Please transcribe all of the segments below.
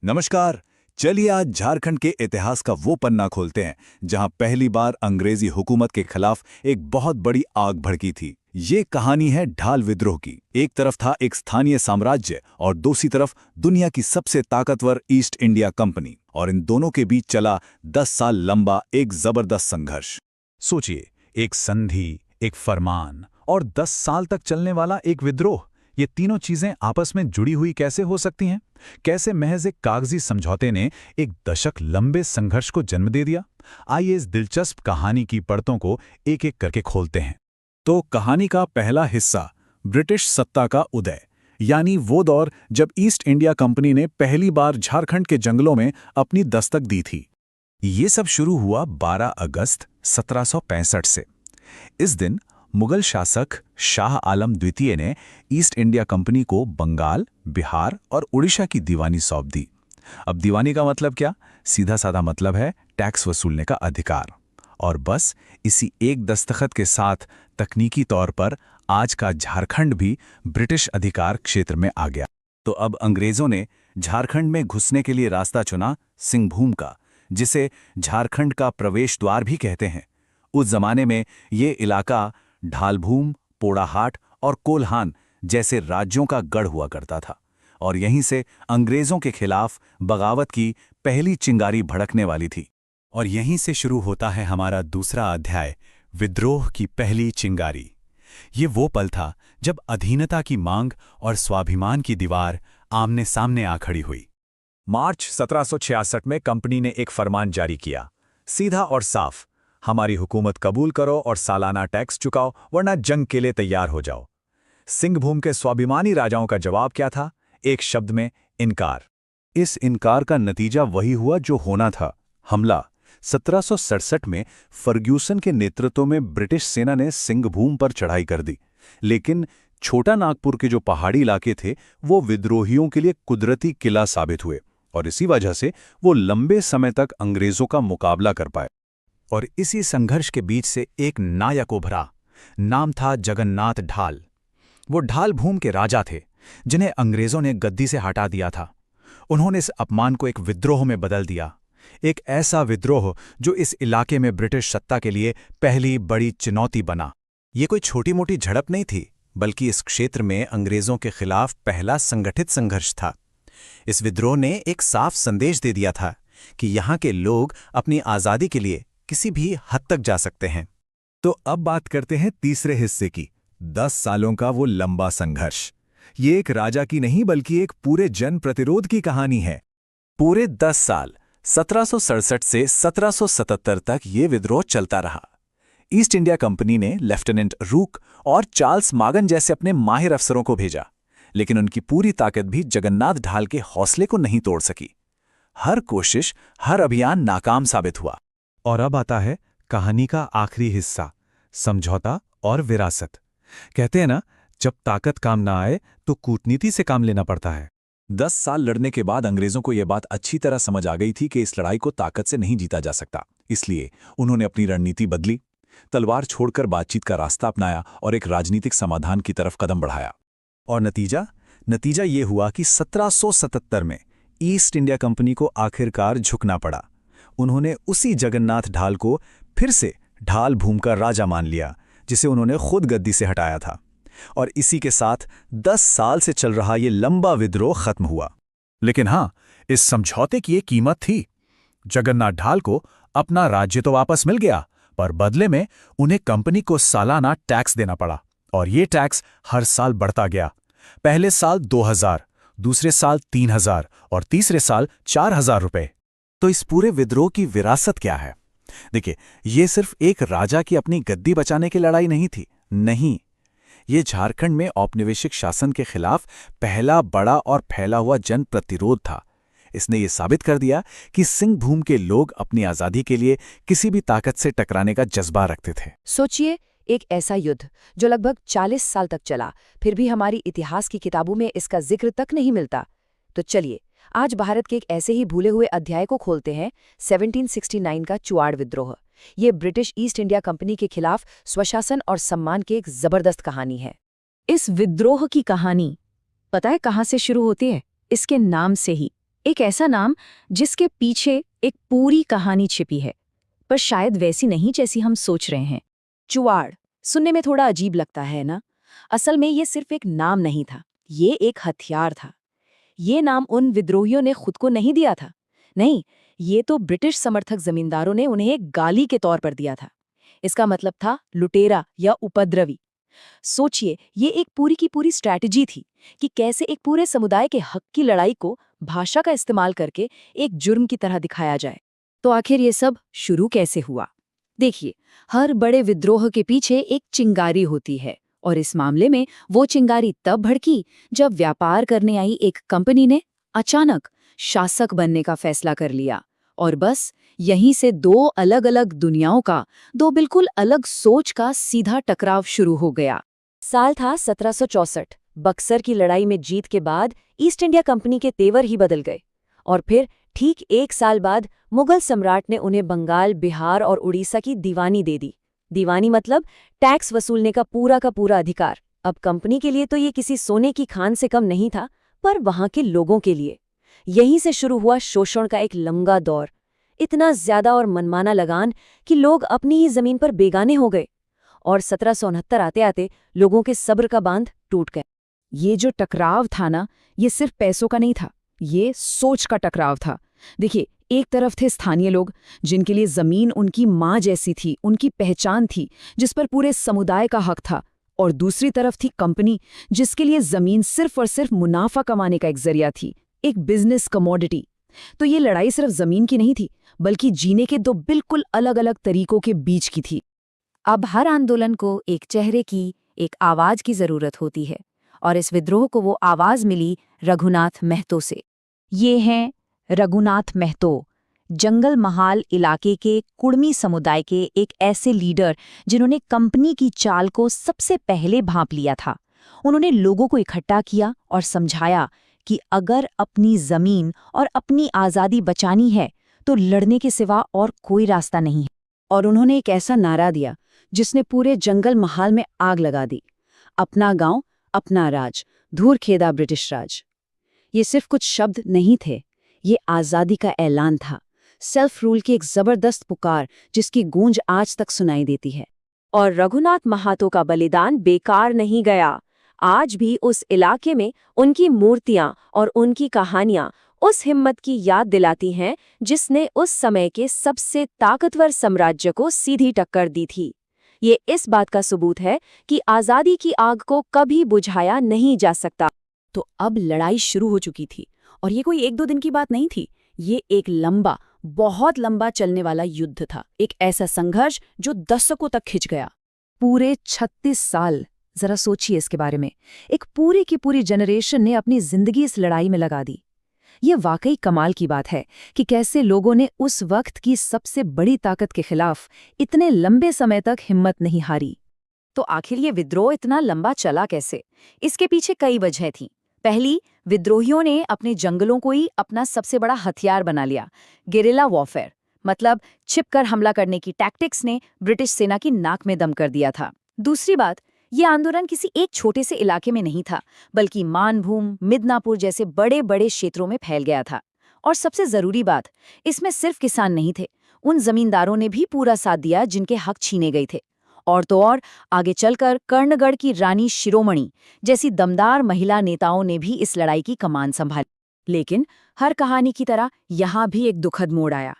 नमस्कार। चलिए आज झारखंड के इतिहास का वो पन्ना खोलते हैं जहां पहली बार अंग्रेजी हुकूमत के खिलाफ एक बहुत बड़ी आग भड़की थी। ये कहानी है ढाल विद्रोह की। एक तरफ था एक स्थानीय साम्राज्य और दूसरी तरफ दुनिया की सबसे ताकतवर ईस्ट इंडिया कंपनी, और इन दोनों के बीच चला 10 साल लंबा एक जबरदस्त संघर्ष। सोचिए, एक संधि, एक फरमान और 10 साल तक चलने वाला एक विद्रोह। ये तीनों चीजें आपस में जुड़ी हुई कैसे हो सकती हैं? कैसे महज एक कागजी समझौते ने एक दशक लंबे संघर्ष को जन्म दे दिया? आइए इस दिलचस्प कहानी की परतों को एक एक करके खोलते हैं। तो कहानी का पहला हिस्सा, ब्रिटिश सत्ता का उदय, यानी वो दौर जब ईस्ट इंडिया कंपनी ने पहली बार झारखंड के जंगलों में अपनी दस्तक दी थी। ये सब शुरू हुआ 12 अगस्त 1765 से। इस दिन मुगल शासक शाह आलम द्वितीय ने ईस्ट इंडिया कंपनी को बंगाल, बिहार और उड़ीसा की दीवानी सौंप दी। अब दीवानी का मतलब क्या? सीधा साधा मतलब है टैक्स वसूलने का अधिकार। और बस इसी एक दस्तखत के साथ तकनीकी तौर पर आज का झारखंड भी ब्रिटिश अधिकार क्षेत्र में आ गया। तो अब अंग्रेजों ने झारखंड में घुसने के लिए रास्ता चुना सिंहभूम का, जिसे झारखंड का प्रवेश द्वार भी कहते हैं। उस जमाने में ये इलाका ढालभूम, पोड़ाहाट और कोल्हान जैसे राज्यों का गढ़ हुआ करता था, और यहीं से अंग्रेजों के खिलाफ बगावत की पहली चिंगारी भड़कने वाली थी। और यहीं से शुरू होता है हमारा दूसरा अध्याय, विद्रोह की पहली चिंगारी। ये वो पल था जब अधीनता की मांग और स्वाभिमान की दीवार आमने सामने आ खड़ी हुई। मार्च 1766 में कंपनी ने एक फरमान जारी किया, सीधा और साफ, हमारी हुकूमत कबूल करो और सालाना टैक्स चुकाओ, वरना जंग के लिए तैयार हो जाओ। सिंहभूम के स्वाभिमानी राजाओं का जवाब क्या था? एक शब्द में, इनकार। इस इनकार का नतीजा वही हुआ जो होना था, हमला। 1767 में फर्ग्यूसन के नेतृत्व में ब्रिटिश सेना ने सिंहभूम पर चढ़ाई कर दी, लेकिन छोटा नागपुर के जो पहाड़ी इलाके थे वो विद्रोहियों के लिए कुदरती किला साबित हुए, और इसी वजह से वो लंबे समय तक अंग्रेजों का मुकाबला कर पाए। और इसी संघर्ष के बीच से एक नायक उभरा। नाम था जगन्नाथ ढाल। वो ढाल भूम के राजा थे जिन्हें अंग्रेजों ने गद्दी से हटा दिया था। उन्होंने इस अपमान को एक विद्रोह में बदल दिया, एक ऐसा विद्रोह जो इस इलाके में ब्रिटिश सत्ता के लिए पहली बड़ी चुनौती बना। ये कोई छोटी मोटी झड़प नहीं थी, बल्कि इस क्षेत्र में अंग्रेजों के खिलाफ पहला संगठित संघर्ष था। इस विद्रोह ने एक साफ संदेश दे दिया था कि यहाँ के लोग अपनी आज़ादी के लिए किसी भी हद तक जा सकते हैं। तो अब बात करते हैं तीसरे हिस्से की, 10 सालों का वो लंबा संघर्ष। ये एक राजा की नहीं बल्कि एक पूरे जन प्रतिरोध की कहानी है। पूरे 10 साल 1767 से 1777 तक ये विद्रोह चलता रहा। ईस्ट इंडिया कंपनी ने लेफ्टिनेंट रूक और चार्ल्स मागन जैसे अपने माहिर अफसरों को भेजा, लेकिन उनकी पूरी ताकत भी जगन्नाथ ढाल के हौसले को नहीं तोड़ सकी। हर कोशिश, हर अभियान नाकाम साबित हुआ। और अब आता है कहानी का आखिरी हिस्सा, समझौता और विरासत। कहते हैं ना, जब ताकत काम ना आए तो कूटनीति से काम लेना पड़ता है। 10 साल लड़ने के बाद अंग्रेजों को यह बात अच्छी तरह समझ आ गई थी कि इस लड़ाई को ताकत से नहीं जीता जा सकता। इसलिए उन्होंने अपनी रणनीति बदली, तलवार छोड़कर बातचीत का रास्ता अपनाया और एक राजनीतिक समाधान की तरफ कदम बढ़ाया। और नतीजा ये हुआ कि 1777 में ईस्ट इंडिया कंपनी को आखिरकार झुकना पड़ा। उन्होंने उसी जगन्नाथ ढाल को फिर से ढाल भूम का राजा मान लिया, जिसे उन्होंने खुद गद्दी से हटाया था। और इसी के साथ 10 साल से चल रहा ये लंबा विद्रोह खत्म हुआ। लेकिन हाँ, इस समझौते की एक कीमत थी। जगन्नाथ ढाल को अपना राज्य तो वापस मिल गया, पर बदले में उन्हें कंपनी को सालाना टैक्स देना पड़ा, और ये टैक्स हर साल बढ़ता गया। पहले साल 2000, दूसरे साल 3000 और तीसरे साल 4000 रुपए। तो इस पूरे विद्रोह की विरासत क्या है? देखिए, ये सिर्फ एक राजा की अपनी गद्दी बचाने की लड़ाई नहीं थी। नहीं, ये झारखंड में औपनिवेशिक शासन के खिलाफ पहला बड़ा और फैला हुआ जन प्रतिरोध था। इसने ये साबित कर दिया कि सिंहभूम के लोग अपनी आज़ादी के लिए किसी भी ताकत से टकराने का जज्बा रखते थे। सोचिए, एक ऐसा युद्ध जो लगभग 40 साल तक चला, फिर भी हमारी इतिहास की किताबों में इसका जिक्र तक नहीं मिलता। तो चलिए आज भारत के एक ऐसे ही भूले हुए अध्याय को खोलते हैं, 1769 का चुआड़ विद्रोह। ये ब्रिटिश ईस्ट इंडिया कंपनी के खिलाफ स्वशासन और सम्मान की एक जबरदस्त कहानी है। इस विद्रोह की कहानी पता है कहाँ से शुरू होती है? इसके नाम से ही, एक ऐसा नाम जिसके पीछे एक पूरी कहानी छिपी है, पर शायद वैसी नहीं जैसी हम सोच रहे हैं। चुवाड़ सुनने में थोड़ा अजीब लगता है ना? असल में ये सिर्फ एक नाम नहीं था, ये एक हथियार था। ये नाम उन विद्रोहियों ने खुद को नहीं दिया था। नहीं, ये तो ब्रिटिश समर्थक जमींदारों ने उन्हें एक गाली के तौर पर दिया था। इसका मतलब था लुटेरा या उपद्रवी। सोचिए, ये एक पूरी की पूरी स्ट्रैटेजी थी कि कैसे एक पूरे समुदाय के हक की लड़ाई को भाषा का इस्तेमाल करके एक जुर्म की तरह दिखाया जाए। तो आखिर ये सब शुरू कैसे हुआ? देखिए, हर बड़े विद्रोह के पीछे एक चिंगारी होती है, और इस मामले में वो चिंगारी तब भड़की जब व्यापार करने आई एक कंपनी ने अचानक शासक बनने का फैसला कर लिया। और बस यहीं से दो अलग अलग दुनियाओं का, दो बिल्कुल अलग सोच का सीधा टकराव शुरू हो गया। साल था 1764। बक्सर की लड़ाई में जीत के बाद ईस्ट इंडिया कंपनी के तेवर ही बदल गए। और फिर ठीक 1 साल बाद मुगल सम्राट ने उन्हें बंगाल, बिहार और उड़ीसा की दीवानी दे दी। दीवानी मतलब टैक्स वसूलने का पूरा अधिकार। अब कंपनी के लिए तो ये किसी सोने की खान से कम नहीं था, पर वहां के लोगों के लिए यहीं से शुरू हुआ शोषण का एक लंबा दौर। इतना ज्यादा और मनमाना लगान कि लोग अपनी ही जमीन पर बेगाने हो गए। और 1769 आते आते लोगों के सब्र का बांध टूट गया। ये जो टकराव था ना, ये सिर्फ पैसों का नहीं था, ये सोच का टकराव था। देखिए, एक तरफ थे स्थानीय लोग जिनके लिए जमीन उनकी माँ जैसी थी, उनकी पहचान थी, जिस पर पूरे समुदाय का हक था। और दूसरी तरफ थी कंपनी, जिसके लिए जमीन सिर्फ और सिर्फ मुनाफा कमाने का एक जरिया थी, एक बिजनेस कमोडिटी। तो ये लड़ाई सिर्फ जमीन की नहीं थी, बल्कि जीने के दो बिल्कुल अलग अलग तरीकों के बीच की थी। अब हर आंदोलन को एक चेहरे की, एक आवाज की जरूरत होती है, और इस विद्रोह को वो आवाज मिली रघुनाथ महतो से। ये हैं रघुनाथ महतो, जंगल महाल इलाके के कुड़मी समुदाय के एक ऐसे लीडर जिन्होंने कंपनी की चाल को सबसे पहले भांप लिया था। उन्होंने लोगों को इकट्ठा किया और समझाया कि अगर अपनी जमीन और अपनी आज़ादी बचानी है तो लड़ने के सिवा और कोई रास्ता नहीं है। और उन्होंने एक ऐसा नारा दिया जिसने पूरे जंगल महाल में आग लगा दी, अपना गांव, अपना राज, धूर खेदा ब्रिटिश राज। ये सिर्फ कुछ शब्द नहीं थे, ये आज़ादी का ऐलान था, सेल्फ रूल की एक जबरदस्त पुकार जिसकी गूंज आज तक सुनाई देती है। और रघुनाथ महातो का बलिदान बेकार नहीं गया। आज भी उस इलाके में उनकी मूर्तियां और उनकी कहानियां उस हिम्मत की याद दिलाती हैं जिसने उस समय के सबसे ताकतवर साम्राज्य को सीधी टक्कर दी थी। ये इस बात का सबूत है कि आज़ादी की आग को कभी बुझाया नहीं जा सकता। तो अब लड़ाई शुरू हो चुकी थी, और ये कोई 1-2 दिन की बात नहीं थी। ये एक लंबा, बहुत लंबा चलने वाला युद्ध था, एक ऐसा संघर्ष जो दशकों तक खिंच गया। पूरे 36 साल। जरा सोचिए इसके बारे में। एक पूरी की पूरी जनरेशन ने अपनी जिंदगी इस लड़ाई में लगा दी। ये वाकई कमाल की बात है कि कैसे लोगों ने उस वक्त की सबसे बड़ी ताकत के खिलाफ इतने लंबे समय तक हिम्मत नहीं हारी। तो आखिर ये विद्रोह इतना लंबा चला कैसे? इसके पीछे कई वजह थीं। पहली, विद्रोहियों ने अपने जंगलों को ही अपना सबसे बड़ा हथियार बना लिया। गेरिला वॉरफेयर मतलब छिपकर हमला करने की टैक्टिक्स ने ब्रिटिश सेना की नाक में दम कर दिया था। दूसरी बात, ये आंदोलन किसी एक छोटे से इलाके में नहीं था, बल्कि मानभूम, मिदनापुर जैसे बड़े बड़े क्षेत्रों में फैल गया था। और सबसे जरूरी बात, इसमें सिर्फ किसान नहीं थे, उन जमींदारों ने भी पूरा साथ दिया जिनके हक छीने गए थे। और तो और आगे चलकर कर्णगढ़ की रानी शिरोमणि जैसी दमदार महिला नेताओं ने भी इस लड़ाई की कमान संभाली। लेकिन हर कहानी की तरह यहाँ भी एक दुखद मोड़ आया।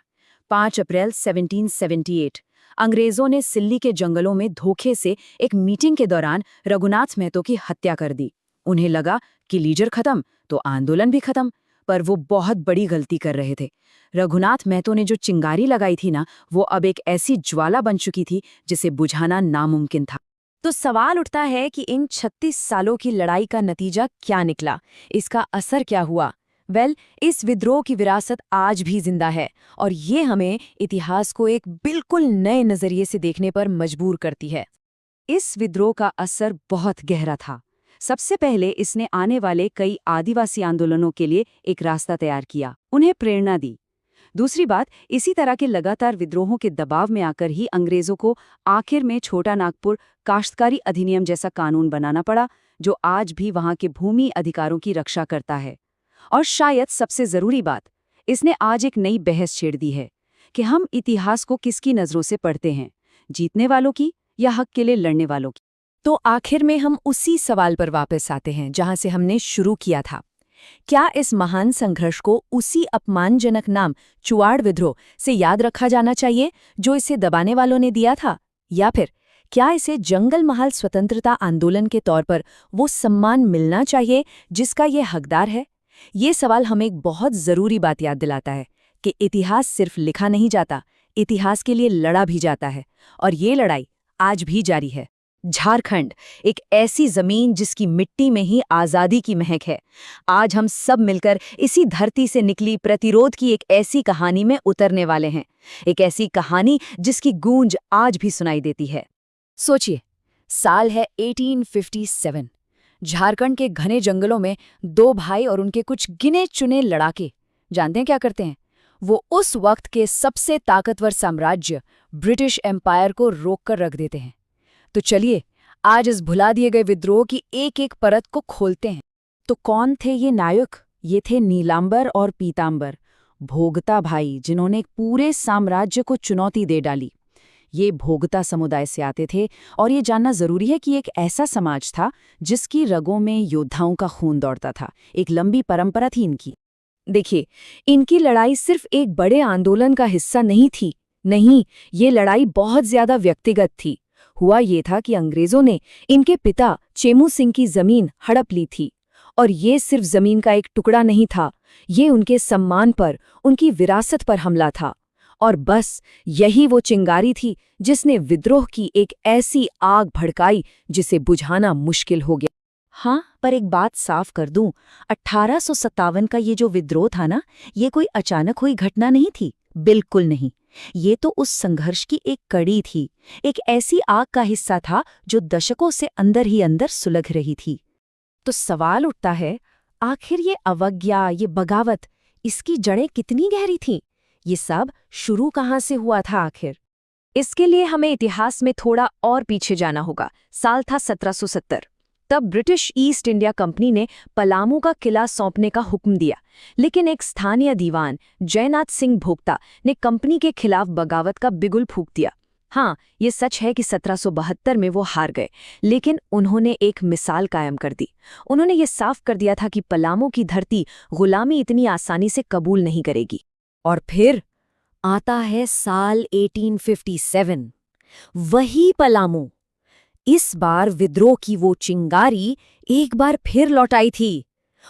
5 अप्रैल 1778 अंग्रेजों ने सिल्ली के जंगलों में धोखे से एक मीटिंग के दौरान रघुनाथ महतो की हत्या कर दी। उन्हें लगा कि लीडर खत्म तो आंदोलन भी खत्म, पर वो बहुत बड़ी गलती कर रहे थे। रघुनाथ महतो ने जो चिंगारी लगाई थी ना, वो अब एक ऐसी ज्वाला बन चुकी थी जिसे बुझाना नामुमकिन था। तो सवाल उठता है कि इन 36 सालों की लड़ाई का नतीजा क्या निकला, इसका असर क्या हुआ? इस विद्रोह की विरासत आज भी जिंदा है, और ये हमें इतिहास को एक बिल्कुल नए नजरिए से देखने पर मजबूर करती है। इस विद्रोह का असर बहुत गहरा था। सबसे पहले इसने आने वाले कई आदिवासी आंदोलनों के लिए एक रास्ता तैयार किया, उन्हें प्रेरणा दी। दूसरी बात, इसी तरह के लगातार विद्रोहों के दबाव में आकर ही अंग्रेजों को आखिर में छोटा नागपुर काश्तकारी अधिनियम जैसा कानून बनाना पड़ा, जो आज भी वहां के भूमि अधिकारों की रक्षा करता है। और शायद सबसे जरूरी बात, इसने आज एक नई बहस छेड़ दी है कि हम इतिहास को किसकी नजरों से पढ़ते हैं, जीतने वालों की या हक के लिए लड़ने वालों की। तो आखिर में हम उसी सवाल पर वापस आते हैं जहां से हमने शुरू किया था। क्या इस महान संघर्ष को उसी अपमानजनक नाम चुआड़ विद्रोह से याद रखा जाना चाहिए जो इसे दबाने वालों ने दिया था, या फिर क्या इसे जंगल महाल स्वतंत्रता आंदोलन के तौर पर वो सम्मान मिलना चाहिए जिसका ये हकदार है? ये सवाल हमें एक बहुत जरूरी बात याद दिलाता है कि इतिहास सिर्फ लिखा नहीं जाता, इतिहास के लिए लड़ा भी जाता है, और ये लड़ाई आज भी जारी है। झारखंड, एक ऐसी जमीन जिसकी मिट्टी में ही आजादी की महक है। आज हम सब मिलकर इसी धरती से निकली प्रतिरोध की एक ऐसी कहानी में उतरने वाले हैं, एक ऐसी कहानी जिसकी गूंज आज भी सुनाई देती है। सोचिए, साल है 1857। झारखंड के घने जंगलों में दो भाई और उनके कुछ गिने चुने लड़ाके, जानते हैं क्या करते हैं? वो उस वक्त के सबसे ताकतवर साम्राज्य ब्रिटिश एम्पायर को रोककर रख देते हैं। तो चलिए आज इस भुला दिए गए विद्रोह की एक एक परत को खोलते हैं। तो कौन थे ये नायक? ये थे नीलांबर और पीतांबर, भोगता भाई जिन्होंने एक पूरे साम्राज्य को चुनौती दे डाली। ये भोगता समुदाय से आते थे, और ये जानना जरूरी है कि एक ऐसा समाज था जिसकी रगों में योद्धाओं का खून दौड़ता था। एक लंबी परंपरा थी इनकी। देखिए, इनकी लड़ाई सिर्फ एक बड़े आंदोलन का हिस्सा नहीं थी। नहीं, ये लड़ाई बहुत ज्यादा व्यक्तिगत थी। हुआ ये था कि अंग्रेजों ने इनके पिता चेमू सिंह की जमीन हड़प ली थी, और ये सिर्फ जमीन का एक टुकड़ा नहीं था, ये उनके सम्मान पर, उनकी विरासत पर हमला था। और बस यही वो चिंगारी थी जिसने विद्रोह की एक ऐसी आग भड़काई जिसे बुझाना मुश्किल हो गया। हाँ, पर एक बात साफ कर दूं, 1857 का ये जो विद्रोह था ना, ये कोई अचानक हुई घटना नहीं थी, बिल्कुल नहीं। ये तो उस संघर्ष की एक कड़ी थी, एक ऐसी आग का हिस्सा था जो दशकों से अंदर ही अंदर सुलग रही थी। तो सवाल उठता है, आखिर ये अवज्ञा, ये बगावत, इसकी जड़ें कितनी गहरी थीं? ये सब शुरू कहाँ से हुआ था आखिर? इसके लिए हमें इतिहास में थोड़ा और पीछे जाना होगा। साल था 1770। तब ब्रिटिश ईस्ट इंडिया कंपनी ने पलामू का किला सौंपने का हुक्म दिया, लेकिन एक स्थानीय दीवान जयनाथ सिंह भोक्ता ने कंपनी के खिलाफ बगावत का बिगुल फूंक दिया। हाँ, ये सच है कि 1772 में वो हार गए, लेकिन उन्होंने एक मिसाल कायम कर दी। उन्होंने ये साफ कर दिया था कि पलामू की धरती गुलामी इतनी आसानी से कबूल नहीं करेगी। और फिर आता है साल 1857, वही पलामू। इस बार विद्रोह की वो चिंगारी एक बार फिर लौटाई थी,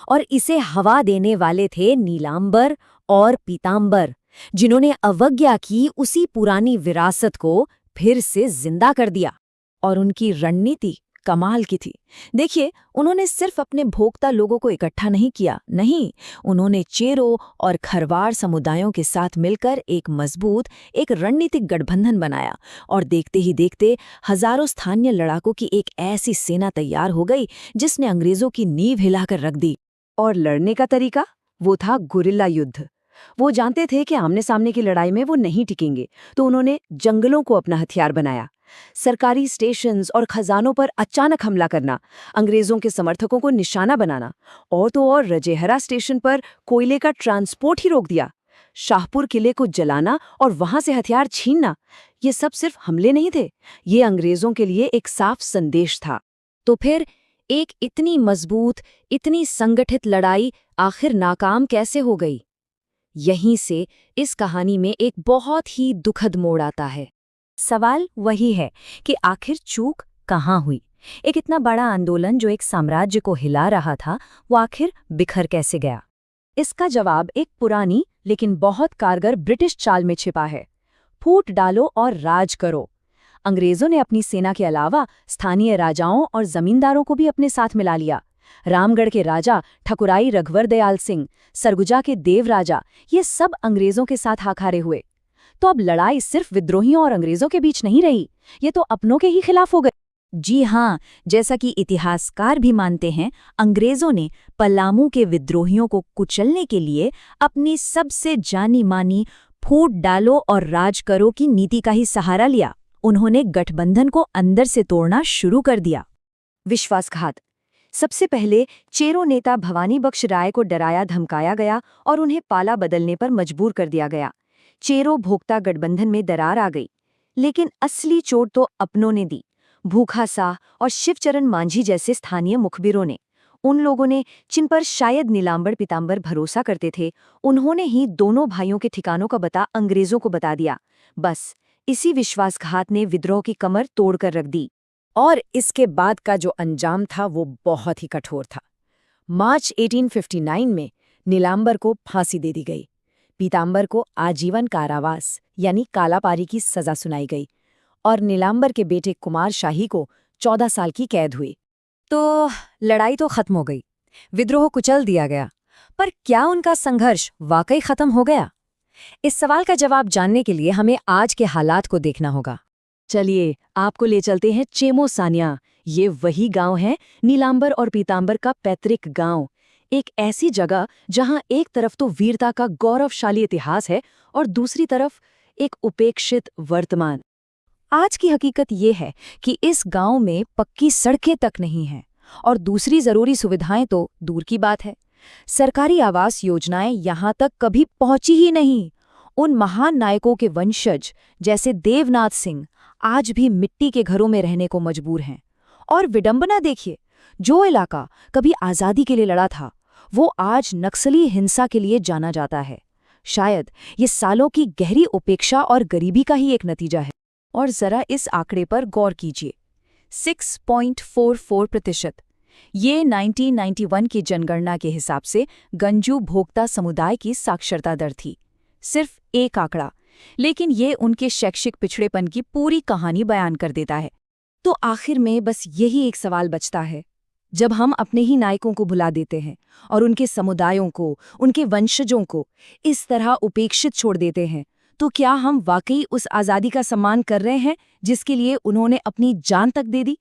और इसे हवा देने वाले थे नीलांबर और पीतांबर, जिन्होंने अवज्ञा की उसी पुरानी विरासत को फिर से जिंदा कर दिया। और उनकी रणनीति कमाल की थी। देखिए, उन्होंने सिर्फ अपने भोक्ता लोगों को इकट्ठा नहीं किया, नहीं, उन्होंने चेरो और खरवाड़ समुदायों के साथ मिलकर एक मजबूत, एक रणनीतिक गठबंधन बनाया, और देखते ही देखते हजारों स्थानीय लड़ाकों की एक ऐसी सेना तैयार हो गई जिसने अंग्रेजों की नींव हिलाकर रख दी। और लड़ने का तरीका, वो था गुरिल्ला युद्ध। वो जानते थे कि आमने सामने की लड़ाई में वो नहीं टिकेंगे, तो उन्होंने जंगलों को अपना हथियार बनाया। सरकारी स्टेशंस और खजानों पर अचानक हमला करना, अंग्रेजों के समर्थकों को निशाना बनाना, और तो और रजेहरा स्टेशन पर कोयले का ट्रांसपोर्ट ही रोक दिया। शाहपुर किले को जलाना और वहां से हथियार छीनना, ये सब सिर्फ हमले नहीं थे, ये अंग्रेजों के लिए एक साफ संदेश था। तो फिर एक इतनी मजबूत, इतनी संगठित लड़ाई आखिर नाकाम कैसे हो गई? यहीं से इस कहानी में एक बहुत ही दुखद मोड़ आता है। सवाल वही है कि आखिर चूक कहाँ हुई? एक इतना बड़ा आंदोलन जो एक साम्राज्य को हिला रहा था, वो आखिर बिखर कैसे गया? इसका जवाब एक पुरानी लेकिन बहुत कारगर ब्रिटिश चाल में छिपा है। फूट डालो और राज करो। अंग्रेजों ने अपनी सेना के अलावा स्थानीय राजाओं और जमींदारों को भी अपने साथ मिला लिया। रामगढ़ के राजा ठकुराई रघुवर दयाल सिंह, सरगुजा के देव राजा, ये सब अंग्रेजों के साथ हाखारे हुए। तो अब लड़ाई सिर्फ विद्रोहियों और अंग्रेजों के बीच नहीं रही, ये तो अपनों के ही खिलाफ हो गई। जी हाँ, जैसा कि इतिहासकार भी मानते हैं, अंग्रेजों ने पलामू के विद्रोहियों को कुचलने के लिए अपनी सबसे जानी मानी फूट डालो और राज करो की नीति का ही सहारा लिया। उन्होंने गठबंधन को अंदर से तोड़ना शुरू कर दिया। विश्वासघात, सबसे पहले चेरो नेता भवानी बख्श राय को डराया धमकाया गया और उन्हें पाला बदलने पर मजबूर कर दिया गया। चेरो भोक्ता गठबंधन में दरार आ गई, लेकिन असली चोट तो अपनों ने दी। भूखा साह और शिवचरण मांझी जैसे स्थानीय मुखबिरों ने, उन लोगों ने जिन पर शायद नीलांबर पीतांबर भरोसा करते थे, उन्होंने ही दोनों भाइयों के ठिकानों का पता अंग्रेजों को बता दिया। बस इसी विश्वासघात ने विद्रोह की कमर तोड़कर रख दी। और इसके बाद का जो अंजाम था वो बहुत ही कठोर था। मार्च 1859 में नीलांबर को फांसी दे दी गई। पीतांबर को आजीवन कारावास यानी कालापारी की सजा सुनाई गई और नीलांबर के बेटे कुमार शाही को 14 साल की कैद हुई। तो लड़ाई तो खत्म हो गई, विद्रोह कुचल दिया गया, पर क्या उनका संघर्ष वाकई खत्म हो गया? इस सवाल का जवाब जानने के लिए हमें आज के हालात को देखना होगा। चलिए आपको ले चलते हैं चेमो सानिया। ये वही गांव है, नीलांबर और पीतांबर का पैतृक गांव। एक ऐसी जगह जहां एक तरफ तो वीरता का गौरवशाली इतिहास है और दूसरी तरफ एक उपेक्षित वर्तमान। आज की हकीकत ये है कि इस गांव में पक्की सड़कें तक नहीं हैं और दूसरी जरूरी सुविधाएं तो दूर की बात है। सरकारी आवास योजनाएं यहां तक कभी पहुंची ही नहीं। उन महान नायकों के वंशज जैसे देवनाथ सिंह आज भी मिट्टी के घरों में रहने को मजबूर हैं। और विडंबना देखिए, जो इलाका कभी आज़ादी के लिए लड़ा था वो आज नक्सली हिंसा के लिए जाना जाता है। शायद ये सालों की गहरी उपेक्षा और गरीबी का ही एक नतीजा है। और जरा इस आंकड़े पर गौर कीजिए, 6.44%। ये 1991 की जनगणना के हिसाब से गंजू भोक्ता समुदाय की साक्षरता दर थी। सिर्फ एक आंकड़ा, लेकिन ये उनके शैक्षिक पिछड़ेपन की पूरी कहानी बयान कर देता है। तो आखिर में बस यही एक सवाल बचता है, जब हम अपने ही नायकों को भुला देते हैं और उनके समुदायों को, उनके वंशजों को इस तरह उपेक्षित छोड़ देते हैं, तो क्या हम वाकई उस आज़ादी का सम्मान कर रहे हैं जिसके लिए उन्होंने अपनी जान तक दे दी?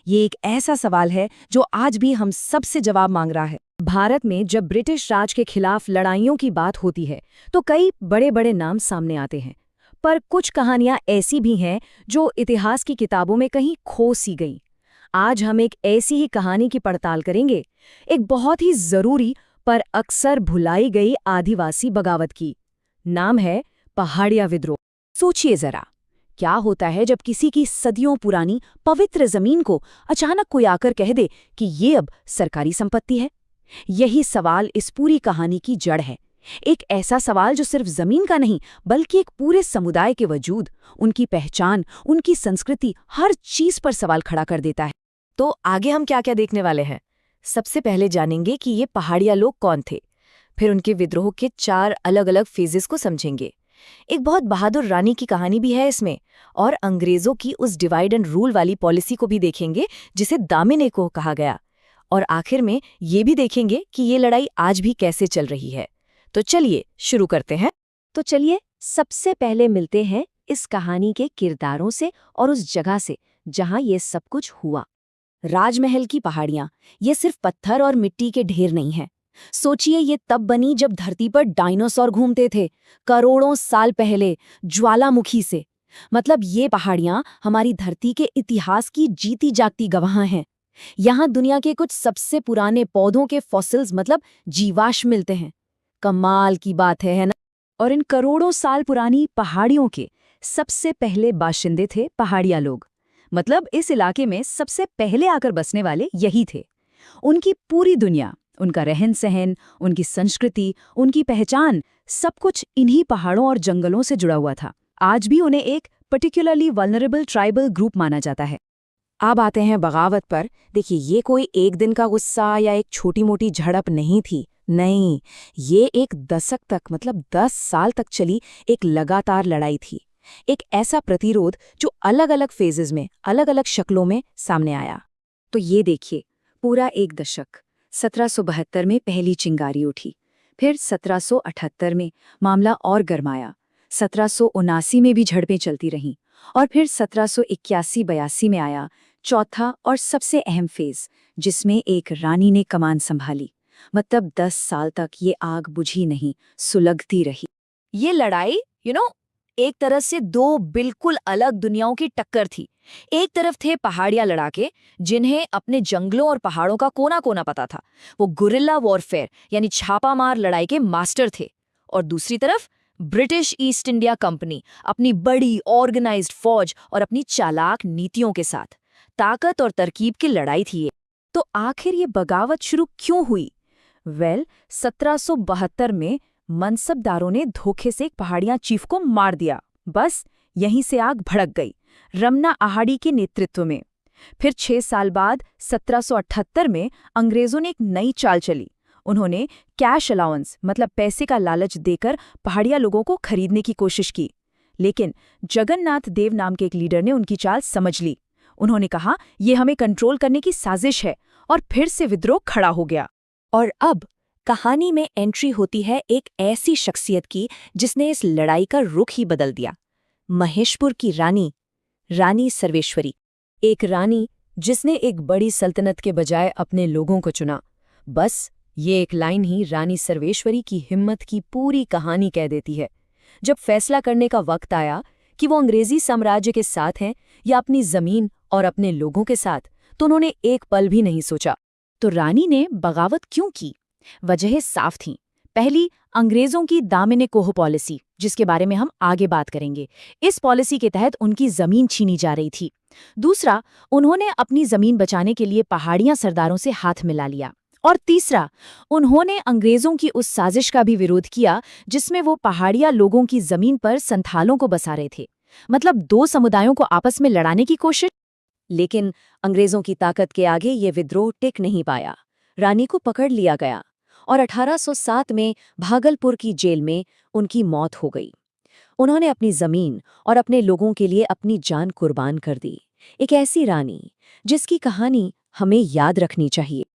ये एक ऐसा सवाल है जो आज भी हम सबसे जवाब मांग रहा है। भारत में जब ब्रिटिश राज के खिलाफ लड़ाइयों की बात होती है तो कई बड़े बड़े नाम सामने आते हैं, पर कुछ कहानियां ऐसी भी हैं जो इतिहास की किताबों में कहीं खो सी गईं। आज हम एक ऐसी ही कहानी की पड़ताल करेंगे, एक बहुत ही जरूरी पर अक्सर भुलाई गई आदिवासी बगावत की। नाम है पहाड़िया विद्रोह। सोचिए जरा, क्या होता है जब किसी की सदियों पुरानी पवित्र जमीन को अचानक कोई आकर कह दे कि ये अब सरकारी संपत्ति है? यही सवाल इस पूरी कहानी की जड़ है। एक ऐसा सवाल जो सिर्फ जमीन का नहीं, बल्कि एक पूरे समुदाय के वजूद, उनकी पहचान, उनकी संस्कृति, हर चीज पर सवाल खड़ा कर देता है। तो आगे हम क्या क्या देखने वाले हैं? सबसे पहले जानेंगे कि ये पहाड़िया लोग कौन थे, फिर उनके विद्रोह के 4 अलग अलग फेजेस को समझेंगे। एक बहुत बहादुर रानी की कहानी भी है इसमें, और अंग्रेजों की उस डिवाइड एंड रूल वाली पॉलिसी को भी देखेंगे जिसे दामिने को कहा गया। और आखिर में ये भी देखेंगे कि ये लड़ाई आज भी कैसे चल रही है। तो चलिए शुरू करते हैं। तो चलिए सबसे पहले मिलते हैं इस कहानी के किरदारों से और उस जगह से जहां ये सब कुछ हुआ। राजमहल की पहाड़ियां ये सिर्फ पत्थर और मिट्टी के ढेर नहीं है। सोचिए, ये तब बनी जब धरती पर डायनासोर घूमते थे, करोड़ों साल पहले, ज्वालामुखी से। मतलब ये पहाड़ियां हमारी धरती के इतिहास की जीती जागती गवाह हैं। यहाँ दुनिया के कुछ सबसे पुराने पौधों के फॉसिल्स मतलब जीवाश्म मिलते हैं। कमाल की बात है ना? और इन करोड़ों साल पुरानी पहाड़ियों के सबसे पहले बाशिंदे थे पहाड़िया लोग। मतलब इस इलाके में सबसे पहले आकर बसने वाले यही थे। उनकी पूरी दुनिया, उनका रहन सहन, उनकी संस्कृति, उनकी पहचान, सब कुछ इन्हीं पहाड़ों और जंगलों से जुड़ा हुआ था। आज भी उन्हें एक पर्टिकुलरली वल्नरेबल ट्राइबल ग्रुप माना जाता है। अब आते हैं बगावत पर। देखिए, ये कोई एक दिन का गुस्सा या एक छोटी मोटी झड़प नहीं थी। नहीं, ये एक दशक तक मतलब 10 साल तक चली एक लगातार लड़ाई थी। एक ऐसा प्रतिरोध जो अलग अलग फेजेस में, अलग अलग शक्लों में सामने आया। तो ये देखिए, पूरा एक दशक। 1772 में पहली चिंगारी उठी, फिर 1778 में मामला और गरमाया, 1779 में भी झड़पें चलती रहीं, और फिर 1781-82 में आया चौथा और सबसे अहम फेज, जिसमें एक रानी ने कमान संभाली। मतलब 10 साल तक ये आग बुझी नहीं, सुलगती रही। ये लड़ाई एक तरह से 2 बिल्कुल अलग दुनियाओं की टक्कर थी। एक तरफ थे पहाड़िया लड़ाके, जिन्हें अपने जंगलों और पहाड़ों का कोना कोना पता था। वो गुरिल्ला वॉरफेयर यानी छापामार लड़ाई के मास्टर थे। और दूसरी तरफ ब्रिटिश ईस्ट इंडिया कंपनी अपनी बड़ी ऑर्गेनाइज्ड फौज और अपनी चालाक नीतियों के साथ। ताकत और तरकीब की लड़ाई थी ये। तो आखिर ये बगावत शुरू क्यों हुई? 1772 में मनसबदारों ने धोखे से एक पहाड़िया चीफ को मार दिया। बस यहीं से आग भड़क गई, रमना आहाड़ी के नेतृत्व में। फिर 6 साल बाद 1778 में अंग्रेजों ने एक नई चाल चली। उन्होंने कैश अलाउंस मतलब पैसे का लालच देकर पहाड़िया लोगों को खरीदने की कोशिश की। लेकिन जगन्नाथ देव नाम के एक लीडर ने उनकी चाल समझ ली। उन्होंने कहा, ये हमें कंट्रोल करने की साजिश है, और फिर से विद्रोह खड़ा हो गया। और अब कहानी में एंट्री होती है एक ऐसी शख्सियत की जिसने इस लड़ाई का रुख ही बदल दिया। महेशपुर की रानी, रानी सर्वेश्वरी। एक रानी जिसने एक बड़ी सल्तनत के बजाय अपने लोगों को चुना। बस ये एक लाइन ही रानी सर्वेश्वरी की हिम्मत की पूरी कहानी कह देती है। जब फैसला करने का वक्त आया कि वो अंग्रेजी साम्राज्य के साथ हैं या अपनी जमीन और अपने लोगों के साथ, तो उन्होंने एक पल भी नहीं सोचा। तो रानी ने बगावत क्यों की? वजहें साफ थीं। पहली, अंग्रेजों की दामिने कोह पॉलिसी, जिसके बारे में हम आगे बात करेंगे। इस पॉलिसी के तहत उनकी जमीन छीनी जा रही थी। दूसरा, उन्होंने अपनी जमीन बचाने के लिए पहाड़ियां सरदारों से हाथ मिला लिया। और तीसरा, उन्होंने अंग्रेजों की उस साजिश का भी विरोध किया जिसमें वो पहाड़िया लोगों की जमीन पर संथालों को बसा रहे थे। मतलब 2 समुदायों को आपस में लड़ाने की कोशिश। लेकिन अंग्रेजों की ताकत के आगे ये विद्रोह टिक नहीं पाया। रानी को पकड़ लिया गया और 1807 में भागलपुर की जेल में उनकी मौत हो गई। उन्होंने अपनी जमीन और अपने लोगों के लिए अपनी जान कुर्बान कर दी। एक ऐसी रानी जिसकी कहानी हमें याद रखनी चाहिए।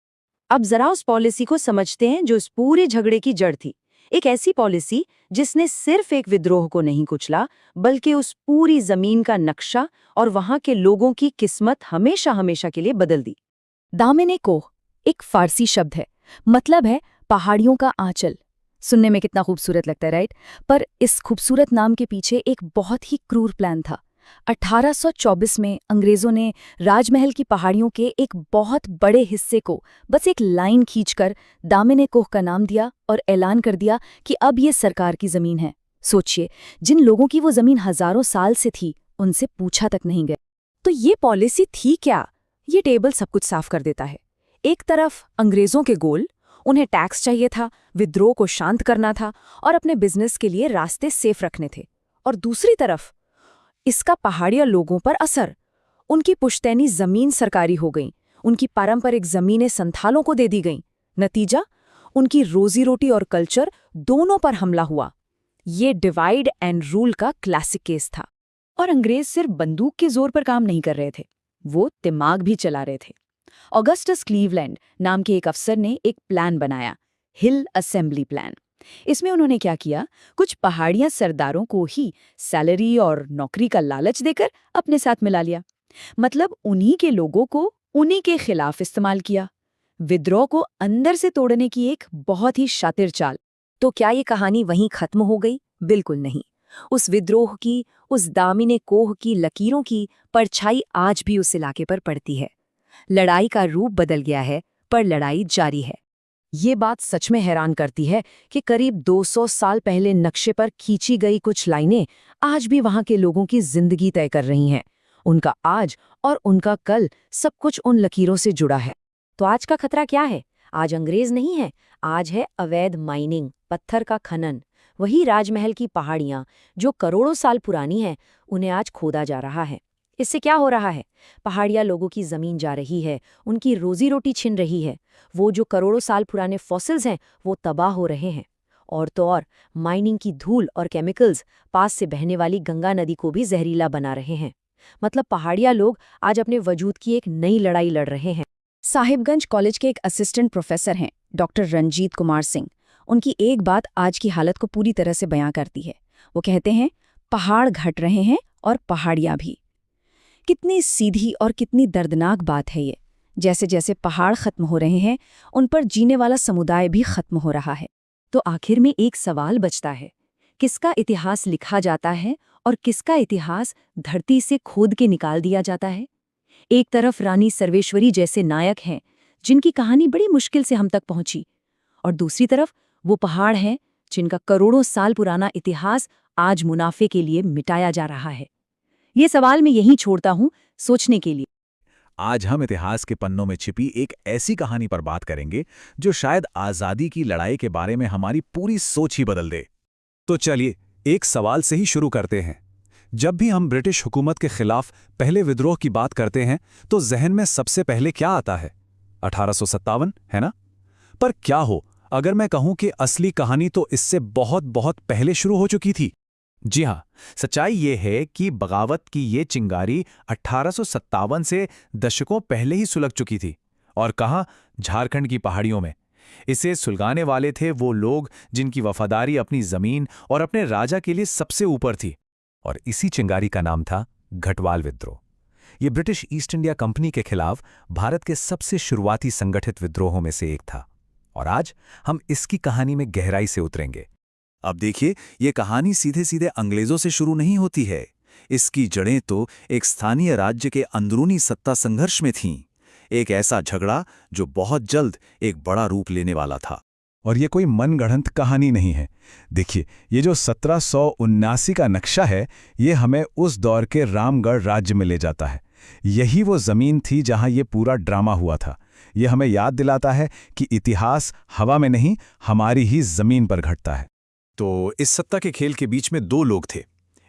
अब जरा उस पॉलिसी को समझते हैं जो इस पूरे झगड़े की जड़ थी। एक ऐसी पॉलिसी जिसने सिर्फ एक विद्रोह को नहीं कुचला, बल्कि उस पूरी जमीन का नक्शा और वहां के लोगों की किस्मत हमेशा हमेशा के लिए बदल दी। दामिने कोह एक फारसी शब्द है, मतलब है पहाड़ियों का आंचल। सुनने में कितना खूबसूरत लगता है, राइट? पर इस खूबसूरत नाम के पीछे एक बहुत ही क्रूर प्लान था। 1824 में अंग्रेजों ने राजमहल की पहाड़ियों के एक बहुत बड़े हिस्से को बस एक लाइन खींचकर दामिने कोह का नाम दिया और ऐलान कर दिया कि अब ये सरकार की जमीन है। सोचिए, जिन लोगों की वो जमीन हजारों साल से थी, उनसे पूछा तक नहीं गया। तो ये पॉलिसी थी क्या? ये टेबल सब कुछ साफ कर देता है। एक तरफ अंग्रेजों के गोल, उन्हें टैक्स चाहिए था, विद्रोह को शांत करना था और अपने बिजनेस के लिए रास्ते सेफ रखने थे। और दूसरी तरफ इसका पहाड़िया लोगों पर असर। उनकी पुश्तैनी जमीन सरकारी हो गई, उनकी पारंपरिक जमीनें संथालों को दे दी गईं। नतीजा, उनकी रोजी रोटी और कल्चर दोनों पर हमला हुआ। ये डिवाइड एंड रूल का क्लासिक केस था। और अंग्रेज सिर्फ बंदूक के जोर पर काम नहीं कर रहे थे, वो दिमाग भी चला रहे थे। ऑगस्टस क्लीवलैंड नाम के एक अफसर ने एक प्लान बनाया, हिल असेंबली प्लान। इसमें उन्होंने क्या किया, कुछ पहाड़िया सरदारों को ही सैलरी और नौकरी का लालच देकर अपने साथ मिला लिया। मतलब उन्हीं के लोगों को उन्हीं के खिलाफ इस्तेमाल किया। विद्रोह को अंदर से तोड़ने की एक बहुत ही शातिर चाल। तो क्या ये कहानी वहीं खत्म हो गई? बिल्कुल नहीं। उस विद्रोह की, उस दामिने कोह की लकीरों की परछाई आज भी उस इलाके पर पड़ती है। लड़ाई का रूप बदल गया है, पर लड़ाई जारी है। ये बात सच में हैरान करती है कि करीब 200 साल पहले नक्शे पर खींची गई कुछ लाइनें आज भी वहां के लोगों की जिंदगी तय कर रही हैं। उनका आज और उनका कल सब कुछ उन लकीरों से जुड़ा है। तो आज का खतरा क्या है? आज अंग्रेज नहीं है, आज है अवैध माइनिंग, पत्थर का खनन। वही राजमहल की पहाड़ियां जो करोड़ों साल पुरानी हैं, उन्हें आज खोदा जा रहा है। इससे क्या हो रहा है? पहाड़िया लोगों की जमीन जा रही है, उनकी रोजी रोटी छिन रही है। वो जो करोड़ों साल पुराने फॉसिल्स हैं, वो तबाह हो रहे हैं। और तो और माइनिंग की धूल और केमिकल्स पास से बहने वाली गंगा नदी को भी जहरीला बना रहे हैं। मतलब पहाड़िया लोग आज अपने वजूद की एक नई लड़ाई लड़ रहे हैं। साहिबगंज कॉलेज के एक असिस्टेंट प्रोफेसर हैं, डॉक्टर रंजीत कुमार सिंह। उनकी एक बात आज की हालत को पूरी तरह से बयां करती है। वो कहते हैं, पहाड़ घट रहे हैं और पहाड़ियां भी। कितनी सीधी और कितनी दर्दनाक बात है ये। जैसे जैसे पहाड़ खत्म हो रहे हैं, उन पर जीने वाला समुदाय भी खत्म हो रहा है। तो आखिर में एक सवाल बचता है, किसका इतिहास लिखा जाता है और किसका इतिहास धरती से खोद के निकाल दिया जाता है। एक तरफ रानी सर्वेश्वरी जैसे नायक हैं, जिनकी कहानी बड़ी मुश्किल से हम तक पहुंची, और दूसरी तरफ वो पहाड़ हैं जिनका करोड़ों साल पुराना इतिहास आज मुनाफे के लिए मिटाया जा रहा है। ये सवाल मैं यहीं छोड़ता हूं सोचने के लिए। आज हम इतिहास के पन्नों में छिपी एक ऐसी कहानी पर बात करेंगे जो शायद आज़ादी की लड़ाई के बारे में हमारी पूरी सोच ही बदल दे। तो चलिए एक सवाल से ही शुरू करते हैं। जब भी हम ब्रिटिश हुकूमत के खिलाफ पहले विद्रोह की बात करते हैं तो जहन में सबसे पहले क्या आता है? 1857, है ना? पर क्या हो अगर मैं कहूं कि असली कहानी तो इससे बहुत बहुत पहले शुरू हो चुकी थी। जी हाँ, सच्चाई ये है कि बगावत की ये चिंगारी 1857 से दशकों पहले ही सुलग चुकी थी। और कहाँ? झारखंड की पहाड़ियों में। इसे सुलगाने वाले थे वो लोग जिनकी वफादारी अपनी जमीन और अपने राजा के लिए सबसे ऊपर थी। और इसी चिंगारी का नाम था घटवाल विद्रोह। ये ब्रिटिश ईस्ट इंडिया कंपनी के खिलाफ भारत के सबसे शुरुआती संगठित विद्रोहों में से एक था। और आज हम इसकी कहानी में गहराई से उतरेंगे। अब देखिए, ये कहानी सीधे सीधे अंग्रेजों से शुरू नहीं होती है। इसकी जड़ें तो एक स्थानीय राज्य के अंदरूनी सत्ता संघर्ष में थीं। एक ऐसा झगड़ा जो बहुत जल्द एक बड़ा रूप लेने वाला था। और ये कोई मनगढ़ंत कहानी नहीं है। देखिए, ये जो 1779 का नक्शा है, ये हमें उस दौर के रामगढ़ राज्य में ले जाता है। यही वो जमीन थी जहां ये पूरा ड्रामा हुआ था। ये हमें याद दिलाता है कि इतिहास हवा में नहीं, हमारी ही जमीन पर घटता है। तो इस सत्ता के खेल के बीच में दो लोग थे।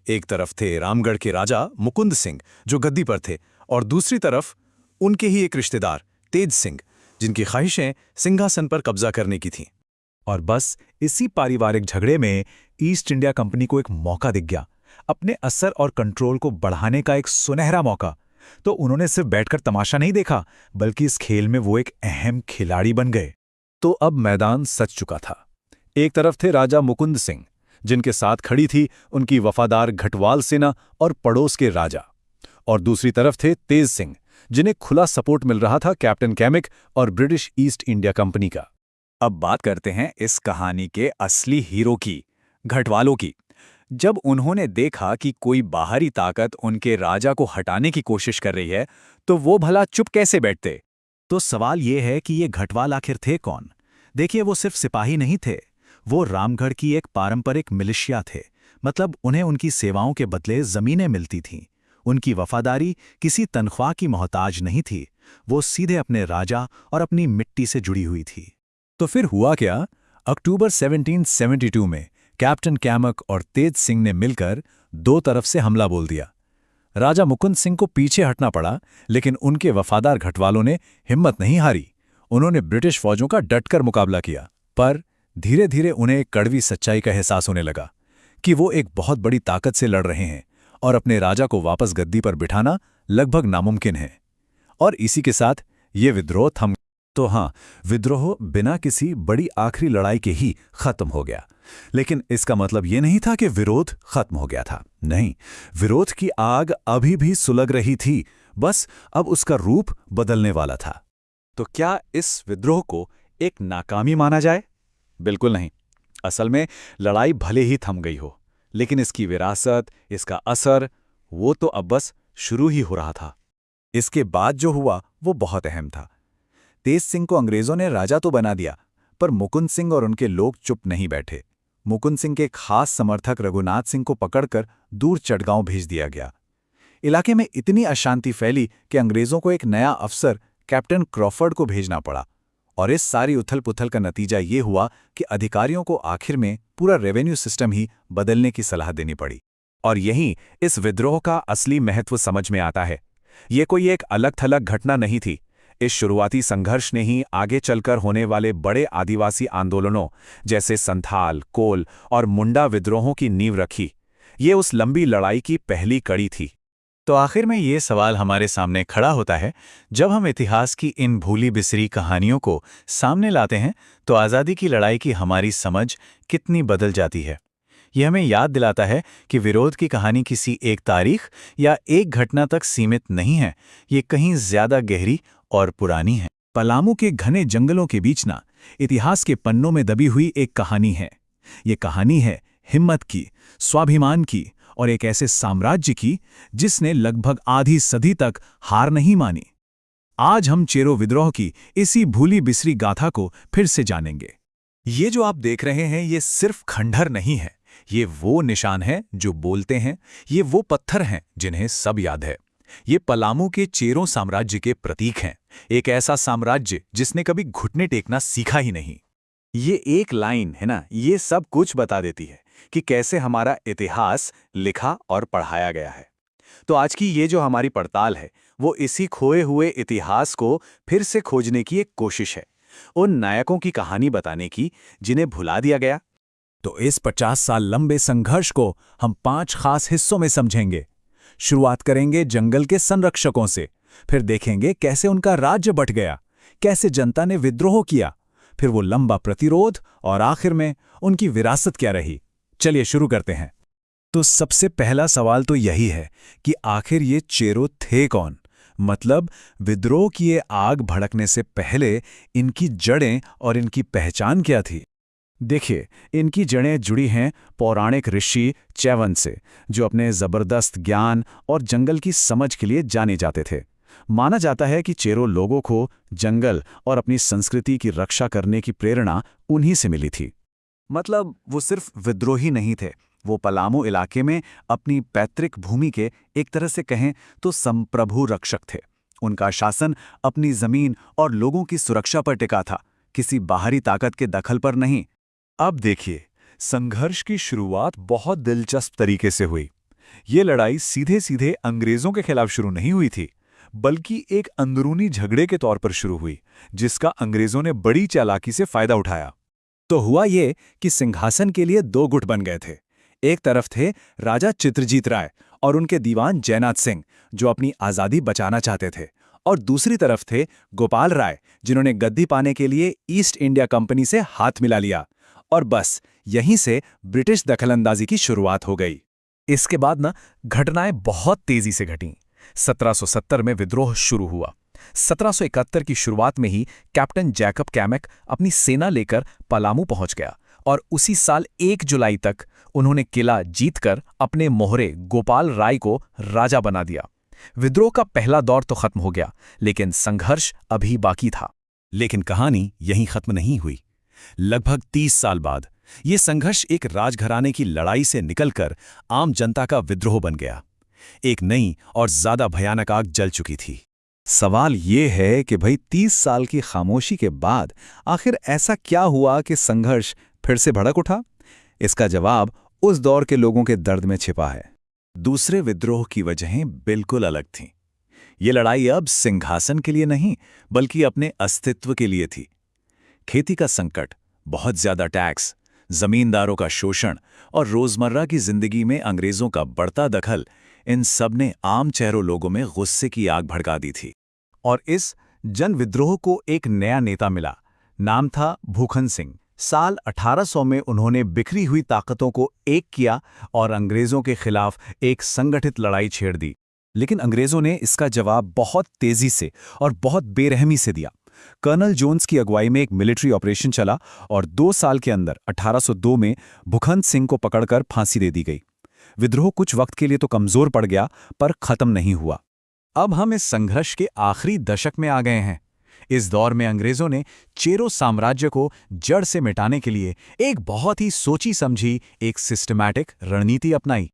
एक तरफ थे रामगढ़ के राजा मुकुंद सिंह, जो गद्दी पर थे, और दूसरी तरफ उनके ही एक रिश्तेदार तेज सिंह, जिनकी ख्वाहिशें सिंहासन पर कब्जा करने की थीं। और बस इसी पारिवारिक झगड़े में ईस्ट इंडिया कंपनी को एक मौका दिख गया, अपने असर और कंट्रोल को बढ़ाने का एक सुनहरा मौका। तो उन्होंने सिर्फ बैठकर तमाशा नहीं देखा, बल्कि इस खेल में वो एक अहम खिलाड़ी बन गए। तो अब मैदान सज चुका था। एक तरफ थे राजा मुकुंद सिंह, जिनके साथ खड़ी थी उनकी वफादार घटवाल सेना और पड़ोस के राजा। और दूसरी तरफ थे तेज सिंह, जिन्हें खुला सपोर्ट मिल रहा था कैप्टन कैमिक और ब्रिटिश ईस्ट इंडिया कंपनी का। अब बात करते हैं इस कहानी के असली हीरो की, घटवालों की। जब उन्होंने देखा कि कोई बाहरी ताकत उनके राजा को हटाने की कोशिश कर रही है, तो वो भला चुप कैसे बैठते? तो सवाल ये है कि ये घटवाल आखिर थे कौन? देखिए, वो सिर्फ सिपाही नहीं थे, वो रामगढ़ की एक पारंपरिक मिलिशिया थे। मतलब उन्हें उनकी सेवाओं के बदले जमीनें मिलती थीं। उनकी वफादारी किसी तनख्वाह की मोहताज नहीं थी, वो सीधे अपने राजा और अपनी मिट्टी से जुड़ी हुई थी। तो फिर हुआ क्या? अक्टूबर 1772 में कैप्टन कैमक और तेज सिंह ने मिलकर दो तरफ से हमला बोल दिया। राजा मुकुंद सिंह को पीछे हटना पड़ा, लेकिन उनके वफादार घटवालों ने हिम्मत नहीं हारी। उन्होंने ब्रिटिश फौजों का डटकर मुकाबला किया। पर धीरे धीरे उन्हें एक कड़वी सच्चाई का एहसास होने लगा कि वो एक बहुत बड़ी ताकत से लड़ रहे हैं और अपने राजा को वापस गद्दी पर बिठाना लगभग नामुमकिन है। और इसी के साथ ये विद्रोह थम। तो हाँ, विद्रोह बिना किसी बड़ी आखिरी लड़ाई के ही खत्म हो गया। लेकिन इसका मतलब ये नहीं था कि विरोध खत्म हो गया था। नहीं, विरोध की आग अभी भी सुलग रही थी, बस अब उसका रूप बदलने वाला था। तो क्या इस विद्रोह को एक नाकामी माना जाए? बिल्कुल नहीं। असल में लड़ाई भले ही थम गई हो, लेकिन इसकी विरासत, इसका असर, वो तो अब बस शुरू ही हो रहा था। इसके बाद जो हुआ वो बहुत अहम था। तेज सिंह को अंग्रेजों ने राजा तो बना दिया, पर मुकुंद सिंह और उनके लोग चुप नहीं बैठे। मुकुंद सिंह के खास समर्थक रघुनाथ सिंह को पकड़कर दूर चटगांव भेज दिया गया। इलाके में इतनी अशांति फैली कि अंग्रेजों को एक नया अफसर कैप्टन क्रॉफर्ड को भेजना पड़ा। और इस सारी उथल पुथल का नतीजा ये हुआ कि अधिकारियों को आखिर में पूरा रेवेन्यू सिस्टम ही बदलने की सलाह देनी पड़ी। और यहीं इस विद्रोह का असली महत्व समझ में आता है। ये कोई एक अलग थलग घटना नहीं थी। इस शुरुआती संघर्ष ने ही आगे चलकर होने वाले बड़े आदिवासी आंदोलनों जैसे संथाल, कोल और मुंडा विद्रोहों की नींव रखी। ये उस लंबी लड़ाई की पहली कड़ी थी। तो आखिर में ये सवाल हमारे सामने खड़ा होता है, जब हम इतिहास की इन भूली बिसरी कहानियों को सामने लाते हैं तो आज़ादी की लड़ाई की हमारी समझ कितनी बदल जाती है। यह हमें याद दिलाता है कि विरोध की कहानी किसी एक तारीख या एक घटना तक सीमित नहीं है, ये कहीं ज्यादा गहरी और पुरानी है। पलामू के घने जंगलों के बीच ना इतिहास के पन्नों में दबी हुई एक कहानी है। ये कहानी है हिम्मत की, स्वाभिमान की और एक ऐसे साम्राज्य की जिसने लगभग आधी सदी तक हार नहीं मानी। आज हम चेरो विद्रोह की इसी भूली बिसरी गाथा को फिर से जानेंगे। ये जो आप देख रहे हैं ये सिर्फ खंडहर नहीं है, ये वो निशान है जो बोलते हैं, ये वो पत्थर हैं जिन्हें सब याद है। ये पलामू के चेरो साम्राज्य के प्रतीक हैं, एक ऐसा साम्राज्य जिसने कभी घुटने टेकना सीखा ही नहीं। ये एक लाइन है ना, ये सब कुछ बता देती है कि कैसे हमारा इतिहास लिखा और पढ़ाया गया है। तो आज की ये जो हमारी पड़ताल है वो इसी खोए हुए इतिहास को फिर से खोजने की एक कोशिश है, उन नायकों की कहानी बताने की जिन्हें भुला दिया गया। तो इस 50 साल लंबे संघर्ष को हम 5 खास हिस्सों में समझेंगे। शुरुआत करेंगे जंगल के संरक्षकों से, फिर देखेंगे कैसे उनका राज्य बंट गया, कैसे जनता ने विद्रोह किया, फिर वो लंबा प्रतिरोध और आखिर में उनकी विरासत क्या रही। चलिए शुरू करते हैं। तो सबसे पहला सवाल तो यही है कि आखिर ये चेरो थे कौन? मतलब विद्रोह की ये आग भड़कने से पहले इनकी जड़ें और इनकी पहचान क्या थी? देखिए, इनकी जड़ें जुड़ी हैं पौराणिक ऋषि चैवन से, जो अपने जबरदस्त ज्ञान और जंगल की समझ के लिए जाने जाते थे। माना जाता है कि चेरो लोगों को जंगल और अपनी संस्कृति की रक्षा करने की प्रेरणा उन्हीं से मिली थी। मतलब वो सिर्फ विद्रोही नहीं थे, वो पलामू इलाके में अपनी पैतृक भूमि के एक तरह से कहें तो संप्रभु रक्षक थे। उनका शासन अपनी जमीन और लोगों की सुरक्षा पर टिका था, किसी बाहरी ताकत के दखल पर नहीं। अब देखिए, संघर्ष की शुरुआत बहुत दिलचस्प तरीके से हुई। ये लड़ाई सीधे सीधे अंग्रेजों के खिलाफ शुरू नहीं हुई थी, बल्कि एक अंदरूनी झगड़े के तौर पर शुरू हुई, जिसका अंग्रेजों ने बड़ी चालाकी से फायदा उठाया। तो हुआ ये कि सिंहासन के लिए 2 गुट बन गए थे। एक तरफ थे राजा चित्रजीत राय और उनके दीवान जयनाथ सिंह, जो अपनी आज़ादी बचाना चाहते थे, और दूसरी तरफ थे गोपाल राय, जिन्होंने गद्दी पाने के लिए ईस्ट इंडिया कंपनी से हाथ मिला लिया। और बस यहीं से ब्रिटिश दखलंदाजी की शुरुआत हो गई। इसके बाद घटनाएं बहुत तेजी से घटीं। 1770 में विद्रोह शुरू हुआ। 1771 की शुरुआत में ही कैप्टन जैकब कैमेक अपनी सेना लेकर पलामू पहुंच गया और उसी साल 1 जुलाई तक उन्होंने किला जीतकर अपने मोहरे गोपाल राय को राजा बना दिया। विद्रोह का पहला दौर तो खत्म हो गया, लेकिन संघर्ष अभी बाकी था। लेकिन कहानी यहीं खत्म नहीं हुई। लगभग 30 साल बाद ये संघर्ष एक राजघराने की लड़ाई से निकलकर आम जनता का विद्रोह बन गया। एक नई और ज्यादा भयानक आग जल चुकी थी। सवाल ये है कि भाई 30 साल की खामोशी के बाद आखिर ऐसा क्या हुआ कि संघर्ष फिर से भड़क उठा? इसका जवाब उस दौर के लोगों के दर्द में छिपा है। दूसरे विद्रोह की वजहें बिल्कुल अलग थीं। ये लड़ाई अब सिंहासन के लिए नहीं, बल्कि अपने अस्तित्व के लिए थी। खेती का संकट, बहुत ज्यादा टैक्स, जमींदारों का शोषण और रोजमर्रा की जिंदगी में अंग्रेजों का बढ़ता दखल, इन सब ने आम चेहरों लोगों में गुस्से की आग भड़का दी थी। और इस जन विद्रोह को एक नया नेता मिला। नाम था भूखन सिंह। साल 1800 में उन्होंने बिखरी हुई ताकतों को एक किया और अंग्रेजों के खिलाफ एक संगठित लड़ाई छेड़ दी। लेकिन अंग्रेजों ने इसका जवाब बहुत तेजी से और बहुत बेरहमी से दिया। कर्नल जोन्स की अगुवाई में एक मिलिट्री ऑपरेशन चला और 2 साल के अंदर 1802 में भूखन सिंह को पकड़कर फांसी दे दी गई। विद्रोह कुछ वक्त के लिए तो कमजोर पड़ गया, पर खत्म नहीं हुआ। अब हम इस संघर्ष के आखिरी दशक में आ गए हैं। इस दौर में अंग्रेजों ने चेरो साम्राज्य को जड़ से मिटाने के लिए एक बहुत ही सोची समझी एक सिस्टमैटिक रणनीति अपनाई।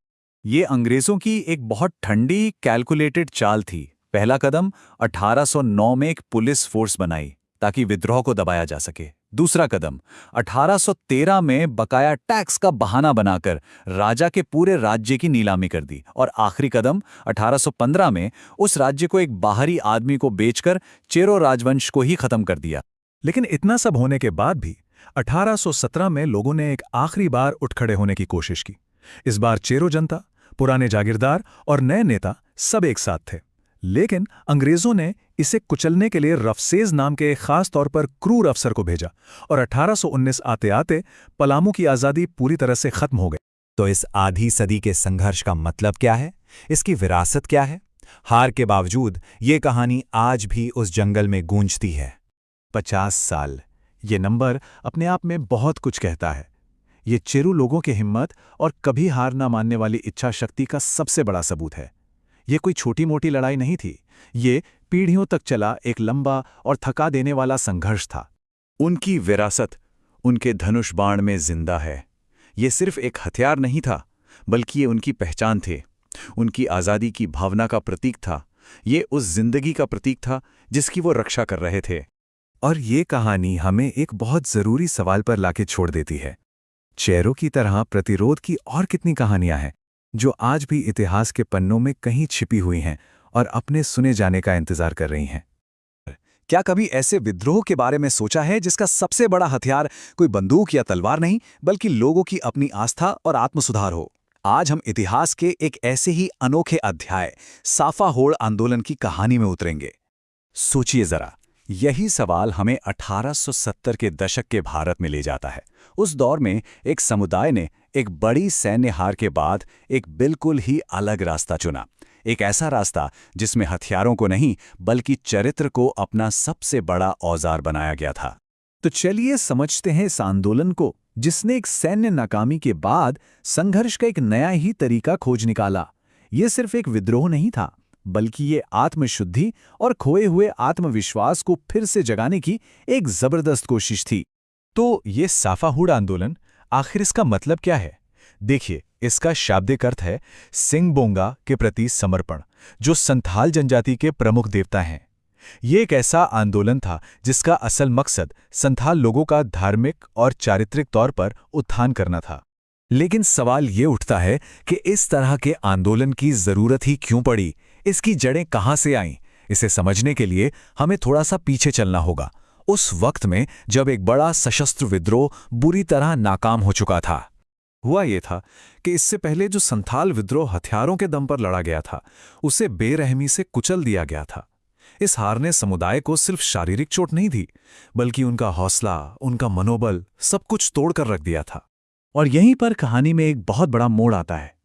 ये अंग्रेजों की एक बहुत ठंडी कैलकुलेटेड चाल थी। पहला कदम 1809 में एक पुलिस फोर्स बनाई ताकि विद्रोह को दबाया जा सके। दूसरा कदम 1813 में बकाया टैक्स का बहाना बनाकर राजा के पूरे राज्य की नीलामी कर दी। और आखिरी कदम 1815 में उस राज्य को एक बाहरी आदमी को बेचकर चेरो राजवंश को ही खत्म कर दिया। लेकिन इतना सब होने के बाद भी 1817 में लोगों ने एक आखिरी बार उठ खड़े होने की कोशिश की। इस बार चेरो जनता, पुराने जागीरदार और नए नेता सब एक साथ थे। लेकिन अंग्रेजों ने इसे कुचलने के लिए रफसेज नाम के एक खास तौर पर क्रूर अफसर को भेजा और 1819 आते आते पलामू की आज़ादी पूरी तरह से खत्म हो गई। तो इस आधी सदी के संघर्ष का मतलब क्या है? इसकी विरासत क्या है? हार के बावजूद ये कहानी आज भी उस जंगल में गूंजती है। 50 साल, ये नंबर अपने आप में बहुत कुछ कहता है। ये चेरू लोगों की हिम्मत और कभी हार ना मानने वाली इच्छा शक्ति का सबसे बड़ा सबूत है। ये कोई छोटी मोटी लड़ाई नहीं थी, ये पीढ़ियों तक चला एक लंबा और थका देने वाला संघर्ष था। उनकी विरासत उनके धनुष बाण में जिंदा है। ये सिर्फ एक हथियार नहीं था, बल्कि ये उनकी पहचान थे, उनकी आज़ादी की भावना का प्रतीक था। ये उस जिंदगी का प्रतीक था जिसकी वो रक्षा कर रहे थे। और ये कहानी हमें एक बहुत ज़रूरी सवाल पर लाके छोड़ देती है। चेरो की तरह प्रतिरोध की और कितनी कहानियां हैं जो आज भी इतिहास के पन्नों में कहीं छिपी हुई हैं और अपने सुने जाने का इंतजार कर रही हैं। क्या कभी ऐसे विद्रोह के बारे में सोचा है जिसका सबसे बड़ा हथियार कोई बंदूक या तलवार नहीं, बल्कि लोगों की अपनी आस्था और आत्मसुधार हो? आज हम इतिहास के एक ऐसे ही अनोखे अध्याय साफा होड़ आंदोलन की कहानी में उतरेंगे। सोचिए जरा, यही सवाल हमें 1870 के दशक के भारत में ले जाता है। उस दौर में एक समुदाय ने एक बड़ी सैन्य हार के बाद एक बिल्कुल ही अलग रास्ता चुना। एक ऐसा रास्ता जिसमें हथियारों को नहीं, बल्कि चरित्र को अपना सबसे बड़ा औजार बनाया गया था। तो चलिए समझते हैं इस आंदोलन को, जिसने एक सैन्य नाकामी के बाद संघर्ष का एक नया ही तरीका खोज निकाला। ये सिर्फ एक विद्रोह नहीं था, बल्कि ये आत्मशुद्धि और खोए हुए आत्मविश्वास को फिर से जगाने की एक जबरदस्त कोशिश थी। तो ये साफा होड़ आंदोलन, आखिर इसका मतलब क्या है? देखिए, इसका शाब्दिक अर्थ है सिंगबोंगा के प्रति समर्पण, जो संथाल जनजाति के प्रमुख देवता हैं। ये एक ऐसा आंदोलन था जिसका असल मकसद संथाल लोगों का धार्मिक और चारित्रिक तौर पर उत्थान करना था। लेकिन सवाल ये उठता है कि इस तरह के आंदोलन की जरूरत ही क्यों पड़ी? इसकी जड़ें कहाँ से आईं? इसे समझने के लिए हमें थोड़ा सा पीछे चलना होगा, उस वक्त में जब एक बड़ा सशस्त्र विद्रोह बुरी तरह नाकाम हो चुका था। हुआ ये था कि इससे पहले जो संथाल विद्रोह हथियारों के दम पर लड़ा गया था, उसे बेरहमी से कुचल दिया गया था। इस हार ने समुदाय को सिर्फ शारीरिक चोट नहीं दी, बल्कि उनका हौसला, उनका मनोबल सब कुछ तोड़कर रख दिया था। और यहीं पर कहानी में एक बहुत बड़ा मोड़ आता है।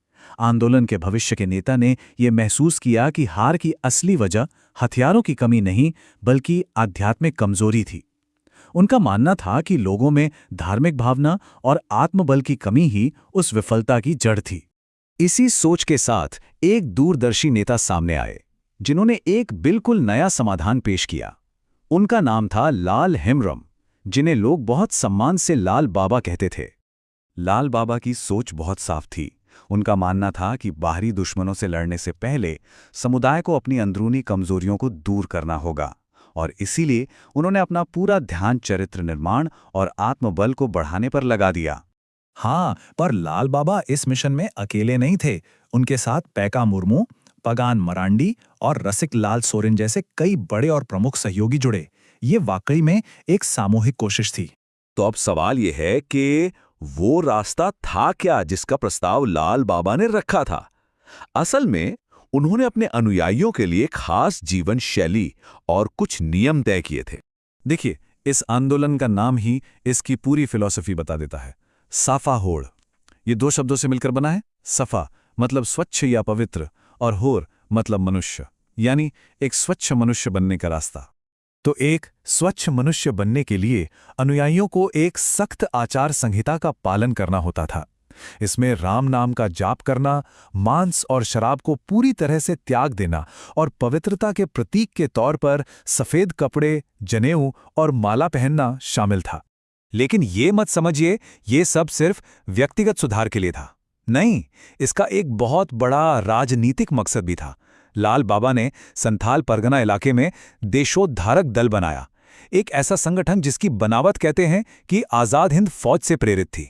आंदोलन के भविष्य के नेता ने यह महसूस किया कि हार की असली वजह हथियारों की कमी नहीं, बल्कि आध्यात्मिक कमजोरी थी। उनका मानना था कि लोगों में धार्मिक भावना और आत्मबल की कमी ही उस विफलता की जड़ थी। इसी सोच के साथ एक दूरदर्शी नेता सामने आए, जिन्होंने एक बिल्कुल नया समाधान पेश किया। उनका नाम था लाल हेम्ब्रम, जिन्हें लोग बहुत सम्मान से लाल बाबा कहते थे। लाल बाबा की सोच बहुत साफ थी। उनका मानना था कि बाहरी दुश्मनों से लड़ने से पहले समुदाय को अपनी अंदरूनी कमजोरियों को दूर करना होगा, और इसीलिए उन्होंने अपना पूरा ध्यान चरित्र निर्माण और आत्मबल को बढ़ाने पर लगा दिया। हाँ, पर लाल बाबा इस मिशन में अकेले नहीं थे। उनके साथ पैका मुर्मू, पगान मरांडी और रसिक लाल सोरेन जैसे कई बड़े और प्रमुख सहयोगी जुड़े। ये वाकई में एक सामूहिक कोशिश थी। तो अब सवाल यह है कि वो रास्ता था क्या जिसका प्रस्ताव लाल बाबा ने रखा था? असल में उन्होंने अपने अनुयायियों के लिए खास जीवन शैली और कुछ नियम तय किए थे। देखिए, इस आंदोलन का नाम ही इसकी पूरी फिलॉसफी बता देता है। साफा होड़, ये दो शब्दों से मिलकर बना है। सफा मतलब स्वच्छ या पवित्र, और होर मतलब मनुष्य, यानी एक स्वच्छ मनुष्य बनने का रास्ता। तो एक स्वच्छ मनुष्य बनने के लिए अनुयायियों को एक सख्त आचार संहिता का पालन करना होता था। इसमें राम नाम का जाप करना, मांस और शराब को पूरी तरह से त्याग देना और पवित्रता के प्रतीक के तौर पर सफेद कपड़े, जनेऊ और माला पहनना शामिल था। लेकिन ये मत समझिए ये सब सिर्फ व्यक्तिगत सुधार के लिए था। नहीं, इसका एक बहुत बड़ा राजनीतिक मकसद भी था। लाल बाबा ने संथाल परगना इलाके में देशोद्धारक दल बनाया, एक ऐसा संगठन जिसकी बनावट कहते हैं कि आजाद हिंद फौज से प्रेरित थी।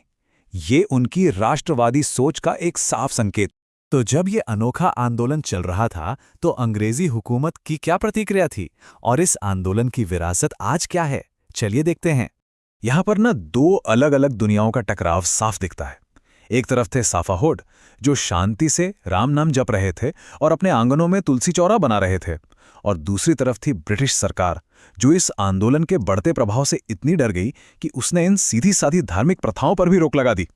ये उनकी राष्ट्रवादी सोच का एक साफ संकेत। तो जब ये अनोखा आंदोलन चल रहा था, तो अंग्रेजी हुकूमत की क्या प्रतिक्रिया थी और इस आंदोलन की विरासत आज क्या है? चलिए देखते हैं। यहां पर ना दो अलग अलग दुनियाओं का टकराव साफ दिखता है। एक तरफ थे साफा होड़, जो शांति से राम नाम जप रहे थे और अपने आंगनों में तुलसी चौरा बना रहे थे, और दूसरी तरफ थी ब्रिटिश सरकार, जो इस आंदोलन के बढ़ते प्रभाव से इतनी डर गई कि उसने इन सीधी साधी धार्मिक प्रथाओं पर भी रोक लगा दी।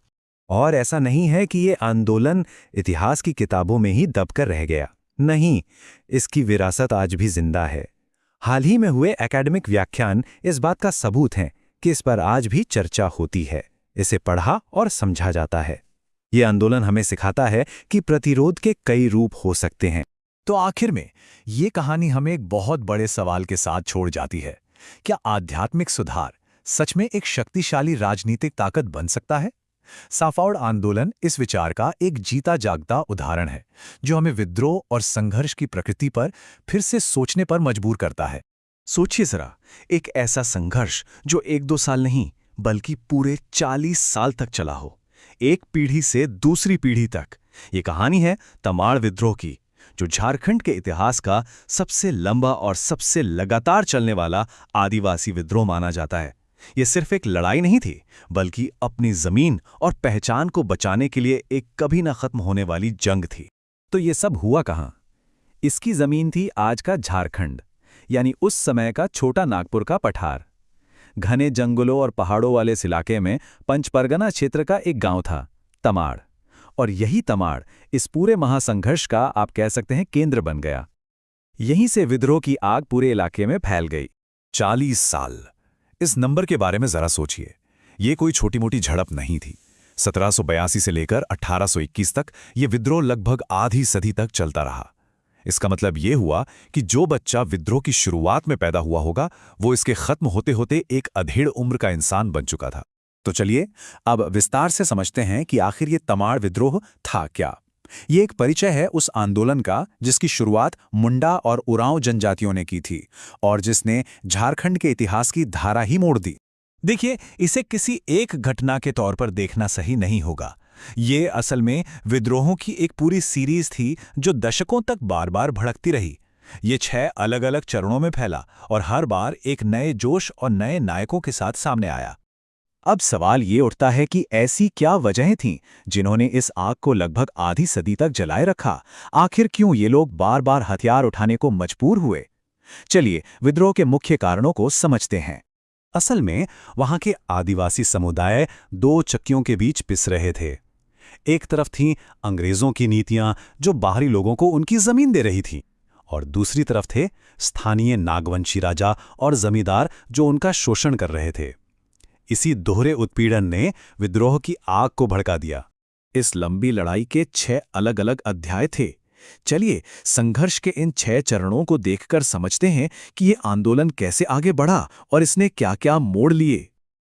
और ऐसा नहीं है कि ये आंदोलन इतिहास की किताबों में ही दबकर रह गया। नहीं, इसकी विरासत आज भी जिंदा है। हाल ही में हुए एकेडमिक व्याख्यान इस बात का सबूत हैं कि इस पर आज भी चर्चा होती है। इसे पढ़ा और समझा जाता है। ये आंदोलन हमें सिखाता है कि प्रतिरोध के कई रूप हो सकते हैं। तो आखिर में ये कहानी हमें एक बहुत बड़े सवाल के साथ छोड़ जाती है। क्या आध्यात्मिक सुधार सच में एक शक्तिशाली राजनीतिक ताकत बन सकता है? साफाउड आंदोलन इस विचार का एक जीता जागता उदाहरण है, जो हमें विद्रोह और संघर्ष की प्रकृति पर फिर से सोचने पर मजबूर करता है। सोचिए जरा, एक ऐसा संघर्ष जो 1-2 साल नहीं बल्कि पूरे 40 साल तक चला हो, एक पीढ़ी से दूसरी पीढ़ी तक। ये कहानी है तमाड़ विद्रोह की, जो झारखंड के इतिहास का सबसे लंबा और सबसे लगातार चलने वाला आदिवासी विद्रोह माना जाता है। ये सिर्फ एक लड़ाई नहीं थी, बल्कि अपनी जमीन और पहचान को बचाने के लिए एक कभी न खत्म होने वाली जंग थी। तो ये सब हुआ कहाँ? इसकी जमीन थी आज का झारखंड, यानी उस समय का छोटा नागपुर का पठार। घने जंगलों और पहाड़ों वाले इस इलाके में पंचपरगना क्षेत्र का एक गांव था, तमाड़। और यही तमाड़ इस पूरे महासंघर्ष का आप कह सकते हैं केंद्र बन गया। यहीं से विद्रोह की आग पूरे इलाके में फैल गई। 40 साल, इस नंबर के बारे में जरा सोचिए। ये कोई छोटी मोटी झड़प नहीं थी। 1782 से लेकर 1821 तक ये विद्रोह लगभग आधी सदी तक चलता रहा। इसका मतलब ये हुआ कि जो बच्चा विद्रोह की शुरुआत में पैदा हुआ होगा, वो इसके खत्म होते होते एक अधेड़ उम्र का इंसान बन चुका था। तो चलिए अब विस्तार से समझते हैं कि आखिर ये तमाड़ विद्रोह था क्या। ये एक परिचय है उस आंदोलन का जिसकी शुरुआत मुंडा और उरांव जनजातियों ने की थी और जिसने झारखंड के इतिहास की धारा ही मोड़ दी। देखिए, इसे किसी एक घटना के तौर पर देखना सही नहीं होगा। ये असल में विद्रोहों की एक पूरी सीरीज थी जो दशकों तक बार बार भड़कती रही। ये 6 अलग अलग चरणों में फैला और हर बार एक नए जोश और नए नायकों के साथ सामने आया। अब सवाल ये उठता है कि ऐसी क्या वजहें थीं जिन्होंने इस आग को लगभग आधी सदी तक जलाए रखा? आखिर क्यों ये लोग बार बार हथियार उठाने को मजबूर हुए? चलिए विद्रोह के मुख्य कारणों को समझते हैं। असल में वहां के आदिवासी समुदाय 2 चक्कियों के बीच पिस रहे थे। एक तरफ थीं अंग्रेजों की नीतियां जो बाहरी लोगों को उनकी जमीन दे रही थीं, और दूसरी तरफ थे स्थानीय नागवंशी राजा और जमींदार जो उनका शोषण कर रहे थे। इसी दोहरे उत्पीड़न ने विद्रोह की आग को भड़का दिया। इस लंबी लड़ाई के 6 अलग अलग अध्याय थे। चलिए संघर्ष के इन 6 चरणों को देखकर समझते हैं कि ये आंदोलन कैसे आगे बढ़ा और इसने क्या-क्या मोड़ लिए।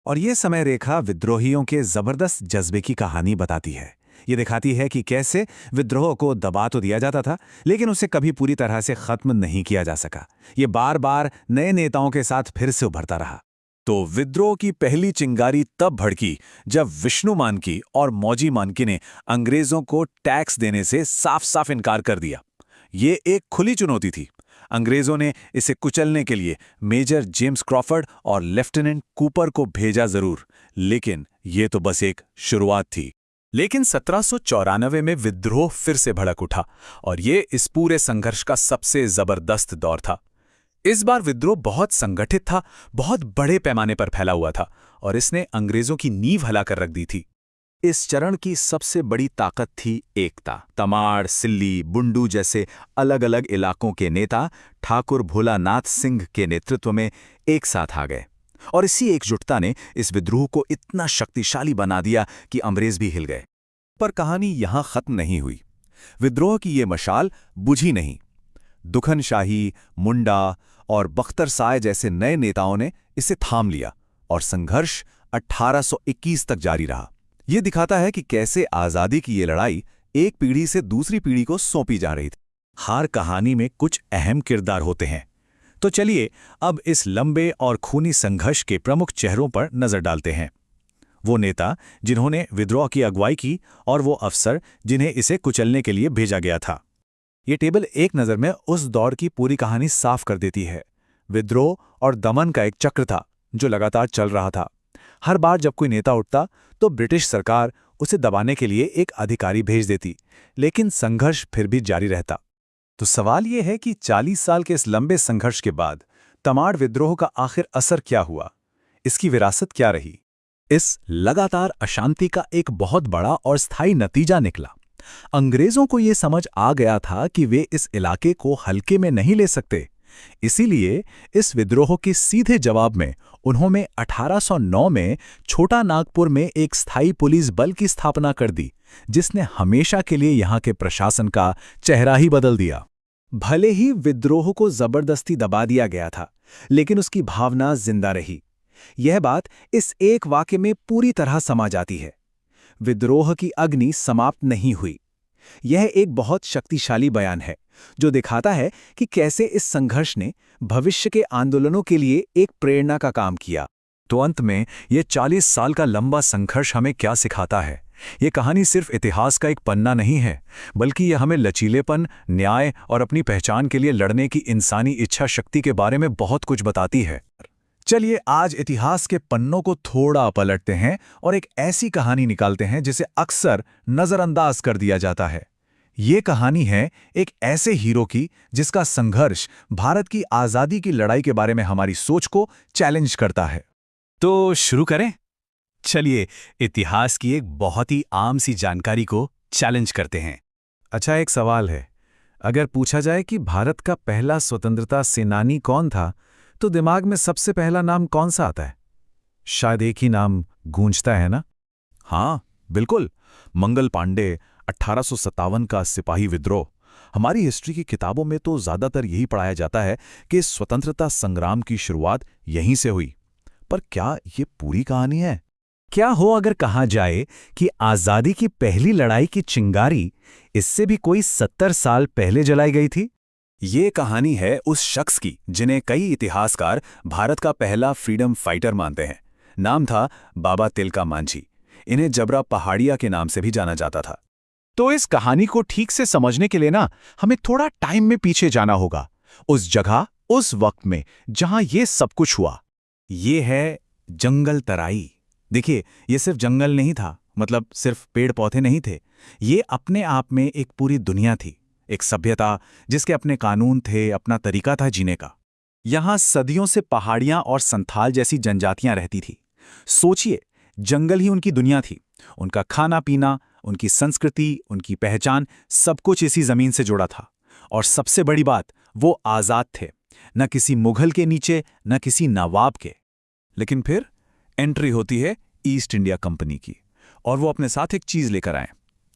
और ये समय रेखा विद्रोहियों के जबरदस्त जज्बे की कहानी बताती है। ये दिखाती है कि कैसे विद्रोह को दबा तो दिया जाता था, लेकिन उसे कभी पूरी तरह से खत्म नहीं किया जा सका। ये बार बार नए नेताओं के साथ फिर से उभरता रहा। तो विद्रोह की पहली चिंगारी तब भड़की जब विष्णु मानकी और मौजी मानकी ने अंग्रेजों को टैक्स देने से साफ साफ इनकार कर दिया। ये एक खुली चुनौती थी। अंग्रेजों ने इसे कुचलने के लिए मेजर जेम्स क्रॉफर्ड और लेफ्टिनेंट कूपर को भेजा जरूर, लेकिन ये तो बस एक शुरुआत थी। लेकिन 1794 में विद्रोह फिर से भड़क उठा और ये इस पूरे संघर्ष का सबसे जबरदस्त दौर था। इस बार विद्रोह बहुत संगठित था, बहुत बड़े पैमाने पर फैला हुआ था और इसने अंग्रेजों की नींव हिलाकर रख दी थी। इस चरण की सबसे बड़ी ताकत थी एकता। तमाड़, सिल्ली, बुंडू जैसे अलग अलग इलाकों के नेता ठाकुर भोलानाथ सिंह के नेतृत्व में एक साथ आ गए और इसी एकजुटता ने इस विद्रोह को इतना शक्तिशाली बना दिया कि अंग्रेज भी हिल गए। पर कहानी यहां खत्म नहीं हुई। विद्रोह की ये मशाल बुझी नहीं। दुखन शाही, मुंडा और बख्तर साय जैसे नए नेताओं ने इसे थाम लिया और संघर्ष 1821 तक जारी रहा। यह दिखाता है कि कैसे आज़ादी की ये लड़ाई एक पीढ़ी से दूसरी पीढ़ी को सौंपी जा रही थी। हर कहानी में कुछ अहम किरदार होते हैं। तो चलिए अब इस लंबे और खूनी संघर्ष के प्रमुख चेहरों पर नजर डालते हैं। वो नेता जिन्होंने विद्रोह की अगुवाई की और वो अफसर जिन्हें इसे कुचलने के लिए भेजा गया था। ये टेबल एक नज़र में उस दौर की पूरी कहानी साफ कर देती है। विद्रोह और दमन का एक चक्र था जो लगातार चल रहा था। हर बार जब कोई नेता उठता तो ब्रिटिश सरकार उसे दबाने के लिए एक अधिकारी भेज देती, लेकिन संघर्ष फिर भी जारी रहता। तो सवाल ये है कि 40 साल के इस लंबे संघर्ष के बाद तमाड़ विद्रोह का आखिर असर क्या हुआ? इसकी विरासत क्या रही? इस लगातार अशांति का एक बहुत बड़ा और स्थायी नतीजा निकला। अंग्रेजों को ये समझ आ गया था कि वे इस इलाके को हल्के में नहीं ले सकते। इसीलिए इस विद्रोह के सीधे जवाब में उन्होंने 1809 में छोटा नागपुर में एक स्थायी पुलिस बल की स्थापना कर दी, जिसने हमेशा के लिए यहाँ के प्रशासन का चेहरा ही बदल दिया। भले ही विद्रोह को जबरदस्ती दबा दिया गया था, लेकिन उसकी भावना जिंदा रही। यह बात इस एक वाक्य में पूरी तरह समा जाती है। विद्रोह की अग्नि समाप्त नहीं हुई। यह एक बहुत शक्तिशाली बयान है जो दिखाता है कि कैसे इस संघर्ष ने भविष्य के आंदोलनों के लिए एक प्रेरणा का काम किया। तो अंत में ये 40 साल का लंबा संघर्ष हमें क्या सिखाता है? ये कहानी सिर्फ इतिहास का एक पन्ना नहीं है, बल्कि यह हमें लचीलेपन, न्याय और अपनी पहचान के लिए लड़ने की इंसानी इच्छा शक्ति के बारे में बहुत कुछ बताती है। चलिए आज इतिहास के पन्नों को थोड़ा पलटते हैं और एक ऐसी कहानी निकालते हैं जिसे अक्सर नजरअंदाज कर दिया जाता है। ये कहानी है एक ऐसे हीरो की जिसका संघर्ष भारत की आज़ादी की लड़ाई के बारे में हमारी सोच को चैलेंज करता है। तो शुरू करें? चलिए इतिहास की एक बहुत ही आम सी जानकारी को चैलेंज करते हैं। अच्छा, एक सवाल है। अगर पूछा जाए कि भारत का पहला स्वतंत्रता सेनानी कौन था, तो दिमाग में सबसे पहला नाम कौन सा आता है? शायद एक ही नाम गूंजता है ना? हाँ बिल्कुल, मंगल पांडे। 1857 का सिपाही विद्रोह। हमारी हिस्ट्री की किताबों में तो ज्यादातर यही पढ़ाया जाता है कि स्वतंत्रता संग्राम की शुरुआत यहीं से हुई। पर क्या ये पूरी कहानी है? क्या हो अगर कहा जाए कि आज़ादी की पहली लड़ाई की चिंगारी इससे भी कोई 70 साल पहले जलाई गई थी? ये कहानी है उस शख्स की जिन्हें कई इतिहासकार भारत का पहला फ्रीडम फाइटर मानते हैं। नाम था बाबा तिलका मांझी। इन्हें जबरा पहाड़िया के नाम से भी जाना जाता था। तो इस कहानी को ठीक से समझने के लिए ना हमें थोड़ा टाइम में पीछे जाना होगा, उस जगह, उस वक्त में जहां ये सब कुछ हुआ। ये है जंगल तराई। देखिए, ये सिर्फ जंगल नहीं था, मतलब सिर्फ पेड़ पौधे नहीं थे। ये अपने आप में एक पूरी दुनिया थी, एक सभ्यता जिसके अपने कानून थे, अपना तरीका था जीने का। यहां सदियों से पहाड़ियां और संथाल जैसी जनजातियां रहती थी। सोचिए, जंगल ही उनकी दुनिया थी। उनका खाना पीना, उनकी संस्कृति, उनकी पहचान, सब कुछ इसी जमीन से जुड़ा था। और सबसे बड़ी बात, वो आज़ाद थे, न किसी मुगल के नीचे, न किसी नवाब के। लेकिन फिर एंट्री होती है ईस्ट इंडिया कंपनी की, और वो अपने साथ एक चीज लेकर आए,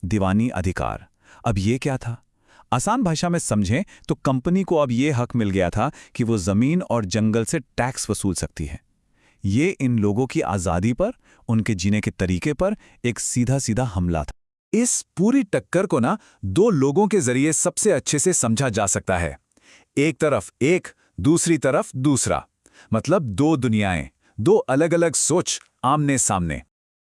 दीवानी अधिकार। अब ये क्या था? आसान भाषा में समझें तो कंपनी को अब ये हक मिल गया था कि वो जमीन और जंगल से टैक्स वसूल सकती है। ये इन लोगों की आज़ादी पर, उनके जीने के तरीके पर एक सीधा सीधा हमला था। इस पूरी टक्कर को ना दो लोगों के जरिए सबसे अच्छे से समझा जा सकता है। एक तरफ एक, दूसरी तरफ दूसरा, मतलब दो दुनियाएं, दो अलग अलग सोच आमने सामने।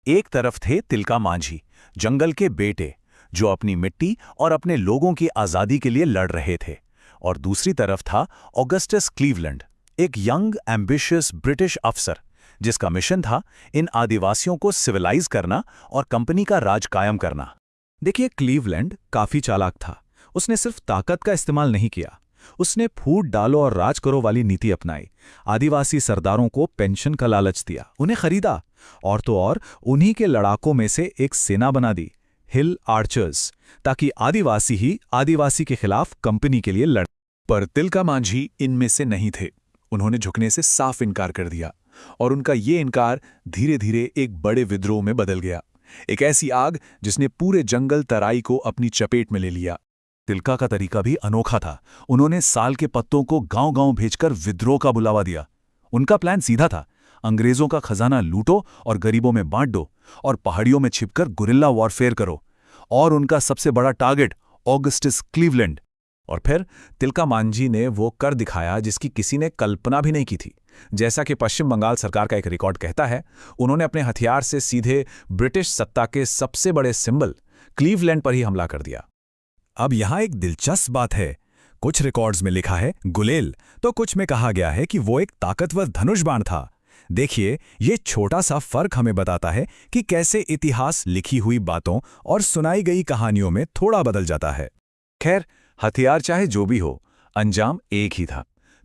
एक तरफ थे तिलका मांझी, जंगल के बेटे, जो अपनी मिट्टी और अपने लोगों की आज़ादी के लिए लड़ रहे थे। और दूसरी तरफ था ऑगस्टस क्लीवलैंड, एक यंग एम्बिशियस ब्रिटिश अफसर, जिसका मिशन था इन आदिवासियों को सिविलाइज करना और कंपनी का राज कायम करना। देखिए, क्लीवलैंड काफी चालाक था। उसने सिर्फ ताकत का इस्तेमाल नहीं किया, उसने फूट डालो और राज करो वाली नीति अपनाई। आदिवासी सरदारों को पेंशन का लालच दिया, उन्हें खरीदा, और तो और उन्हीं के लड़ाकों में से एक सेना बना दी, हिल आर्चर्स, ताकि आदिवासी ही आदिवासी के खिलाफ कंपनी के लिए लड़। पर तिलका मांझी इनमें से नहीं थे। उन्होंने झुकने से साफ इनकार कर दिया, और उनका ये इनकार धीरे धीरे एक बड़े विद्रोह में बदल गया। एक ऐसी आग जिसने पूरे जंगल तराई को अपनी चपेट में ले लिया। तिलका का तरीका भी अनोखा था। उन्होंने साल के पत्तों को गांव-गांव भेजकर विद्रोह का बुलावा दिया। उनका प्लान सीधा था, अंग्रेजों का खजाना लूटो और गरीबों में बांट दो, और पहाड़ियों में छिपकर गुरिल्ला वॉरफेयर करो। और उनका सबसे बड़ा टारगेट ऑगस्टस क्लीवलैंड। और फिर तिलका मांझी ने वो कर दिखाया जिसकी किसी ने कल्पना भी नहीं की थी। जैसा कि पश्चिम बंगाल सरकार का एक रिकॉर्ड कहता है, उन्होंने अपने हथियार से सीधे ब्रिटिश सत्ता के सबसे बड़े सिंबल क्लीवलैंड पर ही हमला कर दिया। अब यहां एक दिलचस्प बात है। कुछ रिकॉर्ड्स में लिखा है गुलेल, तो कुछ में कहा गया है कि वो एक ताकतवर धनुष बाण था। देखिए, ये छोटा सा फर्क हमें बताता है कि कैसे इतिहास लिखी हुई बातों और सुनाई गई कहानियों में थोड़ा बदल जाता है। खैर, हथियार चाहे जो भी हो, अंजाम एक ही था।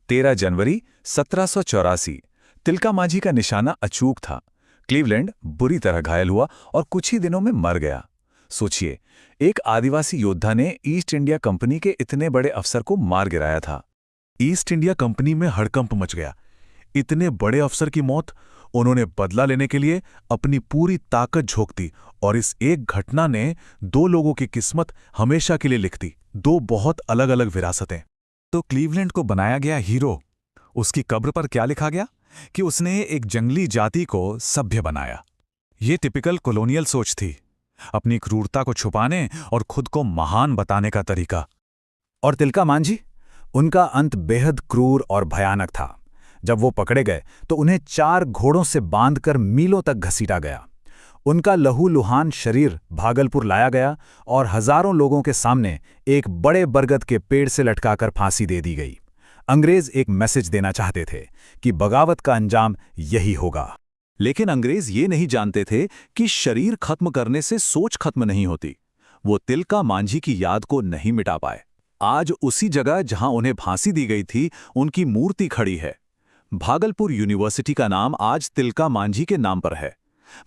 13 जनवरी 1784 तिलका मांझी का निशाना अचूक था। क्लीवलैंड बुरी तरह घायल हुआ और कुछ ही दिनों में मर गया। सोचिए, एक आदिवासी योद्धा ने ईस्ट इंडिया कंपनी के इतने बड़े अफसर को मार गिराया था। ईस्ट इंडिया कंपनी में हड़कंप मच गया। इतने बड़े अफसर की मौत। उन्होंने बदला लेने के लिए अपनी पूरी ताकत झोंक दी और इस एक घटना ने 2 लोगों की किस्मत हमेशा के लिए लिख दी। 2 बहुत अलग अलग विरासतें। तो क्लीवलैंड को बनाया गया हीरो, उसकी कब्र पर क्या लिखा गया कि उसने एक जंगली जाति को सभ्य बनाया। ये टिपिकल कॉलोनियल सोच थी, अपनी क्रूरता को छुपाने और खुद को महान बताने का तरीका। और तिलका मांझी, उनका अंत बेहद क्रूर और भयानक था। जब वो पकड़े गए तो उन्हें 4 घोड़ों से बांधकर मीलों तक घसीटा गया। उनका लहूलुहान शरीर भागलपुर लाया गया और हजारों लोगों के सामने एक बड़े बरगद के पेड़ से लटकाकर फांसी दे दी गई। अंग्रेज एक मैसेज देना चाहते थे कि बगावत का अंजाम यही होगा। लेकिन अंग्रेज ये नहीं जानते थे कि शरीर खत्म करने से सोच खत्म नहीं होती। वो तिलका मांझी की याद को नहीं मिटा पाए। आज उसी जगह जहां उन्हें फांसी दी गई थी, उनकी मूर्ति खड़ी है। भागलपुर यूनिवर्सिटी का नाम आज तिलका मांझी के नाम पर है।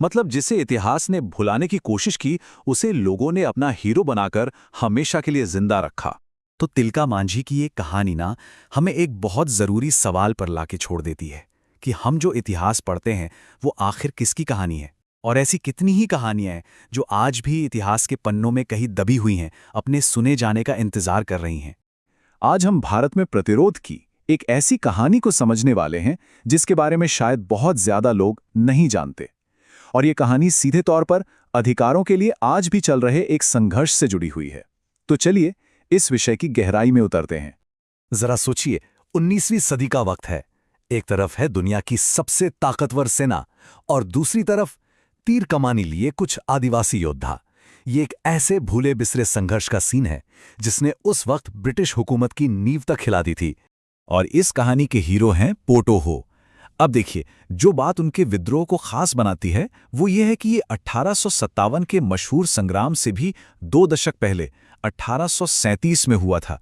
मतलब जिसे इतिहास ने भुलाने की कोशिश की, उसे लोगों ने अपना हीरो बनाकर हमेशा के लिए जिंदा रखा। तो तिलका मांझी की ये कहानी ना हमें एक बहुत ज़रूरी सवाल पर लाके छोड़ देती है कि हम जो इतिहास पढ़ते हैं वो आखिर किसकी कहानी है। और ऐसी कितनी ही कहानियां हैं जो आज भी इतिहास के पन्नों में कहीं दबी हुई हैं, अपने सुने जाने का इंतजार कर रही हैं। आज हम भारत में प्रतिरोध की एक ऐसी कहानी को समझने वाले हैं जिसके बारे में शायद बहुत ज्यादा लोग नहीं जानते। और ये कहानी सीधे तौर पर अधिकारों के लिए आज भी चल रहे एक संघर्ष से जुड़ी हुई है। तो चलिए इस विषय की गहराई में उतरते हैं। जरा सोचिए, 19वीं सदी का वक्त है। एक तरफ है दुनिया की सबसे ताकतवर सेना और दूसरी तरफ तीर कमानी लिए कुछ आदिवासी योद्धा। ये एक ऐसे भूले बिसरे संघर्ष का सीन है जिसने उस वक्त ब्रिटिश हुकूमत की नींव तक हिला दी थी। और इस कहानी के हीरो हैं पोटो हो। अब देखिए, जो बात उनके विद्रोह को खास बनाती है वो ये है कि ये 1857 के मशहूर संग्राम से भी 2 दशक पहले 1837 में हुआ था।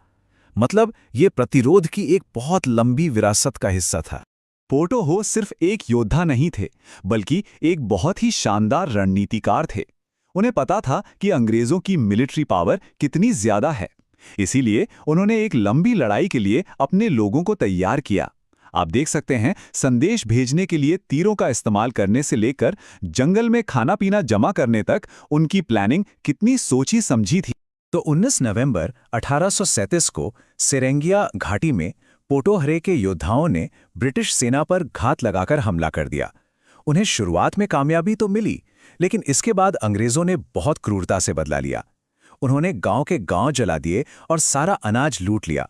मतलब ये प्रतिरोध की एक बहुत लंबी विरासत का हिस्सा था। पोटो हो सिर्फ एक योद्धा नहीं थे, बल्कि एक बहुत ही शानदार रणनीतिकार थे। उन्हें पता था कि अंग्रेजों की मिलिट्री पावर कितनी ज्यादा है, इसीलिए उन्होंने एक लंबी लड़ाई के लिए अपने लोगों को तैयार किया। आप देख सकते हैं, संदेश भेजने के लिए तीरों का इस्तेमाल करने से लेकर जंगल में खाना पीना जमा करने तक उनकी प्लानिंग कितनी सोची समझी थी। तो 19 नवंबर 1837 को सेरेंगिया घाटी में पोटोहरे के योद्धाओं ने ब्रिटिश सेना पर घात लगाकर हमला कर दिया। उन्हें शुरुआत में कामयाबी तो मिली, लेकिन इसके बाद अंग्रेजों ने बहुत क्रूरता से बदला लिया। उन्होंने गांव के गांव जला दिए और सारा अनाज लूट लिया।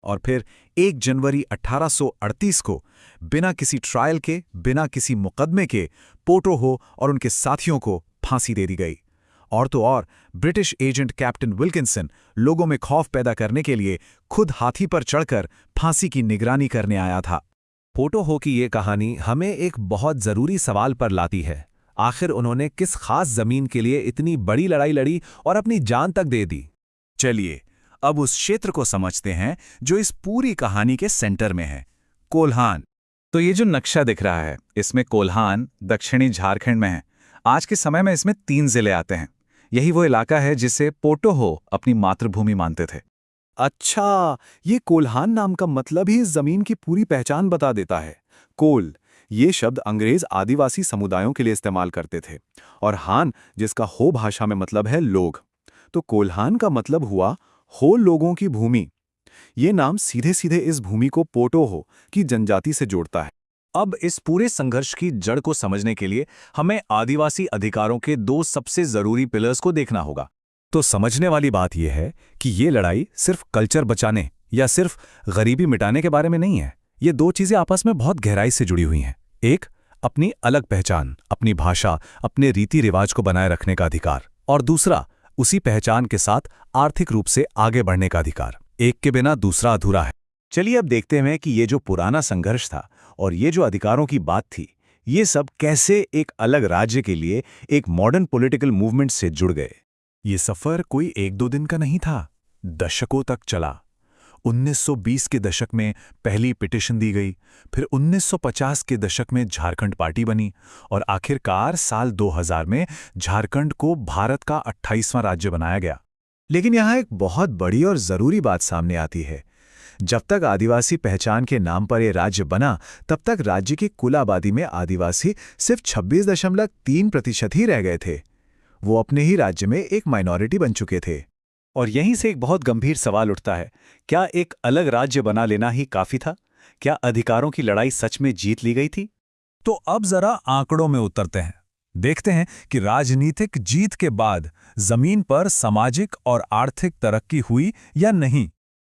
और फिर 1 जनवरी 1838 को बिना किसी ट्रायल के, बिना किसी मुकदमे के पोटो हो और उनके साथियों को फांसी दे दी गई। और तो और ब्रिटिश एजेंट कैप्टन विल्किंसन लोगों में खौफ पैदा करने के लिए खुद हाथी पर चढ़कर फांसी की निगरानी करने आया था। पोटो हो की ये कहानी हमें एक बहुत ज़रूरी सवाल पर लाती है। आखिर उन्होंने किस खास ज़मीन के लिए इतनी बड़ी लड़ाई लड़ी और अपनी जान तक दे दी। चलिए अब उस क्षेत्र को समझते हैं जो इस पूरी कहानी के सेंटर में है, कोल्हान। तो ये जो नक्शा दिख रहा है, इसमें कोल्हान दक्षिणी झारखंड में है। आज के समय में इसमें 3 जिले आते हैं। यही वो इलाका है जिसे पोटो हो अपनी मातृभूमि मानते थे। अच्छा, ये कोल्हान नाम का मतलब ही इस जमीन की पूरी पहचान बता देता है। कोल, ये शब्द अंग्रेज आदिवासी समुदायों के लिए इस्तेमाल करते थे, और हान जिसका हो भाषा में मतलब है लोग। तो कोल्हान का मतलब हुआ हो लोगों की भूमि। ये नाम सीधे सीधे इस भूमि को पोटो हो की जनजाति से जोड़ता है। अब इस पूरे संघर्ष की जड़ को समझने के लिए हमें आदिवासी अधिकारों के 2 सबसे जरूरी पिलर्स को देखना होगा। तो समझने वाली बात यह है कि ये लड़ाई सिर्फ कल्चर बचाने या सिर्फ गरीबी मिटाने के बारे में नहीं है। ये 2 चीजें आपस में बहुत गहराई से जुड़ी हुई हैं। एक, अपनी अलग पहचान, अपनी भाषा, अपने रीति रिवाज को बनाए रखने का अधिकार, और दूसरा, उसी पहचान के साथ आर्थिक रूप से आगे बढ़ने का अधिकार। एक के बिना दूसरा अधूरा है। चलिए अब देखते हैं कि ये जो पुराना संघर्ष था और ये जो अधिकारों की बात थी, ये सब कैसे एक अलग राज्य के लिए एक मॉडर्न पॉलिटिकल मूवमेंट से जुड़ गए। ये सफर कोई 1-2 दिन का नहीं था, दशकों तक चला। 1920 के दशक में पहली पिटीशन दी गई, फिर 1950 के दशक में झारखंड पार्टी बनी, और आखिरकार साल 2000 में झारखंड को भारत का 28वां राज्य बनाया गया। लेकिन यहाँ एक बहुत बड़ी और जरूरी बात सामने आती है। जब तक आदिवासी पहचान के नाम पर यह राज्य बना, तब तक राज्य की कुल आबादी में आदिवासी सिर्फ 26.3% ही रह गए थे। वो अपने ही राज्य में एक माइनॉरिटी बन चुके थे। और यहीं से एक बहुत गंभीर सवाल उठता है, क्या एक अलग राज्य बना लेना ही काफी था? क्या अधिकारों की लड़ाई सच में जीत ली गई थी? तो अब जरा आंकड़ों में उतरते हैं। देखते हैं कि राजनीतिक जीत के बाद जमीन पर सामाजिक और आर्थिक तरक्की हुई या नहीं।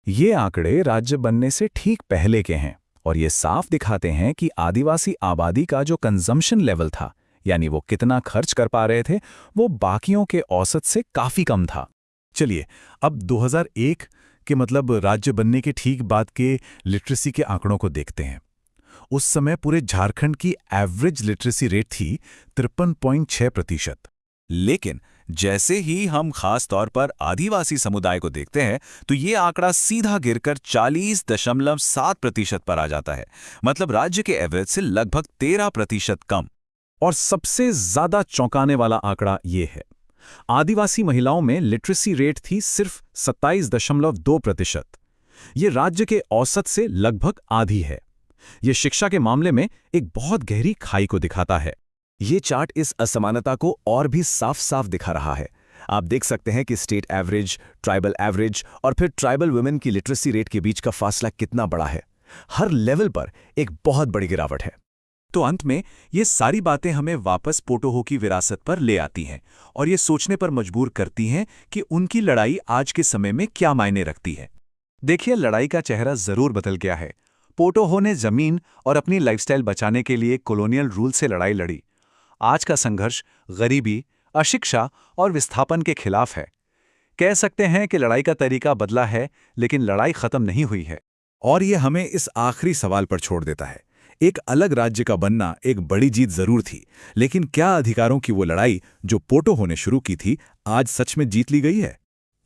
ये आंकड़े राज्य बनने से ठीक पहले के हैं और ये साफ दिखाते हैं कि आदिवासी आबादी का जो कंजम्पशन लेवल था, यानी वो कितना खर्च कर पा रहे थे, वो बाकियों के औसत से काफी कम था। चलिए अब 2001 के मतलब राज्य बनने के ठीक बाद के लिटरेसी के आंकड़ों को देखते हैं। उस समय पूरे झारखंड की एवरेज लिटरेसी रेट थी 53.6%। लेकिन जैसे ही हम खास तौर पर आदिवासी समुदाय को देखते हैं तो ये आंकड़ा सीधा गिरकर 40.7% पर आ जाता है। मतलब राज्य के एवरेज से लगभग 13% कम। और सबसे ज्यादा चौंकाने वाला आंकड़ा ये है, आदिवासी महिलाओं में लिटरेसी रेट थी सिर्फ 27.2%। ये राज्य के औसत से लगभग आधी है। ये शिक्षा के मामले में एक बहुत गहरी खाई को दिखाता है। ये चार्ट इस असमानता को और भी साफ साफ दिखा रहा है। आप देख सकते हैं कि स्टेट एवरेज, ट्राइबल एवरेज और फिर ट्राइबल वुमेन की लिटरेसी रेट के बीच का फासला कितना बड़ा है। हर लेवल पर एक बहुत बड़ी गिरावट है। तो अंत में ये सारी बातें हमें वापस पोटोहो की विरासत पर ले आती हैं और ये सोचने पर मजबूर करती हैं कि उनकी लड़ाई आज के समय में क्या मायने रखती है। देखिए, लड़ाई का चेहरा जरूर बदल गया है। पोटोहो ने जमीन और अपनी लाइफस्टाइल बचाने के लिए कॉलोनियल रूल से लड़ाई लड़ी। आज का संघर्ष गरीबी, अशिक्षा और विस्थापन के खिलाफ है। कह सकते हैं कि लड़ाई का तरीका बदला है, लेकिन लड़ाई खत्म नहीं हुई है। और ये हमें इस आखिरी सवाल पर छोड़ देता है। एक अलग राज्य का बनना एक बड़ी जीत जरूर थी, लेकिन क्या अधिकारों की वो लड़ाई जो पोटोहो ने शुरू की थी, आज सच में जीत ली गई है?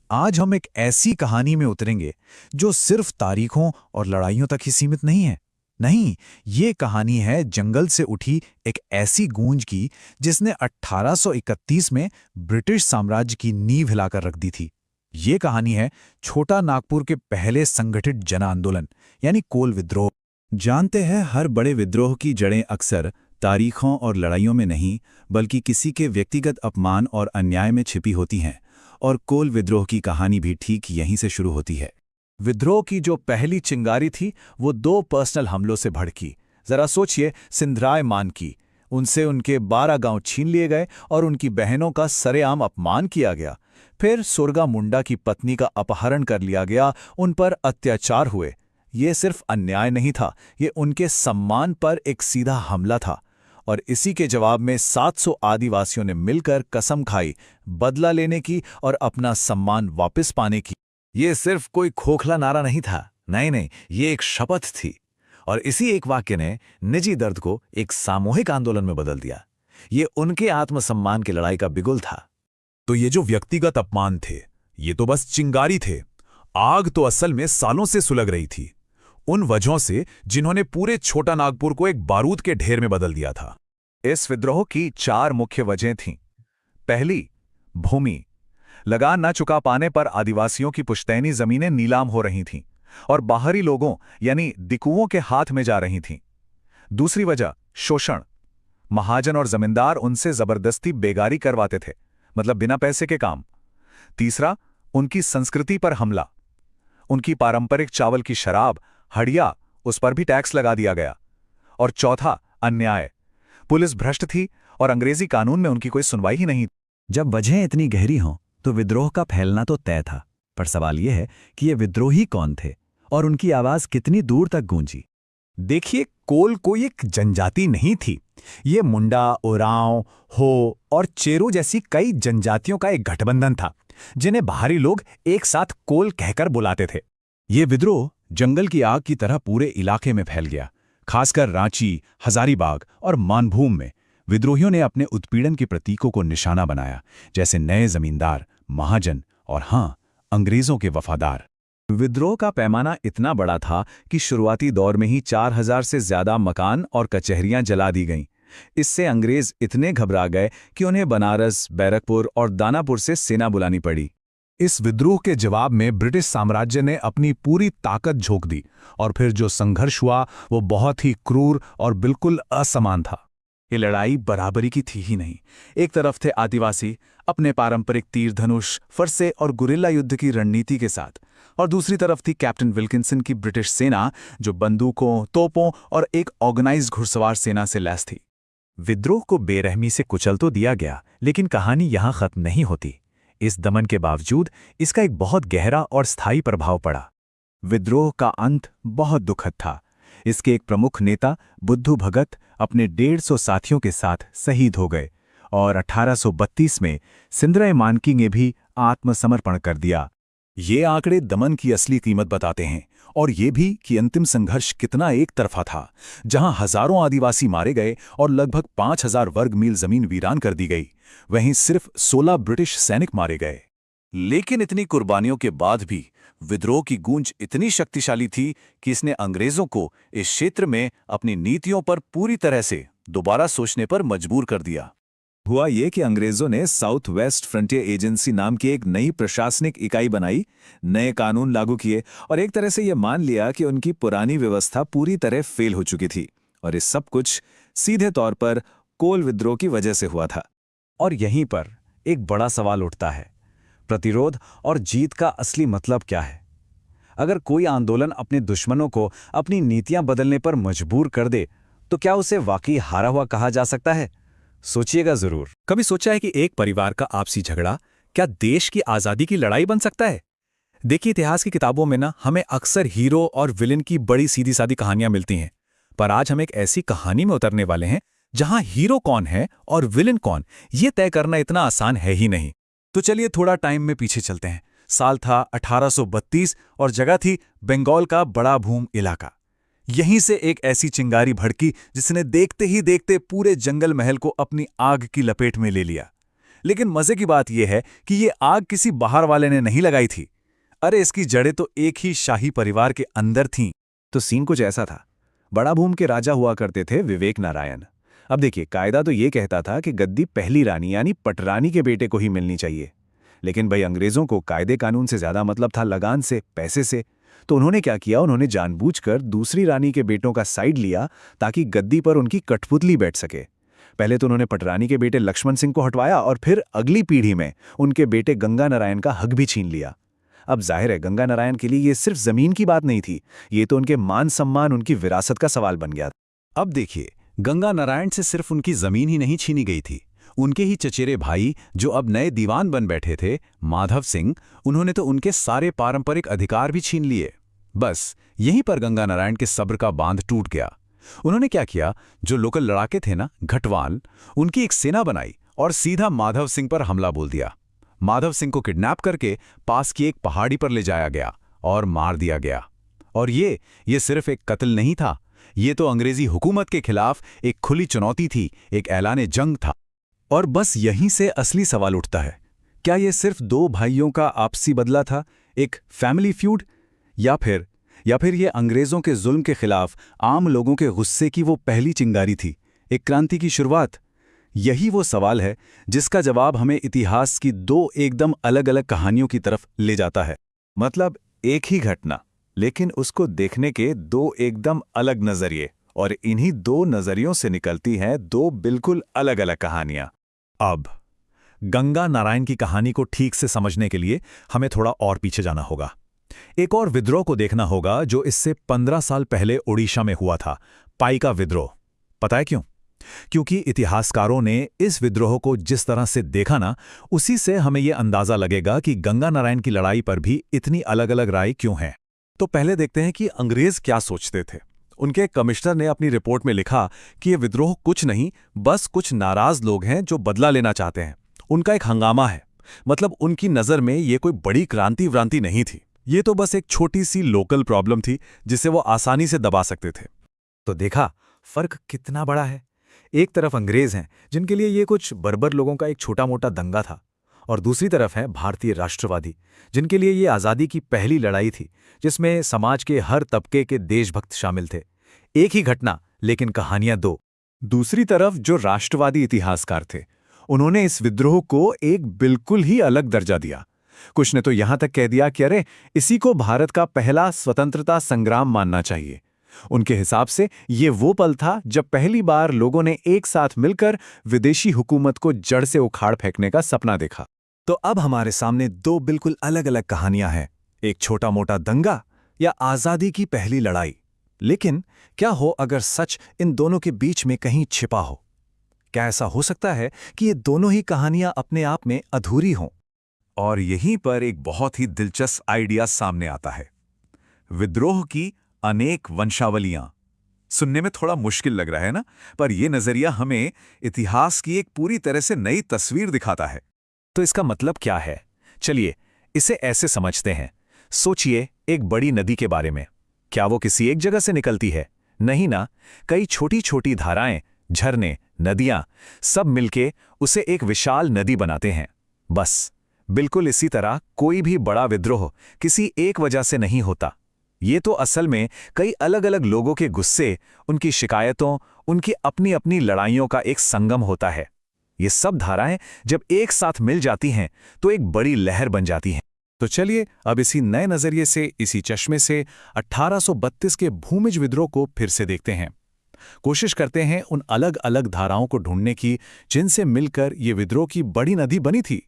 आज हम एक ऐसी कहानी में उतरेंगे जो सिर्फ तारीखों और लड़ाइयों तक ही सीमित नहीं है। नहीं, ये कहानी है जंगल से उठी एक ऐसी गूंज की जिसने 1831 में ब्रिटिश साम्राज्य की नींव हिलाकर रख दी थी। ये कहानी है छोटा नागपुर के पहले संगठित जन आंदोलन यानी कोल विद्रोह। जानते हैं, हर बड़े विद्रोह की जड़ें अक्सर तारीखों और लड़ाइयों में नहीं, बल्कि किसी के व्यक्तिगत अपमान और अन्याय में छिपी होती हैं। और कोल विद्रोह की कहानी भी ठीक यहीं से शुरू होती है। विद्रोह की जो पहली चिंगारी थी वो 2 पर्सनल हमलों से भड़की। जरा सोचिए, सिंधराय मान की, उनसे उनके 12 गांव छीन लिए गए और उनकी बहनों का सरेआम अपमान किया गया। फिर सुरगा मुंडा की पत्नी का अपहरण कर लिया गया, उन पर अत्याचार हुए। ये सिर्फ अन्याय नहीं था, ये उनके सम्मान पर एक सीधा हमला था। और इसी के जवाब में 700 आदिवासियों ने मिलकर कसम खाई बदला लेने की और अपना सम्मान वापस पाने की। ये सिर्फ कोई खोखला नारा नहीं था, नहीं, ये एक शपथ थी। और इसी एक वाक्य ने निजी दर्द को एक सामूहिक आंदोलन में बदल दिया। ये उनके आत्मसम्मान की लड़ाई का बिगुल था। तो ये जो व्यक्तिगत अपमान थे, ये तो बस चिंगारी थे। आग तो असल में सालों से सुलग रही थी, उन वजहों से जिन्होंने पूरे छोटा नागपुर को एक बारूद के ढेर में बदल दिया था। इस विद्रोह की 4 मुख्य वजहें थीं। पहली, भूमि। लगान न चुका पाने पर आदिवासियों की पुश्तैनी जमीनें नीलाम हो रही थीं और बाहरी लोगों यानी दिकुओं के हाथ में जा रही थीं। दूसरी वजह, शोषण। महाजन और जमींदार उनसे जबरदस्ती बेगारी करवाते थे, मतलब बिना पैसे के काम। तीसरा, उनकी संस्कृति पर हमला। उनकी पारंपरिक चावल की शराब, हड़िया, उस पर भी टैक्स लगा दिया गया। और चौथा, अन्याय। पुलिस भ्रष्ट थी और अंग्रेजी कानून में उनकी कोई सुनवाई ही नहीं। जब वजहें इतनी गहरी हों तो विद्रोह का फैलना तो तय था, पर सवाल यह है कि ये विद्रोही कौन थे और उनकी आवाज कितनी दूर तक गूंजी। देखिए, कोल कोई एक जनजाति नहीं थी। ये मुंडा, ओरांव, हो और चेरू जैसी कई जनजातियों का एक गठबंधन था, जिन्हें बाहरी लोग एक साथ कोल कहकर बुलाते थे। ये विद्रोह जंगल की आग की तरह पूरे इलाके में फैल गया। खासकर रांची, हजारीबाग और मानभूम में विद्रोहियों ने अपने उत्पीड़न के प्रतीकों को निशाना बनाया, जैसे नए जमींदार, महाजन और हाँ, अंग्रेजों के वफादार। विद्रोह का पैमाना इतना बड़ा था कि शुरुआती दौर में ही 4000 से ज्यादा मकान और कचहरियां जला दी गईं। इससे अंग्रेज इतने घबरा गए कि उन्हें बनारस, बैरकपुर और दानापुर से सेना बुलानी पड़ी। इस विद्रोह के जवाब में ब्रिटिश साम्राज्य ने अपनी पूरी ताकत झोंक दी और फिर जो संघर्ष हुआ वो बहुत ही क्रूर और बिल्कुल असमान था। ये लड़ाई बराबरी की थी ही नहीं। एक तरफ थे आदिवासी अपने पारंपरिक तीर धनुष, फरसे और गुरिल्ला युद्ध की रणनीति के साथ, और दूसरी तरफ थी कैप्टन विल्किंसन की ब्रिटिश सेना जो बंदूकों, तोपों और एक ऑर्गेनाइज्ड घुड़सवार सेना से लैस थी। विद्रोह को बेरहमी से कुचल तो दिया गया, लेकिन कहानी यहां खत्म नहीं होती। इस दमन के बावजूद इसका एक बहुत गहरा और स्थायी प्रभाव पड़ा। विद्रोह का अंत बहुत दुखद था। इसके एक प्रमुख नेता बुद्धू भगत अपने 150 साथियों के साथ शहीद हो गए और 1832 में सिंदराय मानकी ने भी आत्मसमर्पण कर दिया। ये आंकड़े दमन की असली कीमत बताते हैं, और ये भी कि अंतिम संघर्ष कितना एक तरफा था, जहां हजारों आदिवासी मारे गए और लगभग 5000 वर्ग मील जमीन वीरान कर दी गई, वहीं सिर्फ 16 ब्रिटिश सैनिक मारे गए। लेकिन इतनी कुर्बानियों के बाद भी विद्रोह की गूंज इतनी शक्तिशाली थी कि इसने अंग्रेजों को इस क्षेत्र में अपनी नीतियों पर पूरी तरह से दोबारा सोचने पर मजबूर कर दिया। हुआ ये कि अंग्रेजों ने साउथ वेस्ट फ्रंटियर एजेंसी नाम की एक नई प्रशासनिक इकाई बनाई, नए कानून लागू किए और एक तरह से यह मान लिया कि उनकी पुरानी व्यवस्था पूरी तरह फेल हो चुकी थी, और इस सब कुछ सीधे तौर पर कोल विद्रोह की वजह से हुआ था। और यहीं पर एक बड़ा सवाल उठता है, प्रतिरोध और जीत का असली मतलब क्या है? अगर कोई आंदोलन अपने दुश्मनों को अपनी नीतियां बदलने पर मजबूर कर दे, तो क्या उसे वाकई हारा हुआ कहा जा सकता है? सोचिएगा जरूर। कभी सोचा है कि एक परिवार का आपसी झगड़ा क्या देश की आजादी की लड़ाई बन सकता है? देखिए, इतिहास की किताबों में ना हमें अक्सर हीरो और विलेन की बड़ी सीधी सादी कहानियां मिलती हैं, पर आज हम एक ऐसी कहानी में उतरने वाले हैं जहां हीरो कौन है और विलेन कौन, ये तय करना इतना आसान है ही नहीं। तो चलिए थोड़ा टाइम में पीछे चलते हैं। साल था 1832 और जगह थी बंगाल का बड़ा भूम इलाका। यहीं से एक ऐसी चिंगारी भड़की जिसने देखते ही देखते पूरे जंगल महल को अपनी आग की लपेट में ले लिया। लेकिन मजे की बात यह है कि ये आग किसी बाहर वाले ने नहीं लगाई थी। अरे इसकी जड़ें तो एक ही शाही परिवार के अंदर थीं। तो सीन कुछ ऐसा था। बड़ा भूम के राजा हुआ करते थे विवेक नारायण। अब देखिए, कायदा तो ये कहता था कि गद्दी पहली रानी यानी पटरानी के बेटे को ही मिलनी चाहिए, लेकिन भाई अंग्रेजों को कायदे कानून से ज्यादा मतलब था लगान से, पैसे से। तो उन्होंने क्या किया, उन्होंने जानबूझकर दूसरी रानी के बेटों का साइड लिया ताकि गद्दी पर उनकी कठपुतली बैठ सके। पहले तो उन्होंने पटरानी के बेटे लक्ष्मण सिंह को हटवाया और फिर अगली पीढ़ी में उनके बेटे गंगा नारायण का हक भी छीन लिया। अब जाहिर है गंगा नारायण के लिए ये सिर्फ जमीन की बात नहीं थी, ये तो उनके मान सम्मान, उनकी विरासत का सवाल बन गया। अब देखिए, गंगा नारायण से सिर्फ उनकी जमीन ही नहीं छीनी गई थी, उनके ही चचेरे भाई जो अब नए दीवान बन बैठे थे, माधव सिंह, उन्होंने तो उनके सारे पारंपरिक अधिकार भी छीन लिए। बस यहीं पर गंगा नारायण के सब्र का बांध टूट गया। उन्होंने क्या किया, जो लोकल लड़ाके थे ना, घटवाल, उनकी एक सेना बनाई और सीधा माधव सिंह पर हमला बोल दिया। माधव सिंह को किडनैप करके पास की एक पहाड़ी पर ले जाया गया और मार दिया गया। और ये सिर्फ एक कत्ल नहीं था, ये तो अंग्रेजी हुकूमत के खिलाफ एक खुली चुनौती थी, एक ऐलान जंग था। और बस यहीं से असली सवाल उठता है, क्या ये सिर्फ दो भाइयों का आपसी बदला था, एक फैमिली फ्यूड, या फिर ये अंग्रेजों के जुल्म के खिलाफ आम लोगों के गुस्से की वो पहली चिंगारी थी, एक क्रांति की शुरुआत? यही वो सवाल है जिसका जवाब हमें इतिहास की दो एकदम अलग अलग कहानियों की तरफ ले जाता है। मतलब एक ही घटना, लेकिन उसको देखने के दो एकदम अलग नजरिए, और इन्हीं दो नजरियों से निकलती हैं दो बिल्कुल अलग अलग कहानियां। अब गंगा नारायण की कहानी को ठीक से समझने के लिए हमें थोड़ा और पीछे जाना होगा। एक और विद्रोह को देखना होगा जो इससे 15 साल पहले ओडिशा में हुआ था, पाइका विद्रोह। पता है क्यों? क्योंकि इतिहासकारों ने इस विद्रोह को जिस तरह से देखा ना, उसी से हमें यह अंदाजा लगेगा कि गंगा नारायण की लड़ाई पर भी इतनी अलग अलग राय क्यों हैं। तो पहले देखते हैं कि अंग्रेज क्या सोचते थे। उनके कमिश्नर ने अपनी रिपोर्ट में लिखा कि यह विद्रोह कुछ नहीं, बस कुछ नाराज लोग हैं जो बदला लेना चाहते हैं। उनका एक हंगामा है, मतलब उनकी नज़र में ये कोई बड़ी क्रांति व्रांति नहीं थी, ये तो बस एक छोटी सी लोकल प्रॉब्लम थी जिसे वो आसानी से दबा सकते थे। तो देखा फर्क कितना बड़ा है। एक तरफ अंग्रेज हैं जिनके लिए ये कुछ बर्बर लोगों का एक छोटा मोटा दंगा था, और दूसरी तरफ हैं भारतीय राष्ट्रवादी जिनके लिए ये आज़ादी की पहली लड़ाई थी, जिसमें समाज के हर तबके के देशभक्त शामिल थे। एक ही घटना, लेकिन कहानियां दो। दूसरी तरफ जो राष्ट्रवादी इतिहासकार थे, उन्होंने इस विद्रोह को एक बिल्कुल ही अलग दर्जा दिया। कुछ ने तो यहां तक कह दिया कि अरे इसी को भारत का पहला स्वतंत्रता संग्राम मानना चाहिए। उनके हिसाब से ये वो पल था जब पहली बार लोगों ने एक साथ मिलकर विदेशी हुकूमत को जड़ से उखाड़ फेंकने का सपना देखा। तो अब हमारे सामने दो बिल्कुल अलग अलग कहानियां हैं, एक छोटा मोटा दंगा या आजादी की पहली लड़ाई। लेकिन क्या हो अगर सच इन दोनों के बीच में कहीं छिपा हो? क्या ऐसा हो सकता है कि ये दोनों ही कहानियां अपने आप में अधूरी हों? और यहीं पर एक बहुत ही दिलचस्प आइडिया सामने आता है, विद्रोह की अनेक वंशावलियां। सुनने में थोड़ा मुश्किल लग रहा है ना, पर यह नजरिया हमें इतिहास की एक पूरी तरह से नई तस्वीर दिखाता है। तो इसका मतलब क्या है? चलिए इसे ऐसे समझते हैं। सोचिए एक बड़ी नदी के बारे में। क्या वो किसी एक जगह से निकलती है? नहीं ना, कई छोटी छोटी धाराएं, झरने, नदियां सब मिलके उसे एक विशाल नदी बनाते हैं। बस बिल्कुल इसी तरह कोई भी बड़ा विद्रोह किसी एक वजह से नहीं होता। ये तो असल में कई अलग अलग लोगों के गुस्से, उनकी शिकायतों, उनकी अपनी अपनी लड़ाइयों का एक संगम होता है। ये सब धाराएं जब एक साथ मिल जाती हैं तो एक बड़ी लहर बन जाती हैं। तो चलिए अब इसी नए नजरिए से, इसी चश्मे से 1832 के भूमिज विद्रोह को फिर से देखते हैं। कोशिश करते हैं उन अलग अलग धाराओं को ढूंढने की जिनसे मिलकर ये विद्रोह की बड़ी नदी बनी थी।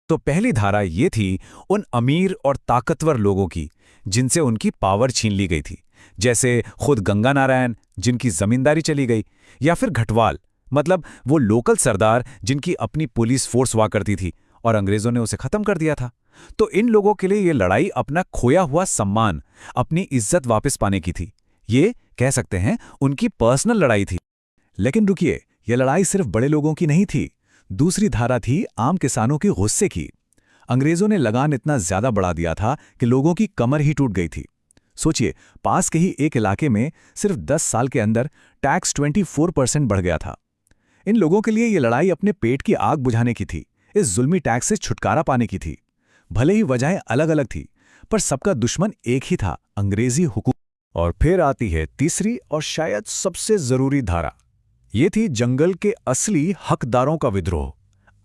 तो पहली धारा ये थी उन अमीर और ताकतवर लोगों की जिनसे उनकी पावर छीन ली गई थी, जैसे खुद गंगा नारायण जिनकी जमींदारी चली गई, या फिर घटवाल मतलब वो लोकल सरदार जिनकी अपनी पुलिस फोर्स हुआ करती थी और अंग्रेजों ने उसे खत्म कर दिया था। तो इन लोगों के लिए ये लड़ाई अपना खोया हुआ सम्मान, अपनी इज्जत वापस पाने की थी। ये कह सकते हैं उनकी पर्सनल लड़ाई थी। लेकिन रुकिए, यह लड़ाई सिर्फ बड़े लोगों की नहीं थी। दूसरी धारा थी आम किसानों के गुस्से की। अंग्रेजों ने लगान इतना ज्यादा बढ़ा दिया था कि लोगों की कमर ही टूट गई थी। सोचिए, पास के ही एक इलाके में सिर्फ 10 साल के अंदर टैक्स 24% बढ़ गया था। इन लोगों के लिए ये लड़ाई अपने पेट की आग बुझाने की थी, इस जुल्मी टैक्स से छुटकारा पाने की थी। भले ही वजहें अलग अलग थी, पर सबका दुश्मन एक ही था, अंग्रेजी हुकूमत। और फिर आती है तीसरी और शायद सबसे जरूरी धारा। ये थी जंगल के असली हकदारों का विद्रोह,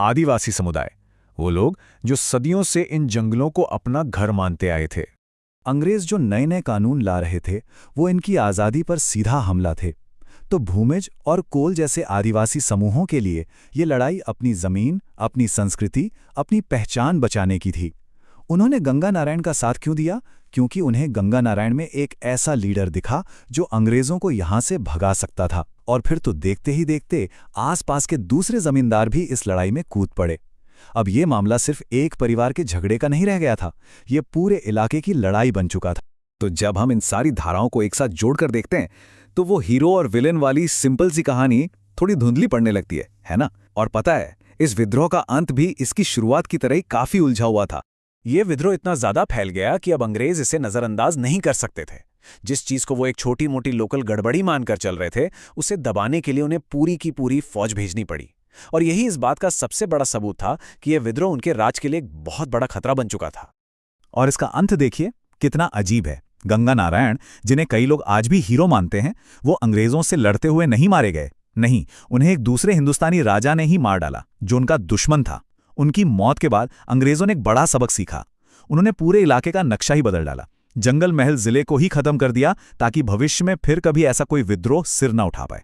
आदिवासी समुदाय। वो लोग जो सदियों से इन जंगलों को अपना घर मानते आए थे। अंग्रेज जो नए नए कानून ला रहे थे वो इनकी आज़ादी पर सीधा हमला थे। तो भूमिज और कोल जैसे आदिवासी समूहों के लिए ये लड़ाई अपनी जमीन, अपनी संस्कृति, अपनी पहचान बचाने की थी। उन्होंने गंगा नारायण का साथ क्यों दिया? क्योंकि उन्हें गंगा नारायण में एक ऐसा लीडर दिखा जो अंग्रेजों को यहां से भगा सकता था। और फिर तो देखते ही देखते आसपास के दूसरे जमींदार भी इस लड़ाई में कूद पड़े। अब ये मामला सिर्फ एक परिवार के झगड़े का नहीं रह गया था, ये पूरे इलाके की लड़ाई बन चुका था। तो जब हम इन सारी धाराओं को एक साथ जोड़कर देखते हैं तो वो हीरो और विलेन वाली सिंपल सी कहानी थोड़ी धुंधली पड़ने लगती है ना? और पता है, इस विद्रोह का अंत भी इसकी शुरुआत की तरह ही काफी उलझा हुआ था। ये विद्रोह इतना ज्यादा फैल गया कि अब अंग्रेज इसे नजरअंदाज नहीं कर सकते थे। जिस चीज को वो एक छोटी मोटी लोकल गड़बड़ी मानकर चल रहे थे, उसे दबाने के लिए उन्हें पूरी की पूरी फौज भेजनी पड़ी। और यही इस बात का सबसे बड़ा सबूत था कि यह विद्रोह उनके राज के लिए एक बहुत बड़ा खतरा बन चुका था। और इसका अंत देखिए कितना अजीब है। गंगा नारायण, जिन्हें कई लोग आज भी हीरो मानते हैं, वो अंग्रेजों से लड़ते हुए नहीं मारे गए। नहीं, उन्हें एक दूसरे हिंदुस्तानी राजा ने ही मार डाला जो उनका दुश्मन था। उनकी मौत के बाद अंग्रेजों ने एक बड़ा सबक सीखा। उन्होंने पूरे इलाके का नक्शा ही बदल डाला, जंगल महल जिले को ही खत्म कर दिया ताकि भविष्य में फिर कभी ऐसा कोई विद्रोह सिर न उठा पाए।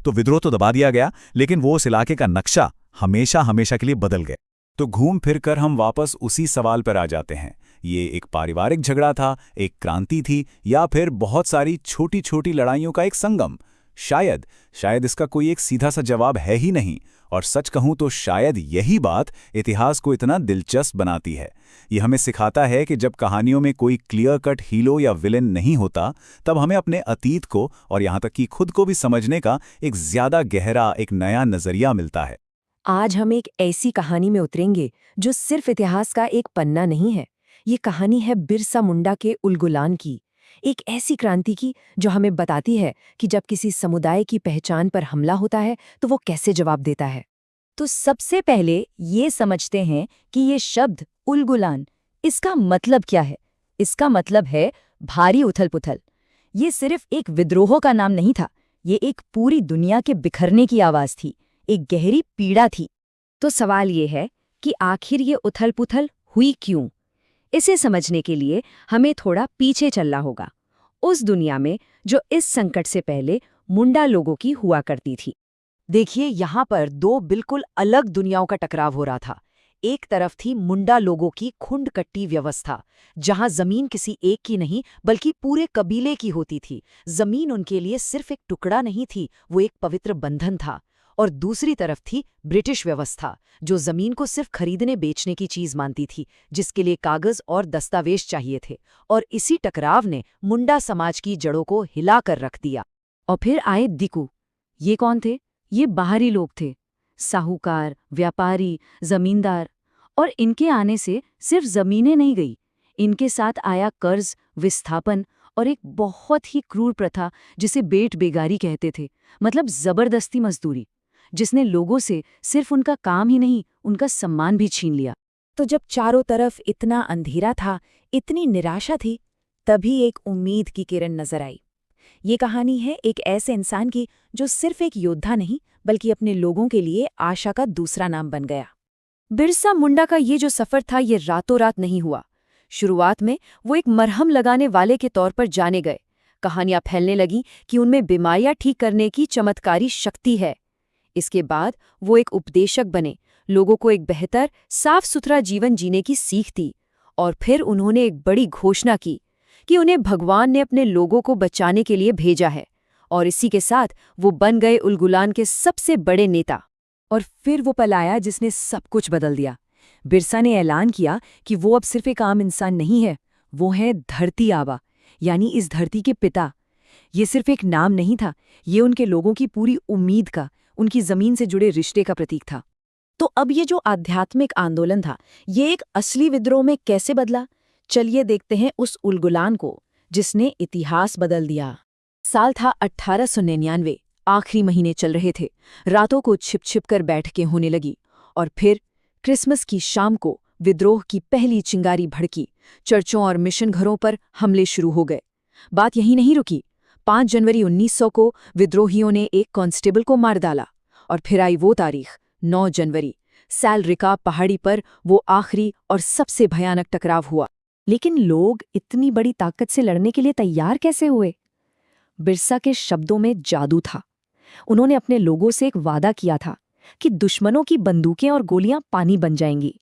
तो विद्रोह तो दबा दिया गया, लेकिन वो उस इलाके का नक्शा हमेशा हमेशा के लिए बदल गया। तो घूम फिर कर हम वापस उसी सवाल पर आ जाते हैं, ये एक पारिवारिक झगड़ा था, एक क्रांति थी, या फिर बहुत सारी छोटी छोटी लड़ाइयों का एक संगम? शायद इसका कोई एक सीधा सा जवाब है ही नहीं। और सच कहूं तो शायद यही बात इतिहास को इतना दिलचस्प बनाती है। ये हमें सिखाता है कि जब कहानियों में कोई क्लियर कट हीरो या विलेन नहीं होता, तब हमें अपने अतीत को और यहाँ तक कि खुद को भी समझने का एक ज्यादा गहरा, एक नया नजरिया मिलता है। आज हम एक ऐसी कहानी में उतरेंगे जो सिर्फ इतिहास का एक पन्ना नहीं है। ये कहानी है बिरसा मुंडा के उलगुलान की, एक ऐसी क्रांति की जो हमें बताती है कि जब किसी समुदाय की पहचान पर हमला होता है तो वो कैसे जवाब देता है। तो सबसे पहले ये समझते हैं कि ये शब्द उलगुलान, इसका मतलब क्या है। इसका मतलब है भारी उथल-पुथल। ये सिर्फ एक विद्रोह का नाम नहीं था, ये एक पूरी दुनिया के बिखरने की आवाज थी, एक गहरी पीड़ा थी। तो सवाल ये है कि आखिर ये उथल-पुथल हुई क्यों? इसे समझने के लिए हमें थोड़ा पीछे चलना होगा, उस दुनिया में जो इस संकट से पहले मुंडा लोगों की हुआ करती थी। देखिए, यहाँ पर दो बिल्कुल अलग दुनियाओं का टकराव हो रहा था। एक तरफ थी मुंडा लोगों की खुंड-कट्टी व्यवस्था, जहां जमीन किसी एक की नहीं बल्कि पूरे कबीले की होती थी। जमीन उनके लिए सिर्फ एक टुकड़ा नहीं थी, वो एक पवित्र बंधन था। और दूसरी तरफ थी ब्रिटिश व्यवस्था, जो जमीन को सिर्फ खरीदने बेचने की चीज मानती थी, जिसके लिए कागज और दस्तावेज चाहिए थे। और इसी टकराव ने मुंडा समाज की जड़ों को हिला कर रख दिया। और फिर आए दिकू। ये कौन थे? ये बाहरी लोग थे, साहूकार, व्यापारी, जमींदार। और इनके आने से सिर्फ जमीनें नहीं गई, इनके साथ आया कर्ज, विस्थापन और एक बहुत ही क्रूर प्रथा जिसे बेट बेगारी कहते थे, मतलब जबरदस्ती मजदूरी, जिसने लोगों से सिर्फ उनका काम ही नहीं, उनका सम्मान भी छीन लिया। तो जब चारों तरफ इतना अंधेरा था, इतनी निराशा थी, तभी एक उम्मीद की किरण नजर आई। ये कहानी है एक ऐसे इंसान की जो सिर्फ एक योद्धा नहीं बल्कि अपने लोगों के लिए आशा का दूसरा नाम बन गया। बिरसा मुंडा का ये जो सफर था, ये रातों रात नहीं हुआ। शुरुआत में वो एक मरहम लगाने वाले के तौर पर जाने गए। कहानियां फैलने लगीं कि उनमें बीमारियां ठीक करने की चमत्कारी शक्ति है। इसके बाद वो एक उपदेशक बने, लोगों को एक बेहतर, साफ सुथरा जीवन जीने की सीख दी। और फिर उन्होंने एक बड़ी घोषणा की कि उन्हें भगवान ने अपने लोगों को बचाने के लिए भेजा है। और इसी के साथ वो बन गए उलगुलान के सबसे बड़े नेता। और फिर वो पल आया जिसने सब कुछ बदल दिया। बिरसा ने ऐलान किया कि वो अब सिर्फ एक आम इंसान नहीं है, वो है धरती आबा, यानी इस धरती के पिता। ये सिर्फ एक नाम नहीं था, ये उनके लोगों की पूरी उम्मीद का, उनकी जमीन से जुड़े रिश्ते का प्रतीक था। तो अब ये जो आध्यात्मिक आंदोलन था, ये एक असली विद्रोह में कैसे बदला? चलिए देखते हैं उस उलगुलान को जिसने इतिहास बदल दिया। साल था 1899, आखिरी महीने चल रहे थे। रातों को छिप-छिप कर बैठकें होने लगी। और फिर क्रिसमस की शाम को विद्रोह की पहली चिंगारी भड़की। चर्चों और मिशन घरों पर हमले शुरू हो गए। बात यहीं नहीं रुकी। 5 जनवरी 1900 को विद्रोहियों ने एक कांस्टेबल को मार डाला। और फिर आई वो तारीख, 9 जनवरी। सैल रिकाब पहाड़ी पर वो आखिरी और सबसे भयानक टकराव हुआ। लेकिन लोग इतनी बड़ी ताकत से लड़ने के लिए तैयार कैसे हुए? बिरसा के शब्दों में जादू था। उन्होंने अपने लोगों से एक वादा किया था कि दुश्मनों की बंदूकें और गोलियां पानी बन जाएंगी।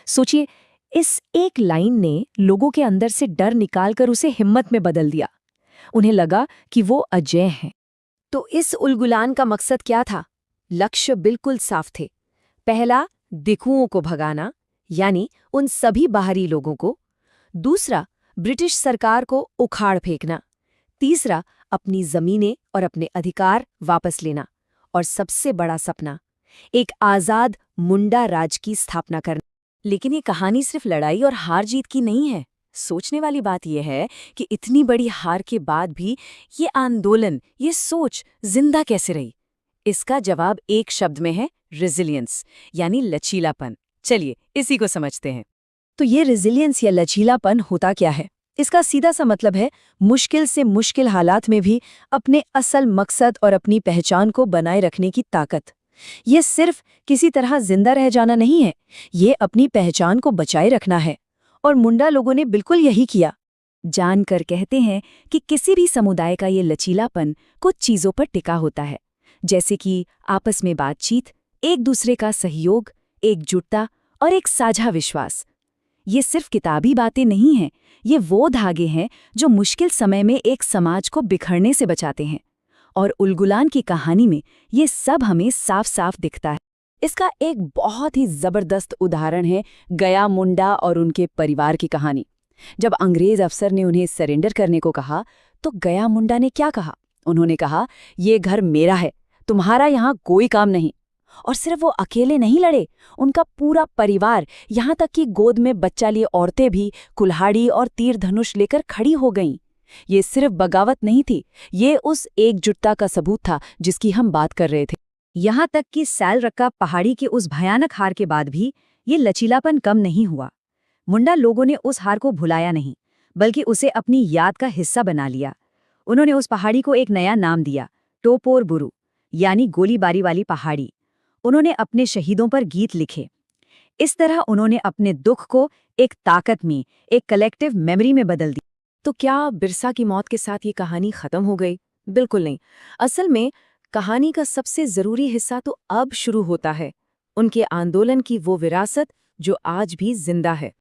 सोचिए, इस एक लाइन ने लोगों के अंदर से डर निकालकर उसे हिम्मत में बदल दिया। उन्हें लगा कि वो अजेय हैं। तो इस उलगुलान का मकसद क्या था? लक्ष्य बिल्कुल साफ थे। पहला, दिकुओं को भगाना, यानी उन सभी बाहरी लोगों को। दूसरा, ब्रिटिश सरकार को उखाड़ फेंकना। तीसरा, अपनी जमीनें और अपने अधिकार वापस लेना। और सबसे बड़ा सपना, एक आजाद मुंडा राज की स्थापना करना। लेकिन ये कहानी सिर्फ लड़ाई और हार जीत की नहीं है। सोचने वाली बात यह है कि इतनी बड़ी हार के बाद भी ये आंदोलन, ये सोच जिंदा कैसे रही? इसका जवाब एक शब्द में है, रेजिलियंस, यानी लचीलापन। चलिए इसी को समझते हैं। तो ये रेजिलियंस या लचीलापन होता क्या है? इसका सीधा सा मतलब है मुश्किल से मुश्किल हालात में भी अपने असल मकसद और अपनी पहचान को बनाए रखने की ताकत। ये सिर्फ किसी तरह जिंदा रह जाना नहीं है, ये अपनी पहचान को बचाए रखना है। और मुंडा लोगों ने बिल्कुल यही किया। जानकर कहते हैं कि किसी भी समुदाय का ये लचीलापन कुछ चीजों पर टिका होता है, जैसे कि आपस में बातचीत, एक दूसरे का सहयोग, एकजुटता और एक साझा विश्वास। ये सिर्फ किताबी बातें नहीं हैं, ये वो धागे हैं जो मुश्किल समय में एक समाज को बिखरने से बचाते हैं। और उलगुलान की कहानी में ये सब हमें साफ साफ दिखता है। इसका एक बहुत ही जबरदस्त उदाहरण है गया मुंडा और उनके परिवार की कहानी। जब अंग्रेज अफसर ने उन्हें सरेंडर करने को कहा, तो गया मुंडा ने क्या कहा? उन्होंने कहा, ये घर मेरा है, तुम्हारा यहाँ कोई काम नहीं। और सिर्फ वो अकेले नहीं लड़े, उनका पूरा परिवार, यहाँ तक कि गोद में बच्चा लिए औरतें भी कुल्हाड़ी और तीर धनुष लेकर खड़ी हो गईं। ये सिर्फ बगावत नहीं थी, ये उस एकजुटता का सबूत था जिसकी हम बात कर रहे थे। यहाँ तक कि सैल रक्का पहाड़ी के उस भयानक हार के बाद भी ये लचीलापन कम नहीं हुआ। मुंडा लोगों ने उस हार को भुलाया नहीं, बल्कि उसे अपनी याद का हिस्सा बना लिया। उन्होंने उस पहाड़ी को एक नया नाम दिया, टोपोर बुरु, यानी गोलीबारी वाली पहाड़ी। उन्होंने अपने शहीदों पर गीत लिखे। इस तरह उन्होंने अपने दुख को एक ताकत में, एक कलेक्टिव मेमोरी में बदल दिया। तो क्या बिरसा की मौत के साथ ये कहानी खत्म हो गई? बिल्कुल नहीं। असल में कहानी का सबसे जरूरी हिस्सा तो अब शुरू होता है, उनके आंदोलन की वो विरासत जो आज भी जिंदा है।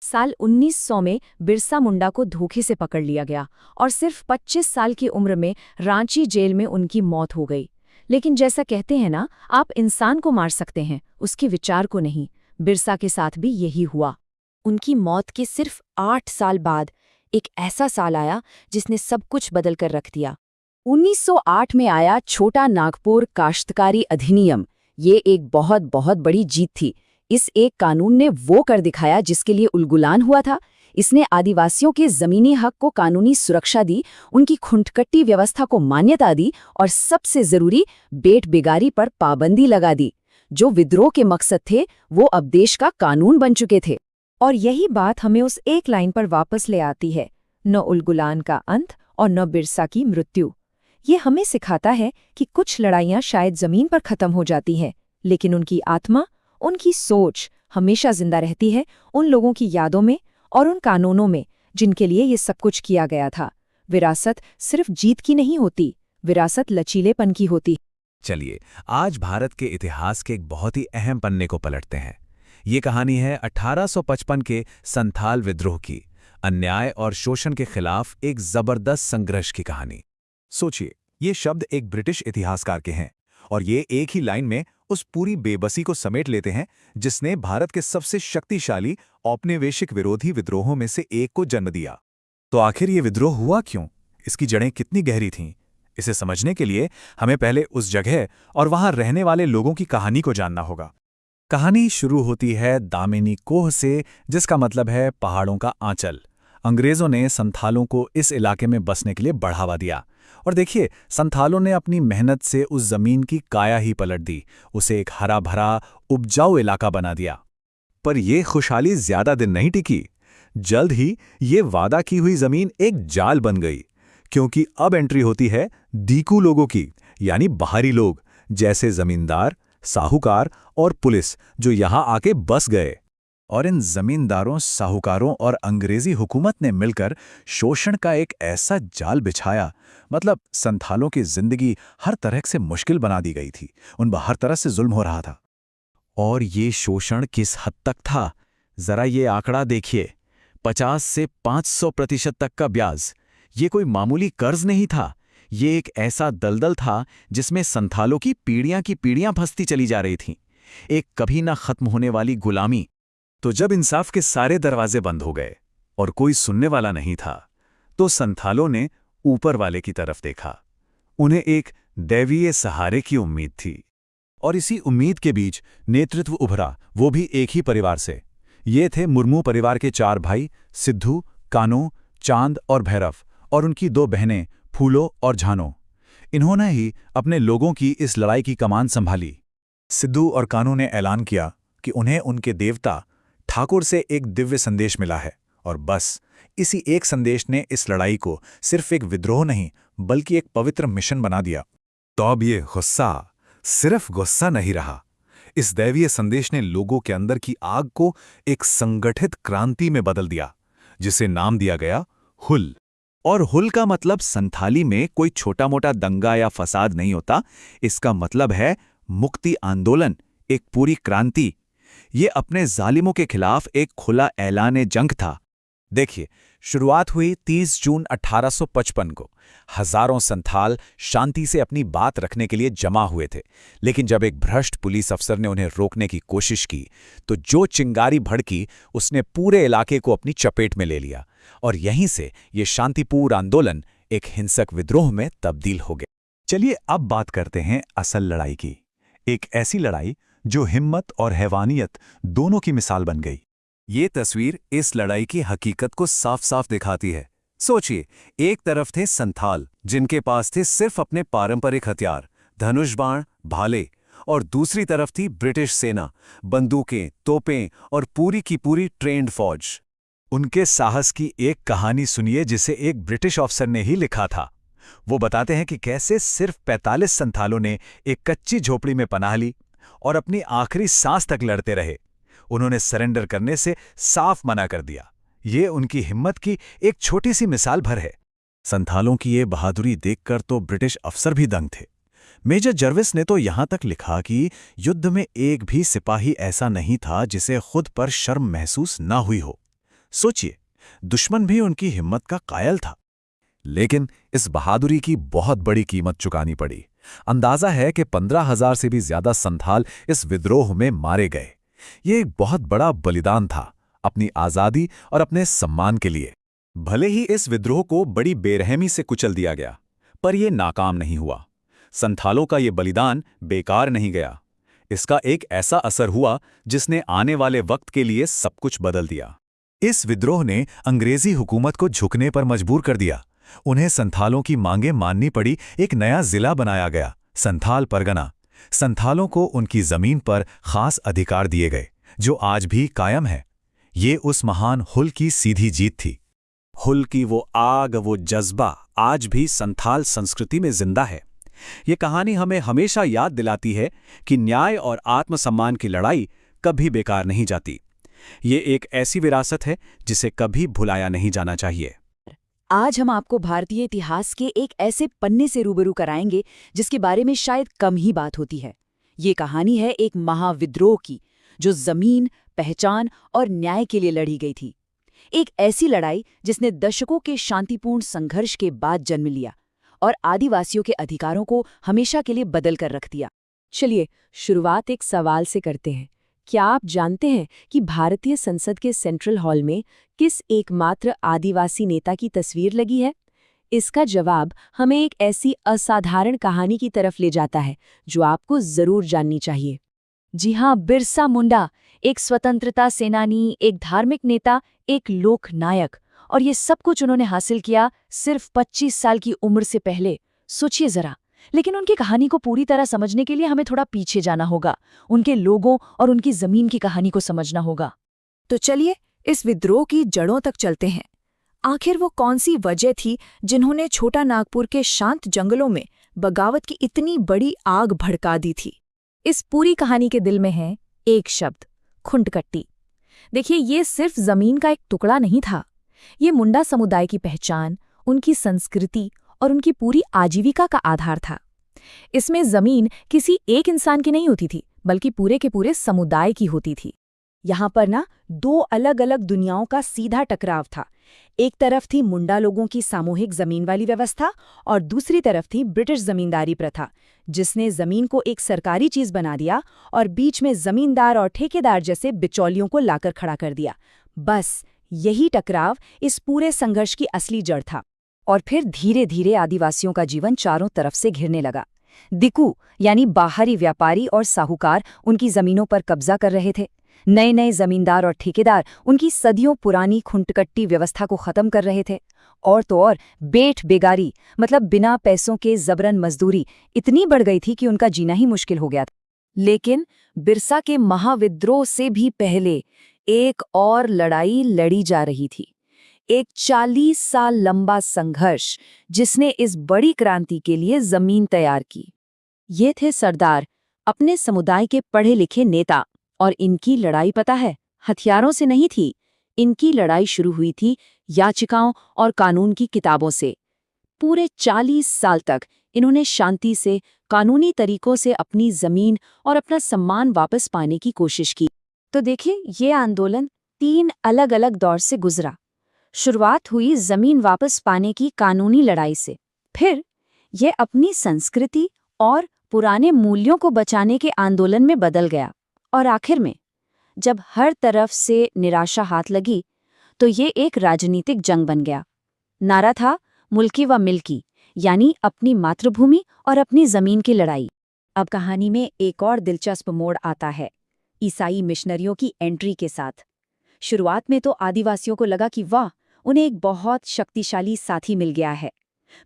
साल 1900 में बिरसा मुंडा को धोखे से पकड़ लिया गया और सिर्फ 25 साल की उम्र में रांची जेल में उनकी मौत हो गई। लेकिन जैसा कहते हैं ना, आप इंसान को मार सकते हैं, उसके विचार को नहीं। बिरसा के साथ भी यही हुआ। उनकी मौत के सिर्फ 8 साल बाद एक ऐसा साल आया जिसने सब कुछ बदल कर रख दिया। 1908 में आया छोटा नागपुर काश्तकारी अधिनियम। ये एक बहुत बहुत बड़ी जीत थी। इस एक कानून ने वो कर दिखाया जिसके लिए उलगुलान हुआ था। इसने आदिवासियों के जमीनी हक को कानूनी सुरक्षा दी, उनकी खुंटकट्टी व्यवस्था को मान्यता दी और सबसे जरूरी बेट बिगारी पर पाबंदी लगा दी। जो विद्रोह के मकसद थे वो अब देश का कानून बन चुके थे। और यही बात हमें उस एक लाइन पर वापस ले आती है, न उलगुलान का अंत और न बिरसा की मृत्यु। ये हमें सिखाता है कि कुछ लड़ाइयाँ शायद जमीन पर खत्म हो जाती हैं, लेकिन उनकी आत्मा, उनकी सोच हमेशा जिंदा रहती है उन लोगों की यादों में और उन कानूनों में जिनके लिए ये सब कुछ किया गया था। विरासत सिर्फ जीत की नहीं होती, विरासत लचीलेपन की होती। चलिए आज भारत के इतिहास के एक बहुत ही अहम पन्ने को पलटते हैं। ये कहानी है 1855 के संथाल विद्रोह की, अन्याय और शोषण के खिलाफ एक जबरदस्त संघर्ष की कहानी। सोचिए, ये शब्द एक ब्रिटिश इतिहासकार के हैं और ये एक ही लाइन में उस पूरी बेबसी को समेट लेते हैं जिसने भारत के सबसे शक्तिशाली औपनिवेशिक विरोधी विद्रोहों में से एक को जन्म दिया। तो आखिर ये विद्रोह हुआ क्यों? इसकी जड़ें कितनी गहरी थीं? इसे समझने के लिए हमें पहले उस जगह और वहां रहने वाले लोगों की कहानी को जानना होगा। कहानी शुरू होती है दामिनी कोह से, जिसका मतलब है पहाड़ों का आंचल। अंग्रेजों ने संथालों को इस इलाके में बसने के लिए बढ़ावा दिया और देखिए, संथालों ने अपनी मेहनत से उस जमीन की काया ही पलट दी, उसे एक हरा भरा उपजाऊ इलाका बना दिया। पर यह खुशहाली ज्यादा दिन नहीं टिकी। जल्द ही ये वादा की हुई जमीन एक जाल बन गई, क्योंकि अब एंट्री होती है दीकू लोगों की, यानी बाहरी लोग जैसे जमींदार, साहूकार और पुलिस, जो यहां आके बस गए। और इन जमींदारों, साहूकारों और अंग्रेजी हुकूमत ने मिलकर शोषण का एक ऐसा जाल बिछाया, मतलब संथालों की जिंदगी हर तरह से मुश्किल बना दी गई थी, उन पर हर तरह से जुल्म हो रहा था। और ये शोषण किस हद तक था, जरा ये आंकड़ा देखिए, 50 से 500% तक का ब्याज। ये कोई मामूली कर्ज नहीं था, ये एक ऐसा दलदल था जिसमें संथालों की पीढ़ियां फंसती चली जा रही थीं, एक कभी ना खत्म होने वाली गुलामी। तो जब इंसाफ के सारे दरवाजे बंद हो गए और कोई सुनने वाला नहीं था, तो संथालों ने ऊपर वाले की तरफ देखा। उन्हें एक दैवीय सहारे की उम्मीद थी और इसी उम्मीद के बीच नेतृत्व उभरा, वो भी एक ही परिवार से। ये थे मुर्मू परिवार के 4 भाई, सिद्धू, कानो, चांद और भैरव, और उनकी 2 बहनें, फूलो और झानो। इन्होंने ही अपने लोगों की इस लड़ाई की कमान संभाली। सिद्धू और कानो ने ऐलान किया कि उन्हें उनके देवता ठाकुर से एक दिव्य संदेश मिला है, और बस इसी एक संदेश ने इस लड़ाई को सिर्फ एक विद्रोह नहीं बल्कि एक पवित्र मिशन बना दिया। तो अब ये गुस्सा सिर्फ गुस्सा नहीं रहा। इस दैवीय संदेश ने लोगों के अंदर की आग को एक संगठित क्रांति में बदल दिया, जिसे नाम दिया गया हुल। और हुल का मतलब संथाली में कोई छोटा मोटा दंगा या फसाद नहीं होता, इसका मतलब है मुक्ति आंदोलन, एक पूरी क्रांति। ये अपने जालिमों के खिलाफ एक खुला ऐलान जंग था। देखिए, शुरुआत हुई 30 जून 1855 को। हजारों संथाल शांति से अपनी बात रखने के लिए जमा हुए थे, लेकिन जब एक भ्रष्ट पुलिस अफसर ने उन्हें रोकने की कोशिश की तो जो चिंगारी भड़की उसने पूरे इलाके को अपनी चपेट में ले लिया, और यहीं से ये शांतिपूर्ण आंदोलन एक हिंसक विद्रोह में तब्दील हो गया। चलिए अब बात करते हैं असल लड़ाई की, एक ऐसी लड़ाई जो हिम्मत और हैवानियत दोनों की मिसाल बन गई। ये तस्वीर इस लड़ाई की हकीकत को साफ साफ दिखाती है। सोचिए, एक तरफ थे संथाल जिनके पास थे सिर्फ अपने पारंपरिक हथियार, धनुष बाण, भाले, और दूसरी तरफ थी ब्रिटिश सेना, बंदूकें, तोपें और पूरी की पूरी ट्रेंड फौज। उनके साहस की एक कहानी सुनिए जिसे एक ब्रिटिश अफसर ने ही लिखा था। वो बताते हैं कि कैसे सिर्फ 45 संथालों ने एक कच्ची झोपड़ी में पनाह ली और अपनी आखिरी सांस तक लड़ते रहे। उन्होंने सरेंडर करने से साफ मना कर दिया। ये उनकी हिम्मत की एक छोटी सी मिसाल भर है। संथालों की ये बहादुरी देखकर तो ब्रिटिश अफसर भी दंग थे। मेजर जर्विस ने तो यहां तक लिखा कि युद्ध में एक भी सिपाही ऐसा नहीं था जिसे खुद पर शर्म महसूस ना हुई हो। सोचिए, दुश्मन भी उनकी हिम्मत का कायल था। लेकिन इस बहादुरी की बहुत बड़ी कीमत चुकानी पड़ी। अंदाजा है कि 15,000 से भी ज्यादा संथाल इस विद्रोह में मारे गए। ये एक बहुत बड़ा बलिदान था, अपनी आज़ादी और अपने सम्मान के लिए। भले ही इस विद्रोह को बड़ी बेरहमी से कुचल दिया गया, पर यह नाकाम नहीं हुआ। संथालों का ये बलिदान बेकार नहीं गया। इसका एक ऐसा असर हुआ जिसने आने वाले वक्त के लिए सब कुछ बदल दिया। इस विद्रोह ने अंग्रेजी हुकूमत को झुकने पर मजबूर कर दिया। उन्हें संथालों की मांगें माननी पड़ी। एक नया जिला बनाया गया, संथाल परगना। संथालों को उनकी जमीन पर खास अधिकार दिए गए, जो आज भी कायम है। ये उस महान हुल की सीधी जीत थी। हुल की वो आग, वो जज्बा आज भी संथाल संस्कृति में जिंदा है। ये कहानी हमें हमेशा याद दिलाती है कि न्याय और आत्मसम्मान की लड़ाई कभी बेकार नहीं जाती। ये एक ऐसी विरासत है जिसे कभी भुलाया नहीं जाना चाहिए। आज हम आपको भारतीय इतिहास के एक ऐसे पन्ने से रूबरू कराएंगे जिसके बारे में शायद कम ही बात होती है। ये कहानी है एक महाविद्रोह की, जो जमीन, पहचान और न्याय के लिए लड़ी गई थी। एक ऐसी लड़ाई जिसने दशकों के शांतिपूर्ण संघर्ष के बाद जन्म लिया और आदिवासियों के अधिकारों को हमेशा के लिए बदल कर रख दिया। चलिए शुरुआत एक सवाल से करते हैं। क्या आप जानते हैं कि भारतीय संसद के सेंट्रल हॉल में किस एकमात्र आदिवासी नेता की तस्वीर लगी है? इसका जवाब हमें एक ऐसी असाधारण कहानी की तरफ ले जाता है जो आपको जरूर जाननी चाहिए। जी हाँ, बिरसा मुंडा, एक स्वतंत्रता सेनानी, एक धार्मिक नेता, एक लोक नायक, और ये सब कुछ उन्होंने हासिल किया सिर्फ 25 साल की उम्र से पहले। सोचिए जरा। लेकिन उनकी कहानी को पूरी तरह समझने के लिए हमें थोड़ा पीछे जाना होगा, उनके लोगों और उनकी जमीन की कहानी को समझना होगा। तो चलिए इस विद्रोह की जड़ों तक चलते हैं। आखिर वो कौन सी वजह थी जिन्होंने छोटा नागपुर के शांत जंगलों में बगावत की इतनी बड़ी आग भड़का दी थी? इस पूरी कहानी के दिल में है एक शब्द, खुंटकट्टी। देखिए, ये सिर्फ जमीन का एक टुकड़ा नहीं था। ये मुंडा समुदाय की पहचान, उनकी संस्कृति और उनकी पूरी आजीविका का आधार था। इसमें जमीन किसी एक इंसान की नहीं होती थी, बल्कि पूरे के पूरे समुदाय की होती थी। यहाँ पर ना दो अलग अलग दुनियाओं का सीधा टकराव था। एक तरफ थी मुंडा लोगों की सामूहिक जमीन वाली व्यवस्था और दूसरी तरफ थी ब्रिटिश जमींदारी प्रथा, जिसने जमीन को एक सरकारी चीज बना दिया और बीच में जमींदार और ठेकेदार जैसे बिचौलियों को लाकर खड़ा कर दिया। बस यही टकराव इस पूरे संघर्ष की असली जड़ था। और फिर धीरे धीरे आदिवासियों का जीवन चारों तरफ से घिरने लगा। दिकू यानी बाहरी व्यापारी और साहूकार उनकी जमीनों पर कब्जा कर रहे थे। नए नए जमींदार और ठेकेदार उनकी सदियों पुरानी खुंटकट्टी व्यवस्था को खत्म कर रहे थे। और तो और बेट बेगारी, मतलब बिना पैसों के जबरन मजदूरी इतनी बढ़ गई थी कि उनका जीना ही मुश्किल हो गया था। लेकिन बिरसा के महाविद्रोह से भी पहले एक और लड़ाई लड़ी जा रही थी। एक 40 साल लंबा संघर्ष जिसने इस बड़ी क्रांति के लिए जमीन तैयार की। ये थे सरदार, अपने समुदाय के पढ़े लिखे नेता, और इनकी लड़ाई पता है, हथियारों से नहीं थी। इनकी लड़ाई शुरू हुई थी याचिकाओं और कानून की किताबों से। पूरे 40 साल तक इन्होंने शांति से, कानूनी तरीकों से अपनी जमीन और अपना सम्मान वापस पाने की कोशिश की। तो देखिए, ये आंदोलन 3 अलग अलग दौर से गुजरा। शुरुआत हुई जमीन वापस पाने की कानूनी लड़ाई से, फिर यह अपनी संस्कृति और पुराने मूल्यों को बचाने के आंदोलन में बदल गया, और आखिर में जब हर तरफ से निराशा हाथ लगी तो ये एक राजनीतिक जंग बन गया। नारा था मुल्की व मिल्की, यानी अपनी मातृभूमि और अपनी जमीन की लड़ाई। अब कहानी में एक और दिलचस्प मोड़ आता है, ईसाई मिशनरियों की एंट्री के साथ। शुरुआत में तो आदिवासियों को लगा कि वाह, उन्हें एक बहुत शक्तिशाली साथी मिल गया है।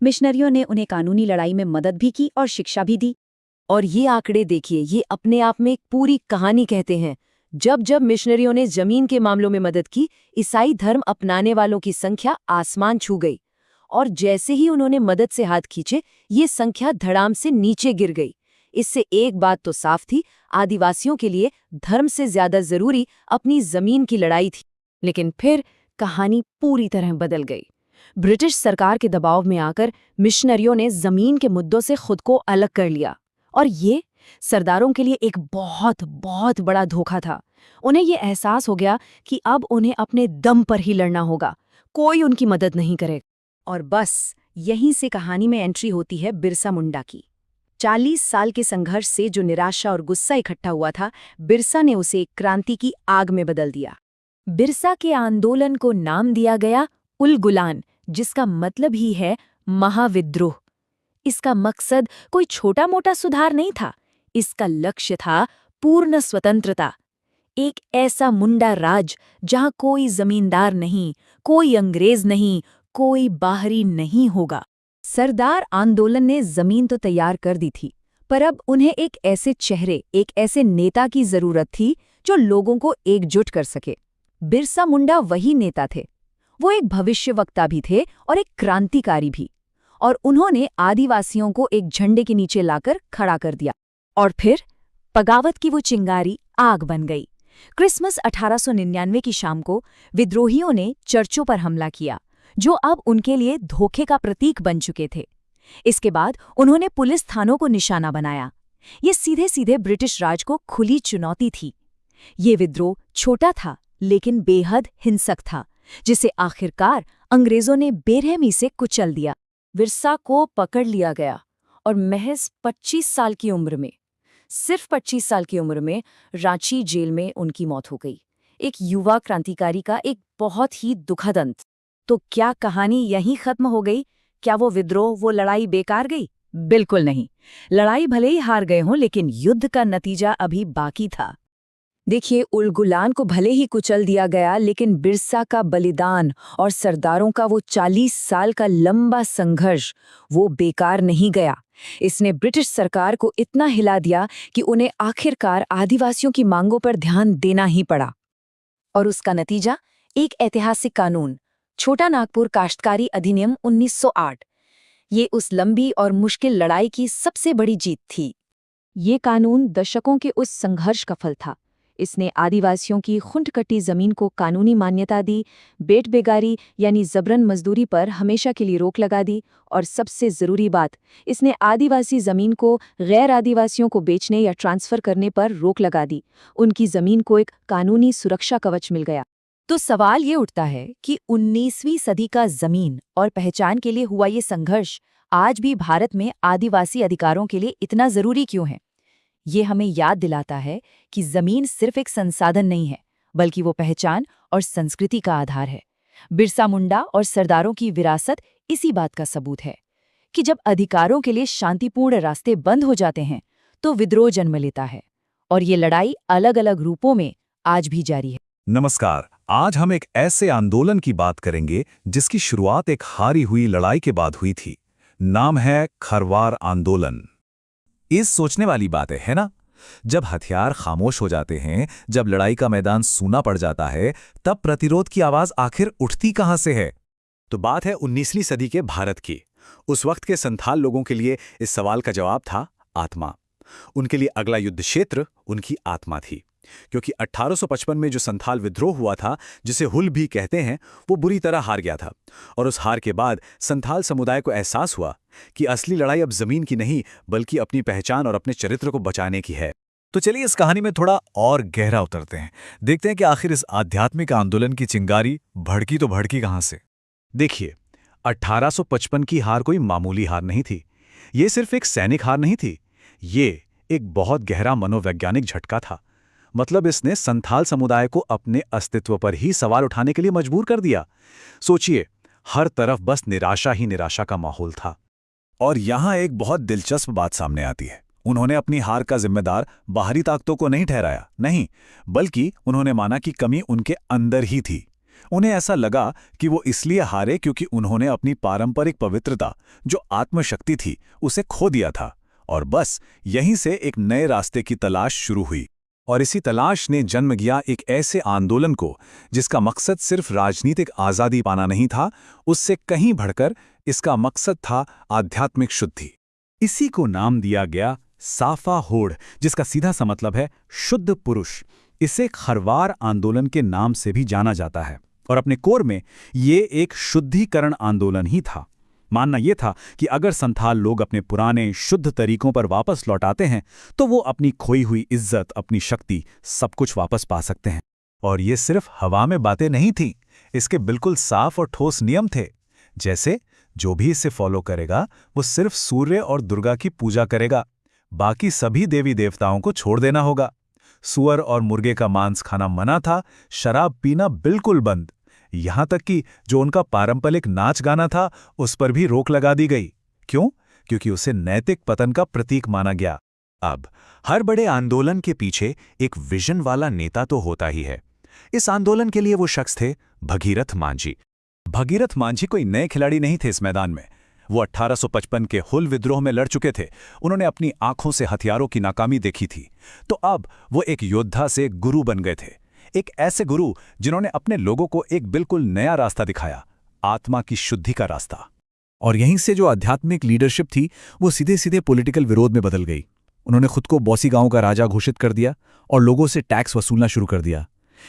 मिशनरियों ने उन्हें कानूनी लड़ाई में मदद भी की और शिक्षा भी दी। और ये आंकड़े देखिए, ये अपने आप में एक पूरी कहानी कहते हैं। जब जब मिशनरियों ने जमीन के मामलों में मदद की, ईसाई धर्म अपनाने वालों की संख्या आसमान छू गई, और जैसे ही उन्होंने मदद से हाथ खींचे, ये संख्या धड़ाम से नीचे गिर गई। इससे एक बात तो साफ थी, आदिवासियों के लिए धर्म से ज्यादा जरूरी अपनी जमीन की लड़ाई थी। लेकिन फिर कहानी पूरी तरह बदल गई। ब्रिटिश सरकार के दबाव में आकर मिशनरियों ने जमीन के मुद्दों से खुद को अलग कर लिया, और ये सरदारों के लिए एक बहुत बहुत बड़ा धोखा था। उन्हें ये एहसास हो गया कि अब उन्हें अपने दम पर ही लड़ना होगा, कोई उनकी मदद नहीं करेगा। और बस यहीं से कहानी में एंट्री होती है बिरसा मुंडा की। 40 साल के संघर्ष से जो निराशा और गुस्सा इकट्ठा हुआ था, बिरसा ने उसे एक क्रांति की आग में बदल दिया। बिरसा के आंदोलन को नाम दिया गया उलगुलान, जिसका मतलब ही है महाविद्रोह। इसका मकसद कोई छोटा-मोटा सुधार नहीं था, इसका लक्ष्य था पूर्ण स्वतंत्रता। एक ऐसा मुंडा राज जहां कोई जमींदार नहीं, कोई अंग्रेज नहीं, कोई बाहरी नहीं होगा। सरदार आंदोलन ने जमीन तो तैयार कर दी थी, पर अब उन्हें एक ऐसे चेहरे, एक ऐसे नेता की जरूरत थी जो लोगों को एकजुट कर सके। बिरसा मुंडा वही नेता थे। वो एक भविष्यवक्ता भी थे और एक क्रांतिकारी भी, और उन्होंने आदिवासियों को एक झंडे के नीचे लाकर खड़ा कर दिया। और फिर बगावत की वो चिंगारी आग बन गई। क्रिसमस 1899 की शाम को विद्रोहियों ने चर्चों पर हमला किया, जो अब उनके लिए धोखे का प्रतीक बन चुके थे। इसके बाद उन्होंने पुलिस थानों को निशाना बनाया। ये सीधे सीधे ब्रिटिश राज को खुली चुनौती थी। ये विद्रोह छोटा था लेकिन बेहद हिंसक था, जिसे आखिरकार अंग्रेजों ने बेरहमी से कुचल दिया। बिरसा को पकड़ लिया गया और महज 25 साल की उम्र में, सिर्फ 25 साल की उम्र में रांची जेल में उनकी मौत हो गई। एक युवा क्रांतिकारी का एक बहुत ही दुखद अंत। तो क्या कहानी यहीं खत्म हो गई? क्या वो विद्रोह, वो लड़ाई बेकार गई? बिल्कुल नहीं। लड़ाई भले ही हार गए हों, लेकिन युद्ध का नतीजा अभी बाकी था। देखिए, उलगुलान को भले ही कुचल दिया गया, लेकिन बिरसा का बलिदान और सरदारों का वो 40 साल का लंबा संघर्ष, वो बेकार नहीं गया। इसने ब्रिटिश सरकार को इतना हिला दिया कि उन्हें आखिरकार आदिवासियों की मांगों पर ध्यान देना ही पड़ा। और उसका नतीजा एक ऐतिहासिक कानून, छोटा नागपुर काश्तकारी अधिनियम 1908। ये उस लंबी और मुश्किल लड़ाई की सबसे बड़ी जीत थी। ये कानून दशकों के उस संघर्ष का फल था। इसने आदिवासियों की खुंट-कटी जमीन को कानूनी मान्यता दी, बेट बेगारी यानी जबरन मजदूरी पर हमेशा के लिए रोक लगा दी, और सबसे जरूरी बात, इसने आदिवासी जमीन को गैर आदिवासियों को बेचने या ट्रांसफर करने पर रोक लगा दी। उनकी जमीन को एक कानूनी सुरक्षा कवच मिल गया। तो सवाल ये उठता है कि 19वीं सदी का जमीन और पहचान के लिए हुआ ये संघर्ष आज भी भारत में आदिवासी अधिकारों के लिए इतना जरूरी क्यों है? ये हमें याद दिलाता है कि जमीन सिर्फ एक संसाधन नहीं है, बल्कि वो पहचान और संस्कृति का आधार है। बिरसा मुंडा और सरदारों की विरासत इसी बात का सबूत है कि जब अधिकारों के लिए शांतिपूर्ण रास्ते बंद हो जाते हैं, तो विद्रोह जन्म लेता है, और ये लड़ाई अलग अलग रूपों में आज भी जारी है। नमस्कार। आज हम एक ऐसे आंदोलन की बात करेंगे जिसकी शुरुआत एक हारी हुई लड़ाई के बाद हुई थी। नाम है खरवार आंदोलन। इस सोचने वाली बात है ना? जब हथियार खामोश हो जाते हैं, जब लड़ाई का मैदान सूना पड़ जाता है, तब प्रतिरोध की आवाज आखिर उठती कहां से है? तो बात है 19वीं सदी के भारत की। उस वक्त के संथाल लोगों के लिए इस सवाल का जवाब था आत्मा। उनके लिए अगला युद्ध क्षेत्र उनकी आत्मा थी, क्योंकि 1855 में जो संथाल विद्रोह हुआ था, जिसे हुल भी कहते हैं, वो बुरी तरह हार गया था। और उस हार के बाद संथाल समुदाय को एहसास हुआ कि असली लड़ाई अब जमीन की नहीं, बल्कि अपनी पहचान और अपने चरित्र को बचाने की है। तो चलिए इस कहानी में थोड़ा और गहरा उतरते हैं। देखते हैं कि आखिर इस आध्यात्मिक आंदोलन की चिंगारी भड़की तो भड़की कहां से। देखिए, 1855 की हार कोई मामूली हार नहीं थी। ये सिर्फ एक सैनिक हार नहीं थी, ये एक बहुत गहरा मनोवैज्ञानिक झटका था। मतलब इसने संथाल समुदाय को अपने अस्तित्व पर ही सवाल उठाने के लिए मजबूर कर दिया। सोचिए, हर तरफ बस निराशा ही निराशा का माहौल था। और यहां एक बहुत दिलचस्प बात सामने आती है। उन्होंने अपनी हार का जिम्मेदार बाहरी ताकतों को नहीं ठहराया, नहीं, बल्कि उन्होंने माना कि कमी उनके अंदर ही थी। उन्हें ऐसा लगा कि वो इसलिए हारे क्योंकि उन्होंने अपनी पारंपरिक पवित्रता, जो आत्मशक्ति थी, उसे खो दिया था। और बस यहीं से एक नए रास्ते की तलाश शुरू हुई। और इसी तलाश ने जन्म दिया एक ऐसे आंदोलन को जिसका मकसद सिर्फ राजनीतिक आज़ादी पाना नहीं था, उससे कहीं बढ़कर इसका मकसद था आध्यात्मिक शुद्धि। इसी को नाम दिया गया साफा होड़, जिसका सीधा सा मतलब है शुद्ध पुरुष, इसे खरवार आंदोलन के नाम से भी जाना जाता है। और अपने कोर में ये एक शुद्धिकरण आंदोलन ही था। मानना यह था कि अगर संथाल लोग अपने पुराने शुद्ध तरीकों पर वापस लौट आते हैं तो वो अपनी खोई हुई इज्जत, अपनी शक्ति, सब कुछ वापस पा सकते हैं। और ये सिर्फ हवा में बातें नहीं थीं, इसके बिल्कुल साफ और ठोस नियम थे। जैसे जो भी इसे फॉलो करेगा वो सिर्फ सूर्य और दुर्गा की पूजा करेगा, बाकी सभी देवी देवताओं को छोड़ देना होगा। सुअर और मुर्गे का मांस खाना मना था, शराब पीना बिल्कुल बंद। यहां तक कि जो उनका पारंपरिक नाच गाना था उस पर भी रोक लगा दी गई। क्यों? क्योंकि उसे नैतिक पतन का प्रतीक माना गया। अब हर बड़े आंदोलन के पीछे एक विजन वाला नेता तो होता ही है। इस आंदोलन के लिए वो शख्स थे भगीरथ मांझी। भगीरथ मांझी कोई नए खिलाड़ी नहीं थे इस मैदान में। वो 1855 के हुल विद्रोह में लड़ चुके थे। उन्होंने अपनी आंखों से हथियारों की नाकामी देखी थी, तो अब वो एक योद्धा से गुरु बन गए थे। एक ऐसे गुरु जिन्होंने अपने लोगों को एक बिल्कुल नया रास्ता दिखाया, आत्मा की शुद्धि का रास्ता। और यहीं से जो आध्यात्मिक लीडरशिप थी वो सीधे सीधे पॉलिटिकल विरोध में बदल गई। उन्होंने खुद को बॉसी गांव का राजा घोषित कर दिया और लोगों से टैक्स वसूलना शुरू कर दिया।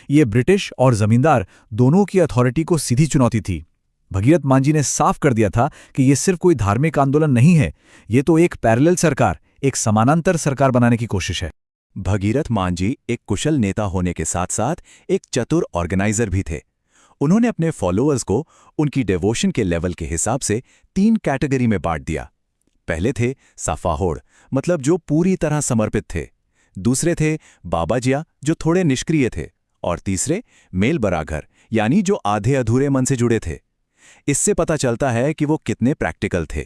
ये ब्रिटिश और जमींदार दोनों की अथॉरिटी को सीधी चुनौती थी। भगीरथ मांझी ने साफ कर दिया था कि ये सिर्फ कोई धार्मिक आंदोलन नहीं है, ये तो एक पैरेलल सरकार, एक समानांतर सरकार बनाने की कोशिश है। भगीरथ मांझी एक कुशल नेता होने के साथ साथ एक चतुर ऑर्गेनाइजर भी थे। उन्होंने अपने फॉलोअर्स को उनकी डिवोशन के लेवल के हिसाब से 3 कैटेगरी में बांट दिया। पहले थे साफाहोड़, मतलब जो पूरी तरह समर्पित थे। दूसरे थे बाबाजिया, जो थोड़े निष्क्रिय थे। और तीसरे मेल बराघर, यानी जो आधे अधूरे मन से जुड़े थे। इससे पता चलता है कि वो कितने प्रैक्टिकल थे।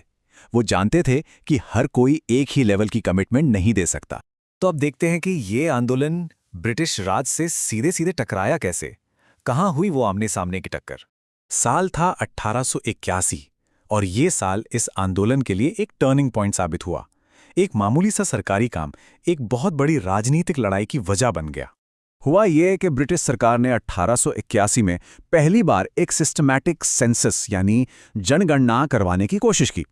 वो जानते थे कि हर कोई एक ही लेवल की कमिटमेंट नहीं दे सकता। तो अब देखते हैं कि ये आंदोलन ब्रिटिश राज से सीधे सीधे टकराया कैसे। कहाँ हुई वो आमने सामने की टक्कर? साल था 1881 और ये साल इस आंदोलन के लिए एक टर्निंग पॉइंट साबित हुआ। एक मामूली सा सरकारी काम एक बहुत बड़ी राजनीतिक लड़ाई की वजह बन गया। हुआ ये कि ब्रिटिश सरकार ने 1881 में पहली बार एक सिस्टमैटिक सेंसस यानी जनगणना करवाने की कोशिश की,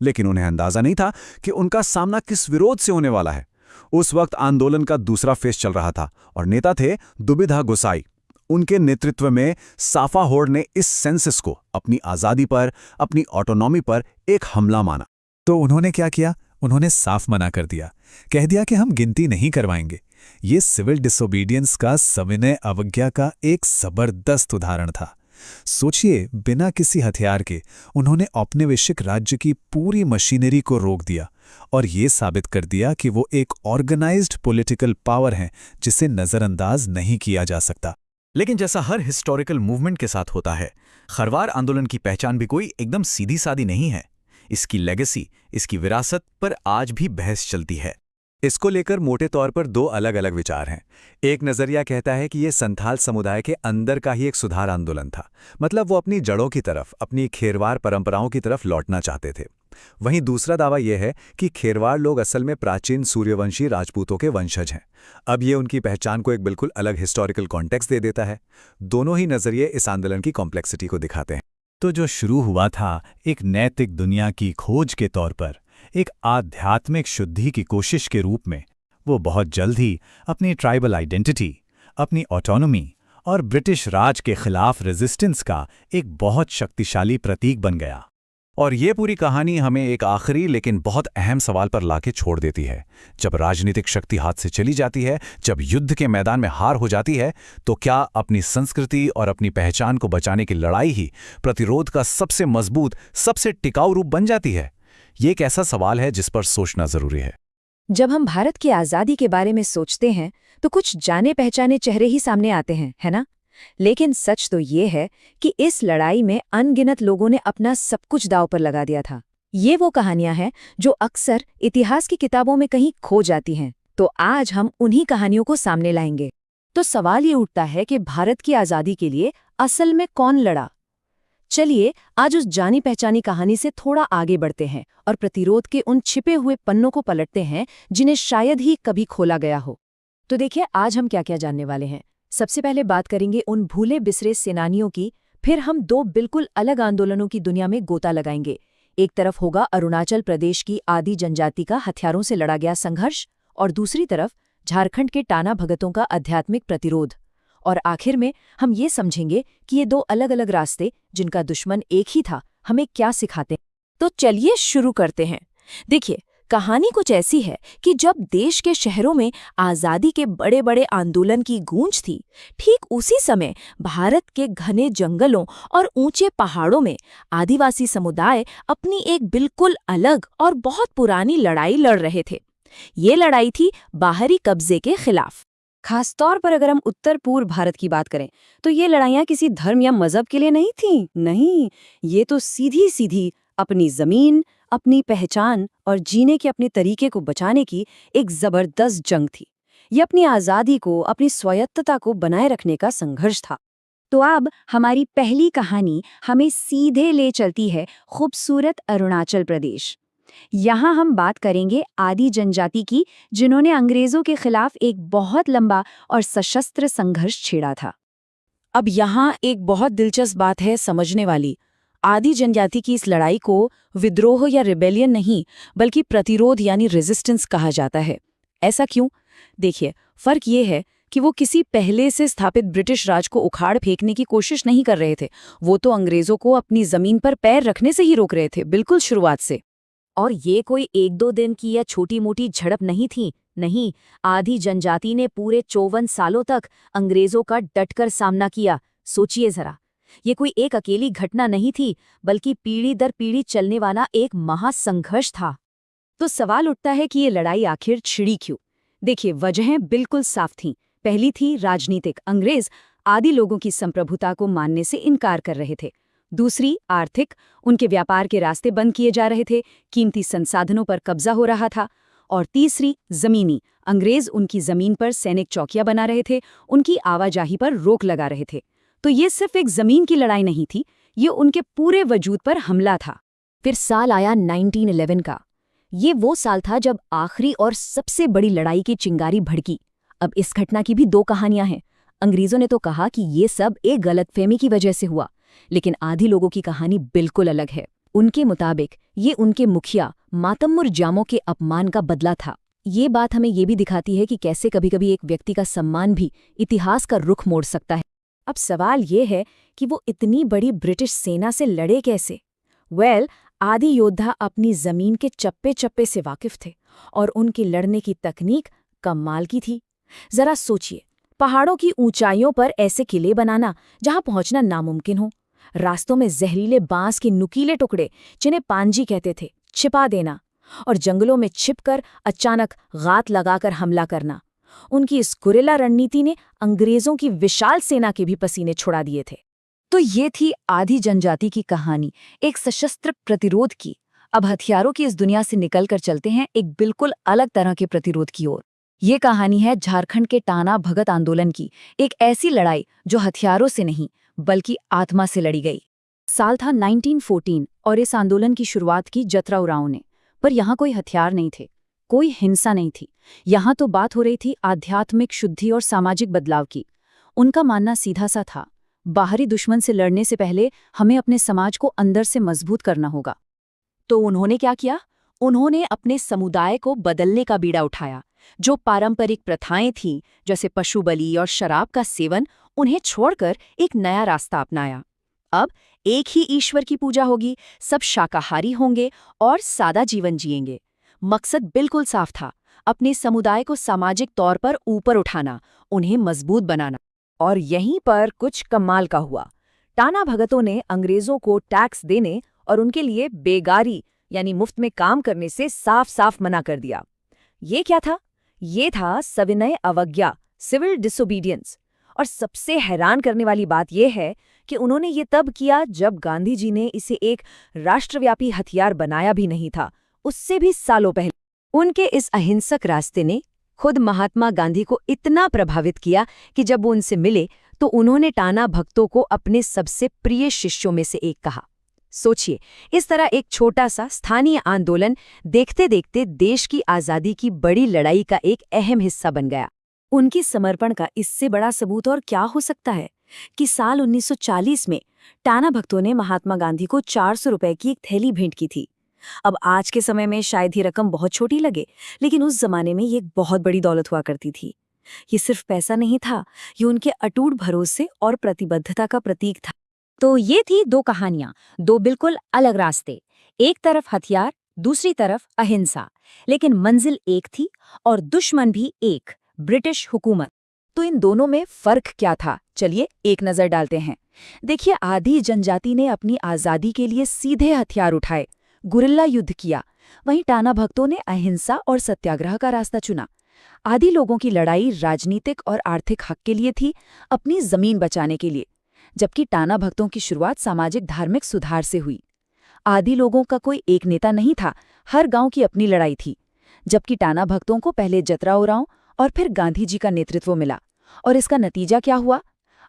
लेकिन उन्हें अंदाजा नहीं था कि उनका सामना किस विरोध से होने वाला है। उस वक्त आंदोलन का दूसरा फेज चल रहा था और नेता थे दुबिधा गोसाई। उनके नेतृत्व में साफाहोड़ ने इस सेंसस को अपनी आज़ादी पर, अपनी ऑटोनॉमी पर एक हमला माना। तो उन्होंने क्या किया? उन्होंने साफ मना कर दिया, कह दिया कि हम गिनती नहीं करवाएंगे। ये सिविल डिसोबीडियंस का सविनय अवज्ञा का एक जबरदस्त उदाहरण था। सोचिए, बिना किसी हथियार के उन्होंने औपनिवेशिक राज्य की पूरी मशीनरी को रोक दिया और ये साबित कर दिया कि वो एक ऑर्गेनाइज्ड पॉलिटिकल पावर है जिसे नज़रअंदाज नहीं किया जा सकता। लेकिन जैसा हर हिस्टोरिकल मूवमेंट के साथ होता है, खरवार आंदोलन की पहचान भी कोई एकदम सीधी सादी नहीं है। इसकी लेगेसी, इसकी विरासत पर आज भी बहस चलती है। इसको लेकर मोटे तौर पर 2 अलग अलग विचार हैं। एक नज़रिया कहता है कि ये संथाल समुदाय के अंदर का ही एक सुधार आंदोलन था, मतलब वो अपनी जड़ों की तरफ, अपनी खेरवार परंपराओं की तरफ लौटना चाहते थे। वहीं दूसरा दावा यह है कि खेरवार लोग असल में प्राचीन सूर्यवंशी राजपूतों के वंशज हैं। अब ये उनकी पहचान को एक बिल्कुल अलग हिस्टोरिकल कॉन्टेक्स्ट दे देता है। दोनों ही नज़रिए इस आंदोलन की कॉम्प्लेक्सिटी को दिखाते हैं। तो जो शुरू हुआ था एक नैतिक दुनिया की खोज के तौर पर, एक आध्यात्मिक शुद्धि की कोशिश के रूप में, वो बहुत जल्द ही अपनी ट्राइबल आइडेंटिटी, अपनी ऑटोनॉमी और ब्रिटिश राज के खिलाफ रेजिस्टेंस का एक बहुत शक्तिशाली प्रतीक बन गया। और ये पूरी कहानी हमें एक आखिरी लेकिन बहुत अहम सवाल पर लाके छोड़ देती है। जब राजनीतिक शक्ति हाथ से चली जाती है, जब युद्ध के मैदान में हार हो जाती है, तो क्या अपनी संस्कृति और अपनी पहचान को बचाने की लड़ाई ही प्रतिरोध का सबसे मजबूत, सबसे टिकाऊ रूप बन जाती है? ये एक ऐसा सवाल है जिस पर सोचना जरूरी है। जब हम भारत की आज़ादी के बारे में सोचते हैं तो कुछ जाने पहचाने चेहरे ही सामने आते हैं, है ना? लेकिन सच तो ये है कि इस लड़ाई में अनगिनत लोगों ने अपना सब कुछ दांव पर लगा दिया था। ये वो कहानियां हैं जो अक्सर इतिहास की किताबों में कहीं खो जाती हैं। तो आज हम उन्हीं कहानियों को सामने लाएंगे। तो सवाल ये उठता है कि भारत की आज़ादी के लिए असल में कौन लड़ा? चलिए आज उस जानी पहचानी कहानी से थोड़ा आगे बढ़ते हैं और प्रतिरोध के उन छिपे हुए पन्नों को पलटते हैं जिन्हें शायद ही कभी खोला गया हो। तो देखिए आज हम क्या क्या जानने वाले हैं। सबसे पहले बात करेंगे उन भूले बिसरे सेनानियों की, फिर हम 2 बिल्कुल अलग आंदोलनों की दुनिया में गोता लगाएंगे, एक तरफ होगा अरुणाचल प्रदेश की आदि जनजाति का हथियारों से लड़ा गया संघर्ष और दूसरी तरफ झारखंड के टाना भगतों का आध्यात्मिक प्रतिरोध। और आखिर में हम ये समझेंगे कि ये दो अलग अलग रास्ते जिनका दुश्मन एक ही था हमें क्या सिखाते हैं। तो चलिए शुरू करते हैं। देखिए, कहानी कुछ ऐसी है कि जब देश के शहरों में आज़ादी के बड़े बड़े आंदोलन की गूंज थी, ठीक उसी समय भारत के घने जंगलों और ऊंचे पहाड़ों में आदिवासी समुदाय अपनी एक बिल्कुल अलग और बहुत पुरानी लड़ाई लड़ रहे थे। ये लड़ाई थी बाहरी कब्जे के खिलाफ। खासतौर पर अगर हम उत्तर पूर्व भारत की बात करें तो ये लड़ाइयाँ किसी धर्म या मजहब के लिए नहीं थीं। नहीं, ये तो सीधी सीधी अपनी जमीन, अपनी पहचान और जीने के अपने तरीके को बचाने की एक जबरदस्त जंग थी। ये अपनी आज़ादी को, अपनी स्वायत्तता को बनाए रखने का संघर्ष था। तो अब हमारी पहली कहानी हमें सीधे ले चलती है खूबसूरत अरुणाचल प्रदेश। यहाँ हम बात करेंगे आदि जनजाति की, जिन्होंने अंग्रेजों के खिलाफ एक बहुत लंबा और सशस्त्र संघर्ष छेड़ा था। अब यहाँ एक बहुत दिलचस्प बात है समझने वाली। आदि जनजाति की इस लड़ाई को विद्रोह या रिबेलियन नहीं बल्कि प्रतिरोध यानी रेजिस्टेंस कहा जाता है। ऐसा क्यों? देखिए, फर्क ये है कि वो किसी पहले से स्थापित ब्रिटिश राज को उखाड़ फेंकने की कोशिश नहीं कर रहे थे। वो तो अंग्रेजों को अपनी जमीन पर पैर रखने से ही रोक रहे थे, बिल्कुल शुरुआत से। और ये कोई एक दो दिन की या छोटी मोटी झड़प नहीं थी। नहीं, आदि जनजाति ने पूरे 54 सालों तक अंग्रेजों का डटकर सामना किया। सोचिए जरा, ये कोई एक अकेली घटना नहीं थी बल्कि पीढ़ी दर पीढ़ी चलने वाला एक महासंघर्ष था। तो सवाल उठता है कि ये लड़ाई आखिर छिड़ी क्यों? देखिए, वजहें बिल्कुल साफ थीं। पहली थी राजनीतिक। अंग्रेज आदि लोगों की संप्रभुता को मानने से इनकार कर रहे थे। दूसरी आर्थिक, उनके व्यापार के रास्ते बंद किए जा रहे थे, कीमती संसाधनों पर कब्जा हो रहा था। और तीसरी जमीनी, अंग्रेज उनकी जमीन पर सैनिक चौकियां बना रहे थे, उनकी आवाजाही पर रोक लगा रहे थे। तो ये सिर्फ एक जमीन की लड़ाई नहीं थी, ये उनके पूरे वजूद पर हमला था। फिर साल आया 1911 का। ये वो साल था जब आखिरी और सबसे बड़ी लड़ाई की चिंगारी भड़की। अब इस घटना की भी दो कहानियां हैं। अंग्रेजों ने तो कहा कि ये सब एक गलतफहमी की वजह से हुआ, लेकिन आधी लोगों की कहानी बिल्कुल अलग है। उनके मुताबिक ये उनके मुखिया मातम्मुर जामों के अपमान का बदला था। ये बात हमें ये भी दिखाती है कि कैसे कभी-कभी एक व्यक्ति का सम्मान भी इतिहास का रुख मोड़ सकता है। अब सवाल ये है कि वो इतनी बड़ी ब्रिटिश सेना से लड़े कैसे? आदि योद्धा अपनी जमीन के चप्पे चप्पे से वाकिफ थे और उनकी लड़ने की तकनीक कमाल की थी। जरा सोचिए, पहाड़ों की ऊंचाइयों पर ऐसे किले बनाना जहां पहुंचना नामुमकिन हो, रास्तों में जहरीले बांस के नुकीले टुकड़े जिन्हें पांजी कहते थे छिपा देना, और जंगलों में छिपकर अचानक गात लगाकर हमला करना। उनकी इस गुरिल्ला रणनीति ने अंग्रेजों की विशाल सेना के भी पसीने छुड़ा दिए थे। तो ये थी आदि जनजाति की कहानी, एक सशस्त्र प्रतिरोध की। अब हथियारों की इस दुनिया से निकलकर चलते हैं एक बिल्कुल अलग तरह के प्रतिरोध की ओर। ये कहानी है झारखंड के टाना भगत आंदोलन की, एक ऐसी लड़ाई जो हथियारों से नहीं बल्कि आत्मा से लड़ी गई। साल था 1914 और इस आंदोलन की शुरुआत की जतरा उरांव ने। पर यहाँ कोई हथियार नहीं थे, कोई हिंसा नहीं थी। यहाँ तो बात हो रही थी आध्यात्मिक शुद्धि और सामाजिक बदलाव की। उनका मानना सीधा सा था, बाहरी दुश्मन से लड़ने से पहले हमें अपने समाज को अंदर से मजबूत करना होगा। तो उन्होंने क्या किया? उन्होंने अपने समुदाय को बदलने का बीड़ा उठाया। जो पारंपरिक प्रथाएं थीं, जैसे पशु बलि और शराब का सेवन, उन्हें छोड़कर एक नया रास्ता अपनाया। अब एक ही ईश्वर की पूजा होगी, सब शाकाहारी होंगे और सादा जीवन जिएंगे। मकसद बिल्कुल साफ था, अपने समुदाय को सामाजिक तौर पर ऊपर उठाना, उन्हें मजबूत बनाना। और यहीं पर कुछ कमाल का हुआ। टाना भगतों ने अंग्रेजों को टैक्स देने और उनके लिए बेगारी यानी मुफ्त में काम करने से साफ साफ मना कर दिया। ये क्या था? ये था सविनय अवज्ञा, सिविल डिसोबीडियंस। और सबसे हैरान करने वाली बात यह है कि उन्होंने ये तब किया जब गांधी जी ने इसे एक राष्ट्रव्यापी हथियार बनाया भी नहीं था, उससे भी सालों पहले। उनके इस अहिंसक रास्ते ने खुद महात्मा गांधी को इतना प्रभावित किया कि जब वो उनसे मिले तो उन्होंने टाना भक्तों को अपने सबसे प्रिय शिष्यों में से एक कहा। सोचिए, इस तरह एक छोटा सा स्थानीय आंदोलन देखते देखते देश की आज़ादी की बड़ी लड़ाई का एक अहम हिस्सा बन गया। उनकी समर्पण का इससे बड़ा सबूत और क्या हो सकता है? कि साल 1940 में टाना भगतों ने महात्मा गांधी को 400 रुपए की एक थैली भेंट की थी। अब आज के समय में शायद ये रकम बहुत छोटी लगे, लेकिन उस जमाने में ये एक बहुत बड़ी दौलत हुआ करती थी। ये सिर्फ पैसा नहीं था, ये उनके अटूट भरोसे और प्रतिबद्धता का प्रतीक था। तो ये थी दो कहानियां, दो बिल्कुल अलग रास्ते। एक तरफ हथियार, दूसरी तरफ अहिंसा, लेकिन मंजिल एक थी और दुश्मन भी एक, ब्रिटिश हुकूमत। तो इन दोनों में फर्क क्या था, चलिए एक नजर डालते हैं। देखिए, आधी जनजाति ने अपनी आजादी के लिए सीधे हथियार उठाए, गुरिल्ला युद्ध किया। वहीं टाना भगतों ने अहिंसा और सत्याग्रह का रास्ता चुना। आधी लोगों की लड़ाई राजनीतिक और आर्थिक हक के लिए थी, अपनी जमीन बचाने के लिए, जबकि टाना भगतों की शुरुआत सामाजिक धार्मिक सुधार से हुई। आदि लोगों का कोई एक नेता नहीं था, हर गांव की अपनी लड़ाई थी। जबकि टाना भगतों को पहले जतरा ओरांव और फिर गांधी जी का नेतृत्व मिला। और इसका नतीजा क्या हुआ?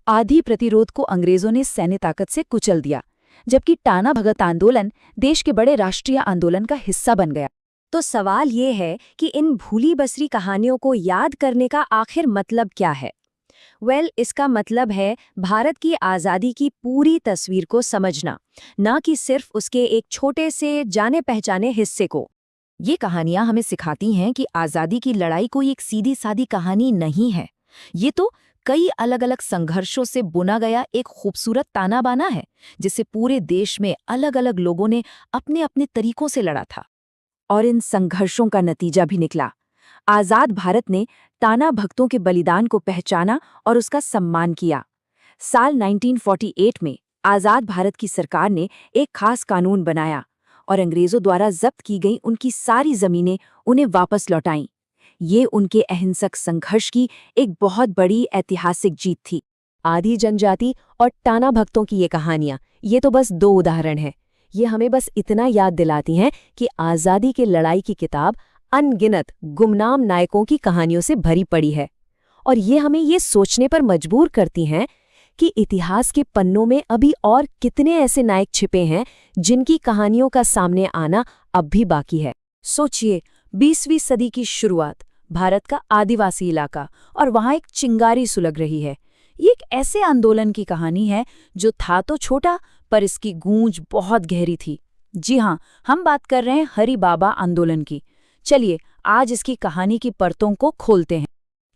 आधी प्रतिरोध को अंग्रेजों ने सैन्य ताकत से कुचल दिया, जबकि टाना भगत आंदोलन देश के बड़े राष्ट्रीय आंदोलन का हिस्सा बन गया। तो सवाल ये है कि इन भूली बसरी कहानियों को याद करने का आखिर मतलब क्या है? इसका मतलब है भारत की आज़ादी की पूरी तस्वीर को समझना, ना कि सिर्फ उसके एक छोटे से जाने पहचाने हिस्से को। ये कहानियां हमें सिखाती हैं कि आज़ादी की लड़ाई कोई एक सीधी सादी कहानी नहीं है। ये तो कई अलग अलग संघर्षों से बुना गया एक खूबसूरत ताना बाना है, जिसे पूरे देश में अलग अलग लोगों ने अपने अपने तरीकों से लड़ा था। और इन संघर्षों का नतीजा भी निकला। आज़ाद भारत ने टाना भगतों के बलिदान को पहचाना और उसका सम्मान किया। साल 1948 में आज़ाद भारत की सरकार ने एक खास कानून बनाया और अंग्रेजों द्वारा जब्त की गई उनकी सारी जमीनें उन्हें वापस लौटाईं। ये उनके अहिंसक संघर्ष की एक बहुत बड़ी ऐतिहासिक जीत थी। आदि जनजाति और टाना भगतों की ये कहानियां, ये तो बस दो उदाहरण हैं। ये हमें बस इतना याद दिलाती हैं कि आज़ादी की लड़ाई की किताब अनगिनत गुमनाम नायकों की कहानियों से भरी पड़ी है। और ये हमें ये सोचने पर मजबूर करती हैं कि इतिहास के पन्नों में अभी और कितने ऐसे नायक छिपे हैं जिनकी कहानियों का सामने आना अब भी बाकी है। सोचिए, 20वीं सदी की शुरुआत, भारत का आदिवासी इलाका, और वहाँ एक चिंगारी सुलग रही है। ये एक ऐसे आंदोलन की कहानी है जो था तो छोटा, पर इसकी गूंज बहुत गहरी थी। जी हाँ, हम बात कर रहे हैं हरि बाबा आंदोलन की। चलिए आज इसकी कहानी की परतों को खोलते हैं।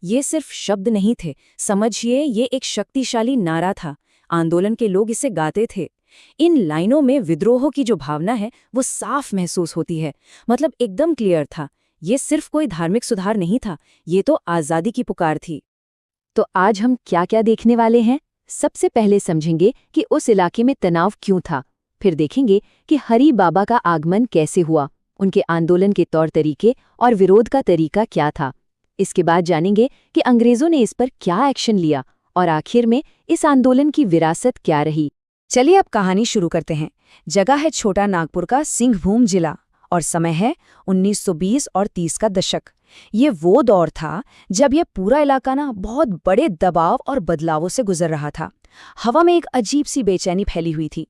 ये सिर्फ शब्द नहीं थे, समझिए ये एक शक्तिशाली नारा था। आंदोलन के लोग इसे गाते थे। इन लाइनों में विद्रोह की जो भावना है वो साफ महसूस होती है, मतलब एकदम क्लियर था। ये सिर्फ कोई धार्मिक सुधार नहीं था, ये तो आज़ादी की पुकार थी। तो आज हम क्या क्या देखने वाले हैं? सबसे पहले समझेंगे कि उस इलाके में तनाव क्यों था, फिर देखेंगे कि हरि बाबा का आगमन कैसे हुआ, उनके आंदोलन के तौर तरीके और विरोध का तरीका क्या था। इसके बाद जानेंगे कि अंग्रेजों ने इस पर क्या एक्शन लिया और आखिर में इस आंदोलन की विरासत क्या रही। चलिए अब कहानी शुरू करते हैं। जगह है छोटा नागपुर का सिंहभूम जिला और समय है 1920 और 30 का दशक। ये वो दौर था जब ये पूरा इलाका बहुत बड़े दबाव और बदलावों से गुजर रहा था। हवा में एक अजीब सी बेचैनी फैली हुई थी,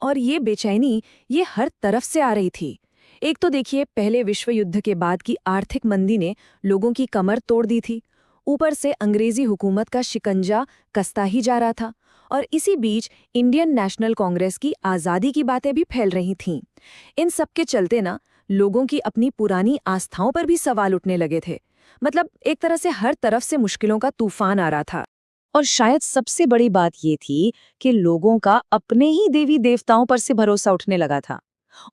और ये बेचैनी ये हर तरफ से आ रही थी। एक तो देखिए, पहले विश्व युद्ध के बाद की आर्थिक मंदी ने लोगों की कमर तोड़ दी थी। ऊपर से अंग्रेजी हुकूमत का शिकंजा कसता ही जा रहा था, और इसी बीच इंडियन नेशनल कांग्रेस की आज़ादी की बातें भी फैल रही थीं। इन सब के चलते लोगों की अपनी पुरानी आस्थाओं पर भी सवाल उठने लगे थे। मतलब एक तरह से हर तरफ से मुश्किलों का तूफान आ रहा था। और शायद सबसे बड़ी बात ये थी कि लोगों का अपने ही देवी देवताओं पर से भरोसा उठने लगा था।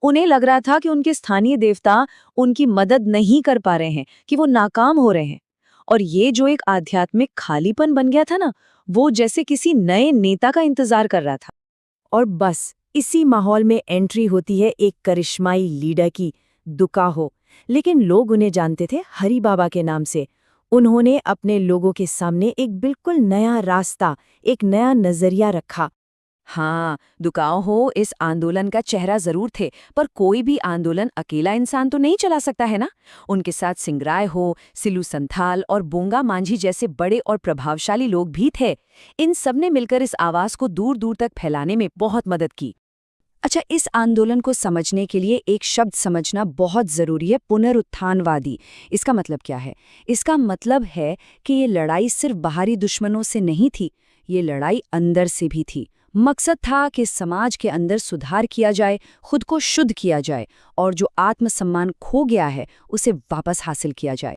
उन्हें लग रहा था कि उनके स्थानीय देवता उनकी मदद नहीं कर पा रहे हैं, कि वो नाकाम हो रहे हैं। और ये जो एक आध्यात्मिक खालीपन बन गया था वो जैसे किसी नए नेता का इंतजार कर रहा था। और बस इसी माहौल में एंट्री होती है एक करिश्माई लीडर की, दुकाहो। लेकिन लोग उन्हें जानते थे हरि बाबा के नाम से। उन्होंने अपने लोगों के सामने एक बिल्कुल नया रास्ता, एक नया नजरिया रखा। हाँ, दुकाहो इस आंदोलन का चेहरा जरूर थे, पर कोई भी आंदोलन अकेला इंसान तो नहीं चला सकता है ना। उनके साथ सिंगराय हो, सिलू संथाल और बोंगा मांझी जैसे बड़े और प्रभावशाली लोग भी थे। इन सब ने मिलकर इस आवाज को दूर दूर तक फैलाने में बहुत मदद की। अच्छा, इस आंदोलन को समझने के लिए एक शब्द समझना बहुत ज़रूरी है, पुनरुत्थानवादी। इसका मतलब क्या है? इसका मतलब है कि ये लड़ाई सिर्फ बाहरी दुश्मनों से नहीं थी, ये लड़ाई अंदर से भी थी। मकसद था कि समाज के अंदर सुधार किया जाए, खुद को शुद्ध किया जाए और जो आत्मसम्मान खो गया है उसे वापस हासिल किया जाए।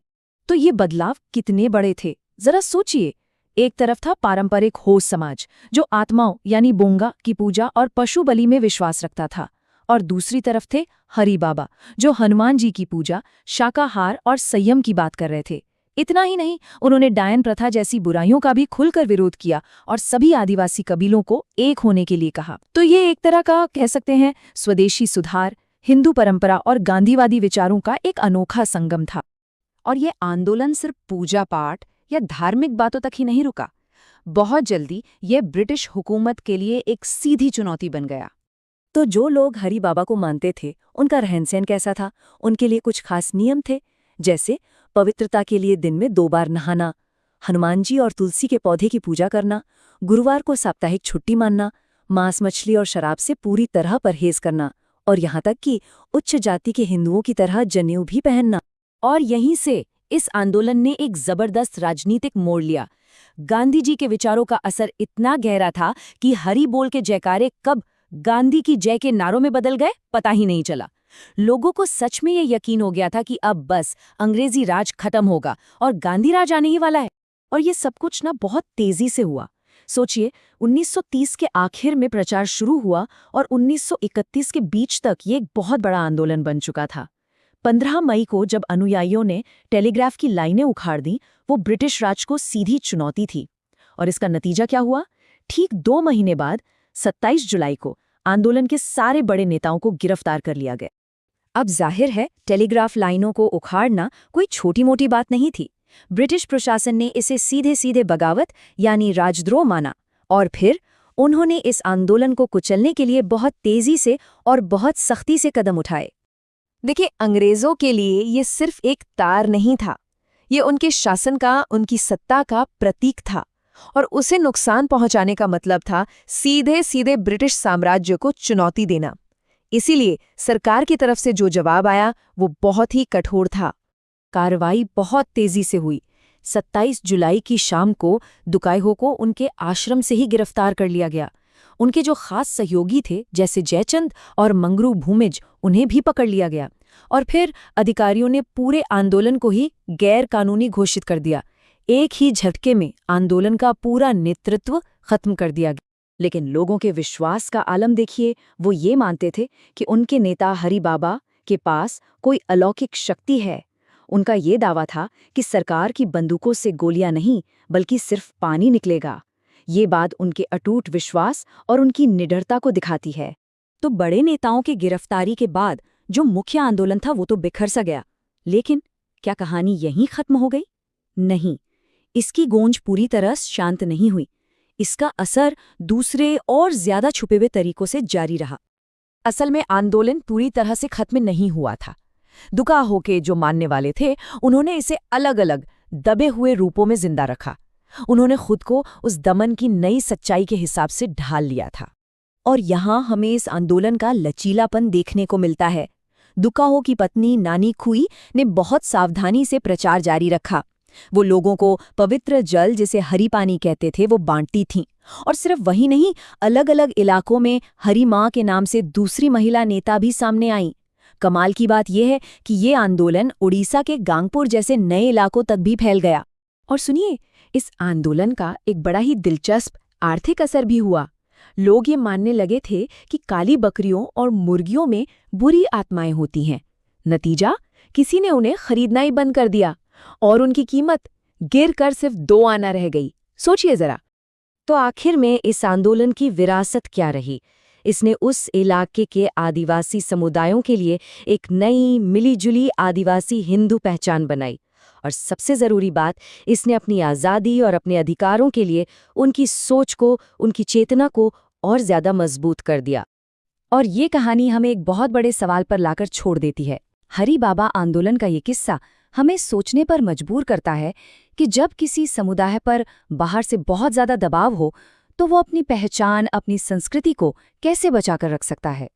तो ये बदलाव कितने बड़े थे, जरा सोचिए। एक तरफ था पारंपरिक होश समाज जो आत्माओं यानी बोंगा की पूजा और पशु बलि में विश्वास रखता था, और दूसरी तरफ थे हरि बाबा जो हनुमान जी की पूजा, शाकाहार और संयम की बात कर रहे थे। इतना ही नहीं, उन्होंने डायन प्रथा जैसी बुराइयों का भी खुलकर विरोध किया और सभी आदिवासी कबीलों को एक होने के लिए कहा। तो ये एक तरह का कह सकते हैं स्वदेशी सुधार, हिंदू परंपरा और गांधीवादी विचारों का एक अनोखा संगम था। और ये आंदोलन सिर्फ पूजा पाठ या धार्मिक बातों तक ही नहीं रुका। बहुत जल्दी ये ब्रिटिश हुकूमत के लिए एक सीधी चुनौती बन गया। तो जो लोग हरि बाबा को मानते थे, उनका रहन सहन कैसा था? उनके लिए कुछ खास नियम थे, जैसे पवित्रता के लिए दिन में 2 बार नहाना, हनुमान जी और तुलसी के पौधे की पूजा करना, गुरुवार को साप्ताहिक छुट्टी मानना, मांस मछली और शराब से पूरी तरह परहेज करना, और यहाँ तक कि उच्च जाति के हिंदुओं की तरह जनेऊ भी पहनना। और यहीं से इस आंदोलन ने एक जबरदस्त राजनीतिक मोड़ लिया। गांधी जी के विचारों का असर इतना गहरा था कि हरि बोल के जयकारे कब गांधी की जय के नारों में बदल गए पता ही नहीं चला। लोगों को सच में ये यकीन हो गया था कि अब बस अंग्रेजी राज खत्म होगा और गांधी राज आने ही वाला है। और ये सब कुछ ना बहुत तेजी से हुआ। सोचिए, 1930 के आखिर में प्रचार शुरू हुआ और 1931 के बीच तक ये एक बहुत बड़ा आंदोलन बन चुका था। 15 मई को जब अनुयायियों ने टेलीग्राफ की लाइनें उखाड़ दी, वो ब्रिटिश राज को सीधी चुनौती थी। और इसका नतीजा क्या हुआ? ठीक 2 महीने बाद 27 जुलाई को आंदोलन के सारे बड़े नेताओं को गिरफ्तार कर लिया गया। अब जाहिर है टेलीग्राफ लाइनों को उखाड़ना कोई छोटी मोटी बात नहीं थी। ब्रिटिश प्रशासन ने इसे सीधे सीधे बगावत यानी राजद्रोह माना, और फिर उन्होंने इस आंदोलन को कुचलने के लिए बहुत तेजी से और बहुत सख्ती से कदम उठाए। देखिए, अंग्रेजों के लिए ये सिर्फ एक तार नहीं था, ये उनके शासन का, उनकी सत्ता का प्रतीक था, और उसे नुकसान पहुंचाने का मतलब था सीधे सीधे ब्रिटिश साम्राज्य को चुनौती देना। इसीलिए सरकार की तरफ से जो जवाब आया वो बहुत ही कठोर था। कार्रवाई बहुत तेजी से हुई। 27 जुलाई की शाम को दुकाइहो को उनके आश्रम से ही गिरफ्तार कर लिया गया। उनके जो खास सहयोगी थे जैसे जयचंद और मंगरू भूमिज, उन्हें भी पकड़ लिया गया। और फिर अधिकारियों ने पूरे आंदोलन को ही गैर कानूनी घोषित कर दिया। एक ही झटके में आंदोलन का पूरा नेतृत्व खत्म कर दिया गया। लेकिन लोगों के विश्वास का आलम देखिए, वो ये मानते थे कि उनके नेता हरि बाबा के पास कोई अलौकिक शक्ति है। उनका ये दावा था कि सरकार की बंदूकों से गोलियां नहीं बल्कि सिर्फ पानी निकलेगा। ये बात उनके अटूट विश्वास और उनकी निडरता को दिखाती है। तो बड़े नेताओं की गिरफ्तारी के बाद जो मुख्य आंदोलन था वो तो बिखर सा गया। लेकिन क्या कहानी यहीं खत्म हो गई? नहीं, इसकी गूंज पूरी तरह शांत नहीं हुई। इसका असर दूसरे और ज्यादा छुपे हुए तरीकों से जारी रहा। असल में आंदोलन पूरी तरह से खत्म नहीं हुआ था। दुकाहो के जो मानने वाले थे, उन्होंने इसे अलग अलग दबे हुए रूपों में जिंदा रखा। उन्होंने खुद को उस दमन की नई सच्चाई के हिसाब से ढाल लिया था। और यहाँ हमें इस आंदोलन का लचीलापन देखने को मिलता है। दुकाहो की पत्नी नानी खुई ने बहुत सावधानी से प्रचार जारी रखा। वो लोगों को पवित्र जल, जिसे हरी पानी कहते थे, वो बांटती थीं। और सिर्फ वही नहीं, अलग अलग इलाकों में हरी माँ के नाम से दूसरी महिला नेता भी सामने आईं। कमाल की बात यह है कि ये आंदोलन उड़ीसा के गांगपुर जैसे नए इलाकों तक भी फैल गया। और सुनिए, इस आंदोलन का एक बड़ा ही दिलचस्प आर्थिक असर भी हुआ। लोग ये मानने लगे थे कि काली बकरियों और मुर्गियों में बुरी आत्माएं होती हैं। नतीजा, किसी ने उन्हें खरीदना ही बंद कर दिया और उनकी कीमत गिर कर सिर्फ 2 आना रह गई। सोचिए जरा। तो आखिर में इस आंदोलन की विरासत क्या रही? इसने उस इलाके के आदिवासी समुदायों के लिए एक नई मिलीजुली आदिवासी हिंदू पहचान बनाई। और सबसे ज़रूरी बात, इसने अपनी आज़ादी और अपने अधिकारों के लिए उनकी सोच को, उनकी चेतना को और ज़्यादा मजबूत कर दिया। और ये कहानी हमें एक बहुत बड़े सवाल पर लाकर छोड़ देती है। हरि बाबा आंदोलन का ये किस्सा हमें सोचने पर मजबूर करता है कि जब किसी समुदाय पर बाहर से बहुत ज़्यादा दबाव हो, तो वो अपनी पहचान, अपनी संस्कृति को कैसे बचाकर रख सकता है।